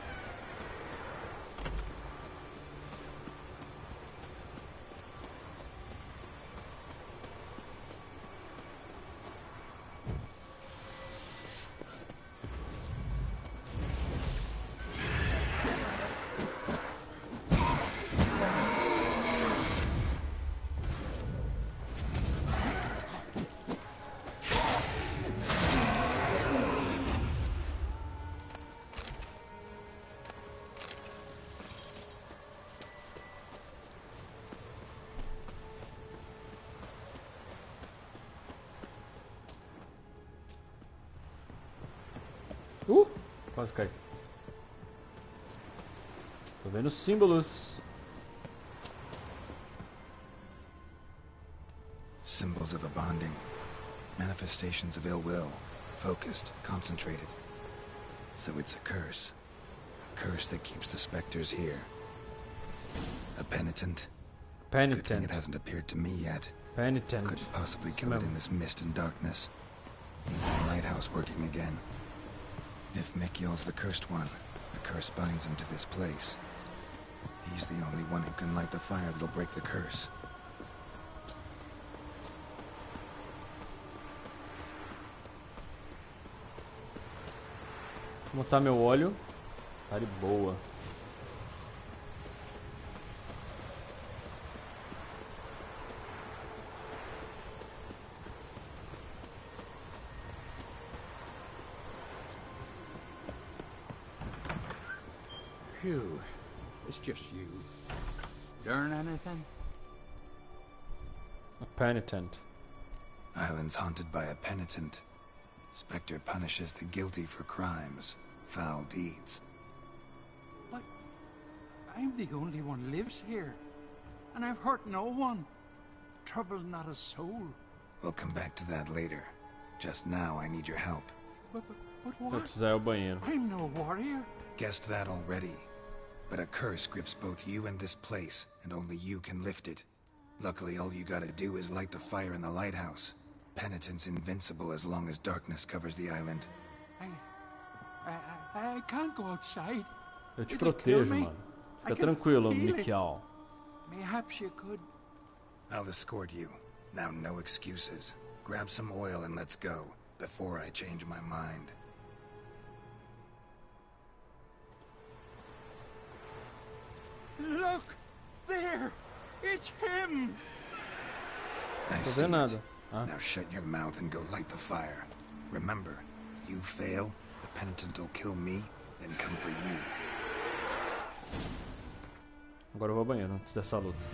Quase cai. Tô vendo símbolos. Symbols of a bonding. Manifestations of ill will. focused, concentrated. So it's a curse. A curse that keeps the specters here. A penitent. Good thing it hasn't appeared to me yet. Penitent. Couldn't possibly kill it in this mist and darkness. Even the lighthouse working again. If Mikyol's the cursed one, the curse binds him to this place. He's the only one who can light the fire that'll break the curse. Vou montar meu óleo. Tá de boa. Phew. It's just you. Learn anything? A penitent. Island's haunted by a penitent. Spectre punishes the guilty for crimes, foul deeds. But I'm the only one lives here, and I've hurt no one. Troubled not a soul. We'll come back to that later. Just now, I need your help. But Vou what? precisar ir ao banheiro. I'm no warrior. Guessed that already. But a curse grips both you and this place, and only you can lift it. Luckily, all you gotta do is light the fire in the lighthouse. Penitent's invincible as long as darkness covers the island. I can't go outside. Eu te It'll kill protejo, me. mano. I Fica can tranquilo, feel it. Mikyol. Perhaps you could. I'll escort you. Now, no excuses. Grab some oil and let's go, before I change my mind. Look! There! It's him! I Tô see vendo it. nada. Ah. Now shut your mouth and go light the fire. Remember, you fail, the penitent will kill me, then come for you. Agora eu vou ao banheiro antes dessa luta.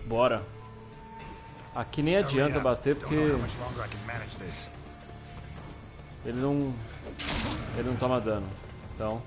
Bora. Aqui nem adianta bater porque ele não toma dano. Então,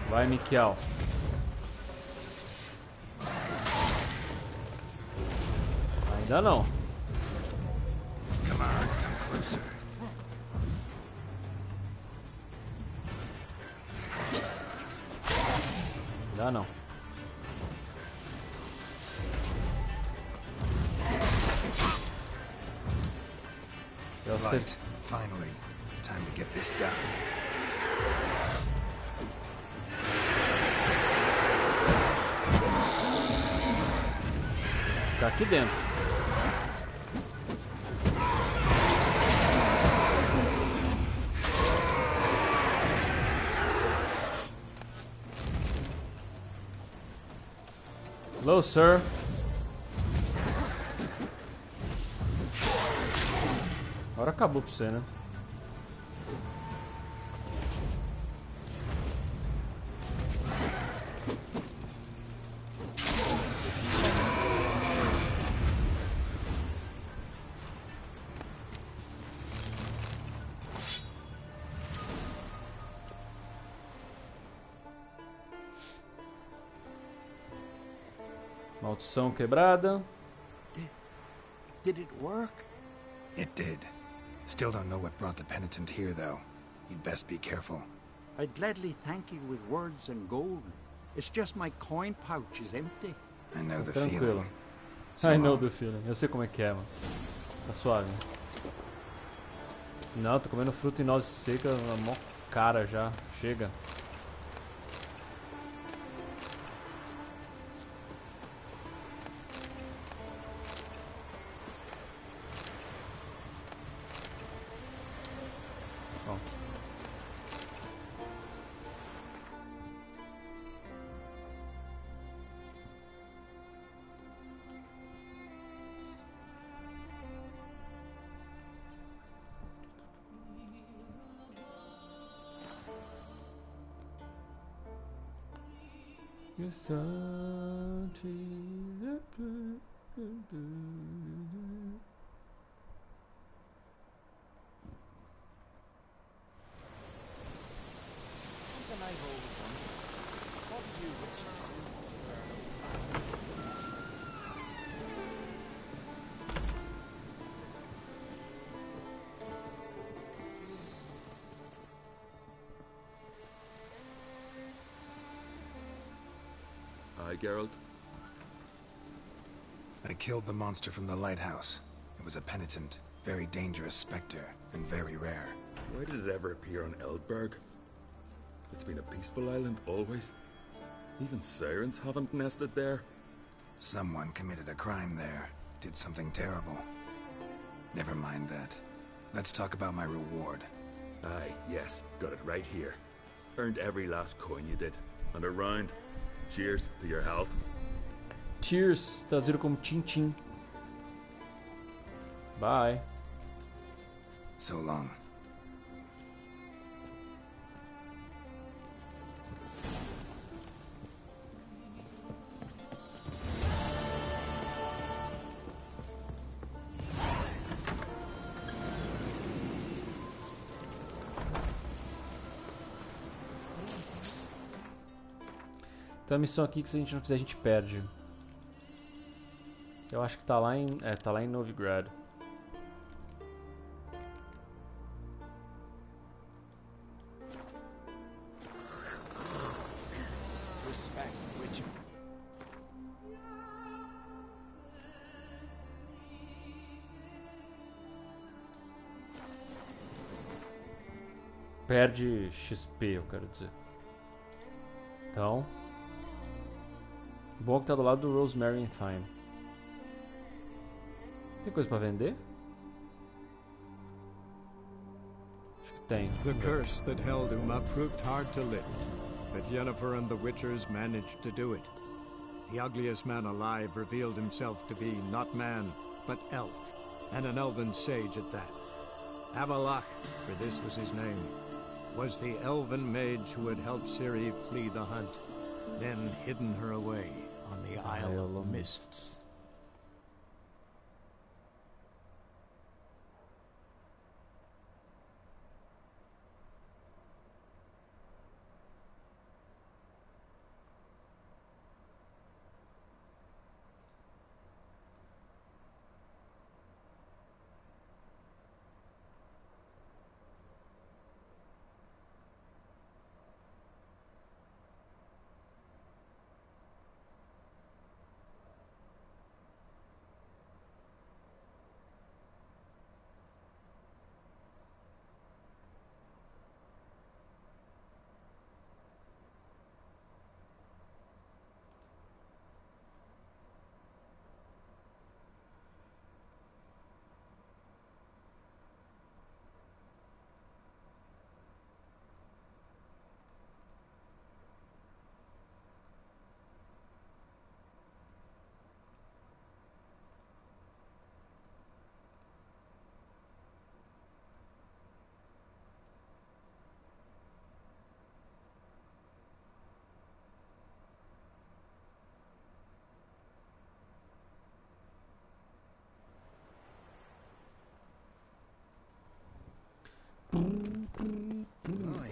vai, Mikyol. Ainda não. Come on, come closer. Ainda não. Eu sei. Right, finally. Time to get this done. Ficar aqui dentro. Hello, sir. Agora acabou pra você, né? Maldição quebrada. Did it work? It did. Still don't know what brought the penitent here, though. You'd best be careful. I'd gladly thank you with words and gold. It's just my coin pouch is empty. I know the Tranquilo. feeling. I know the feeling. Eu sei como é que é, mano. Tá suave. Não, tô comendo fruta e nozes secas, a mó cara já. Chega. Ó. Hi, Geralt. I killed the monster from the lighthouse. It was a penitent, very dangerous specter, and very rare. Why did it ever appear on Eldberg? It's been a peaceful island always. Even sirens haven't nested there. Someone committed a crime there. Did something terrible. Never mind that. Let's talk about my reward. Aye, yes. Got it right here. Earned every last coin you did. And a round. Cheers to your health. Cheers, traduzido como tchim-tchim. Bye. So long. Tem uma missão aqui que se a gente não fizer a gente perde. Eu acho que tá lá em... tá lá em Novigrad. Respect, Witcher. Perde XP, eu quero dizer. Então... Bom que tá do lado do Rosemary and Thyme. Tem coisa pra vender? Acho que tem. The curse that held Uma proved hard to lift, but Yennefer and the Witchers managed to do it. The ugliest man alive revealed himself to be not man, but elf, and an elven sage at that. Avalach, for this was his name, was the elven mage who had helped Ciri flee the hunt, then hidden her away on the Isle of Mists.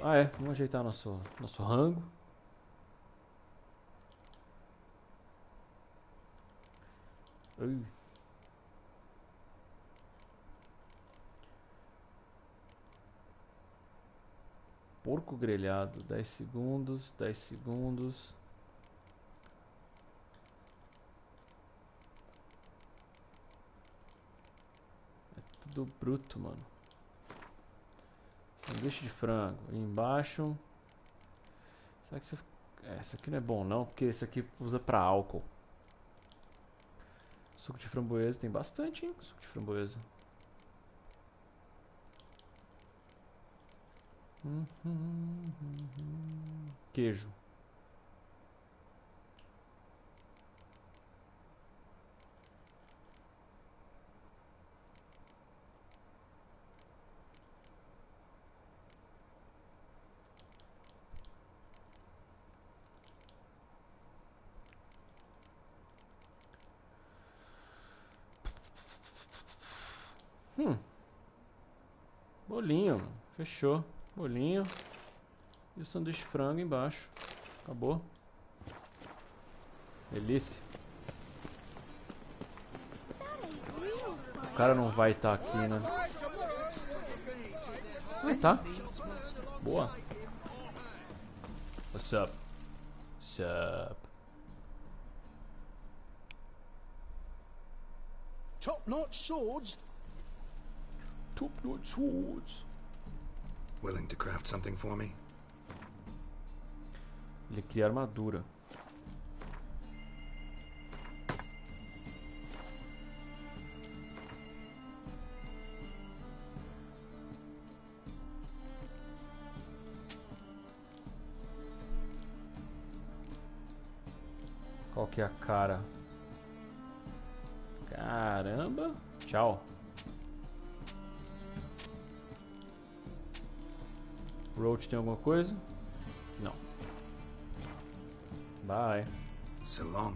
Ah, é, vamos ajeitar nosso rango. Ui. Porco grelhado, 10 segundos, 10 segundos. É tudo bruto, mano. Sanduíche de frango. E embaixo. Será que você... esse aqui não é bom não, porque esse aqui usa pra álcool. Suco de framboesa, tem bastante, hein? Suco de framboesa. Queijo. Bolinho, mano. Fechou. Bolinho. E o sanduíche de frango embaixo. Acabou. Delícia. O cara não vai estar aqui, né? Ah, tá. Boa. What's up? What's up? Top-notch swords. Top-notch swords. Willing to craft something for me? Ele cria armadura. Qual que é a cara? Caramba! Tchau. Roach tem alguma coisa? Não. Bye. So long.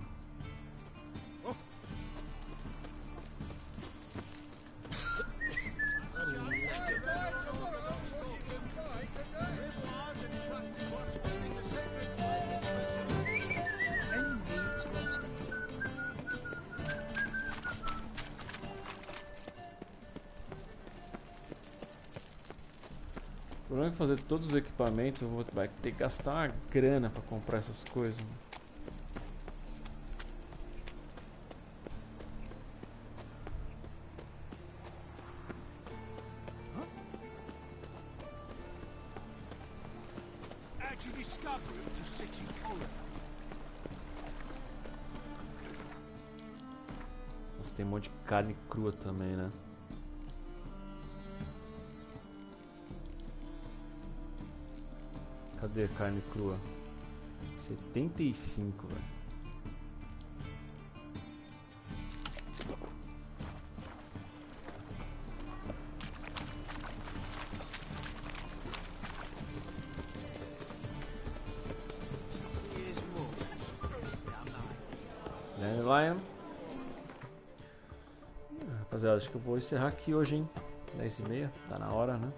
O problema é que fazer todos os equipamentos eu vou ter que gastar uma grana pra comprar essas coisas. Nossa, tem um monte de carne crua também, né? Cadê a carne crua? 75, velho. Lion. Rapaziada, acho que eu vou encerrar aqui hoje, hein? 10h30, tá na hora, né?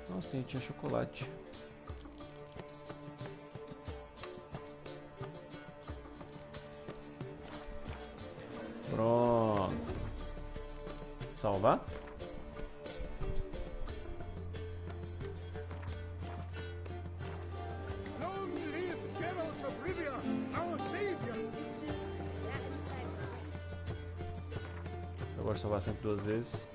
Nossa, tinha chocolate. Pronto. Salvar? Agora salvar sempre 2 vezes.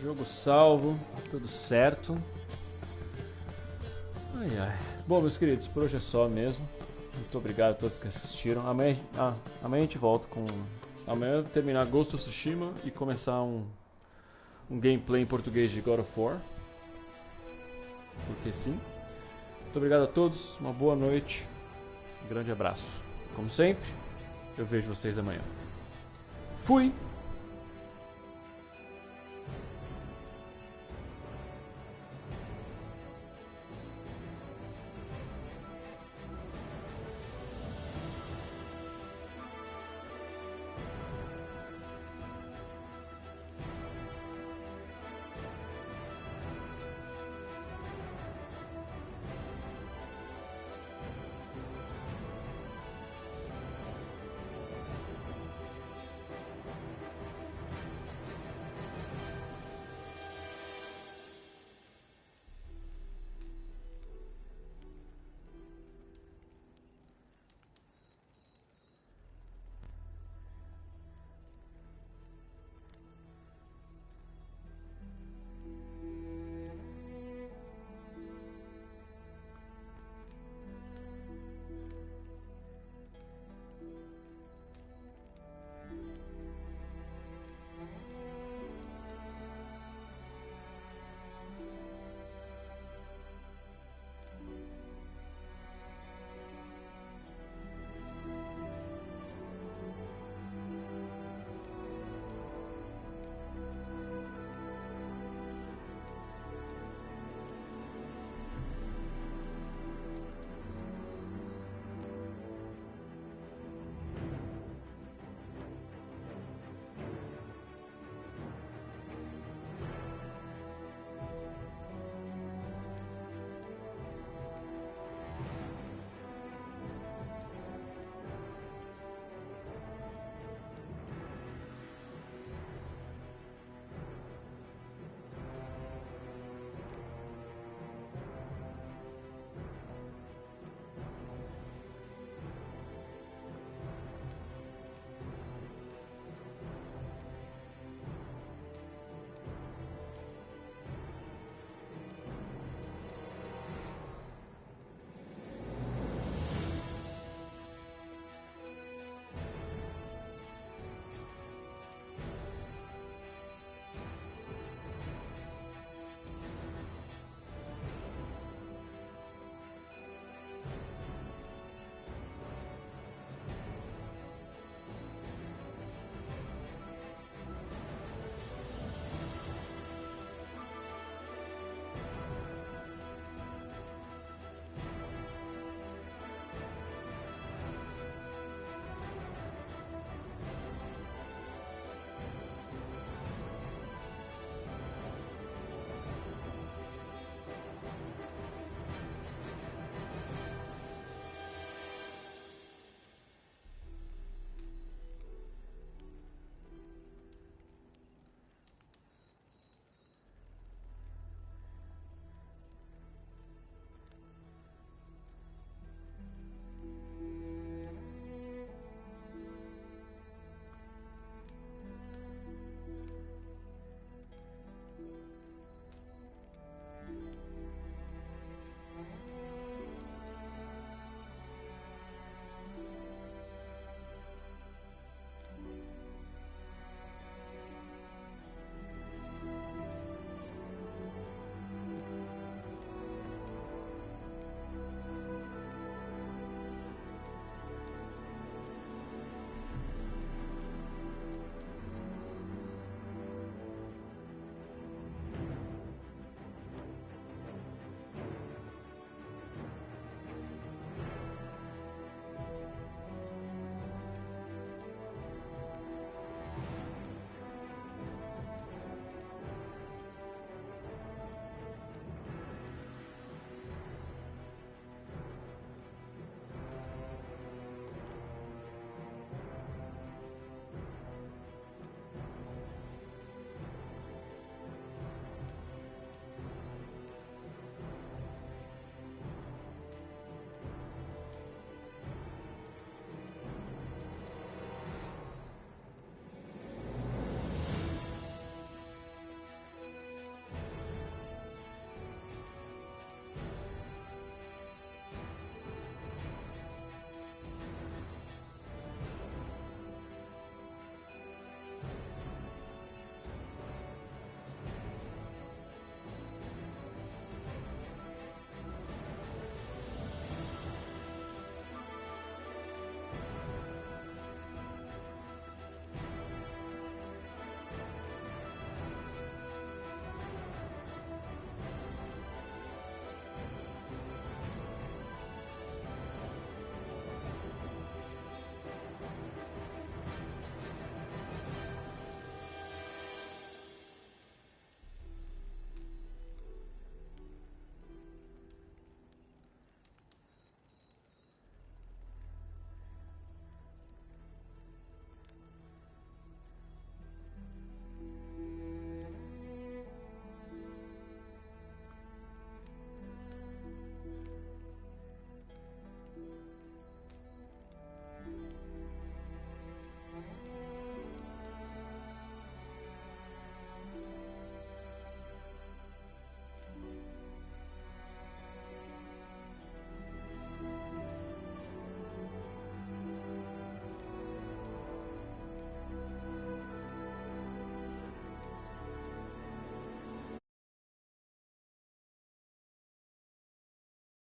Jogo salvo, tudo certo. Ai, ai. Bom, meus queridos, por hoje é só mesmo. Muito obrigado a todos que assistiram. Amanhã a gente volta com... Amanhã terminar Ghost of Tsushima e começar um gameplay em português de God of War. Porque sim. Muito obrigado a todos, uma boa noite, um grande abraço. Como sempre, eu vejo vocês amanhã. Fui!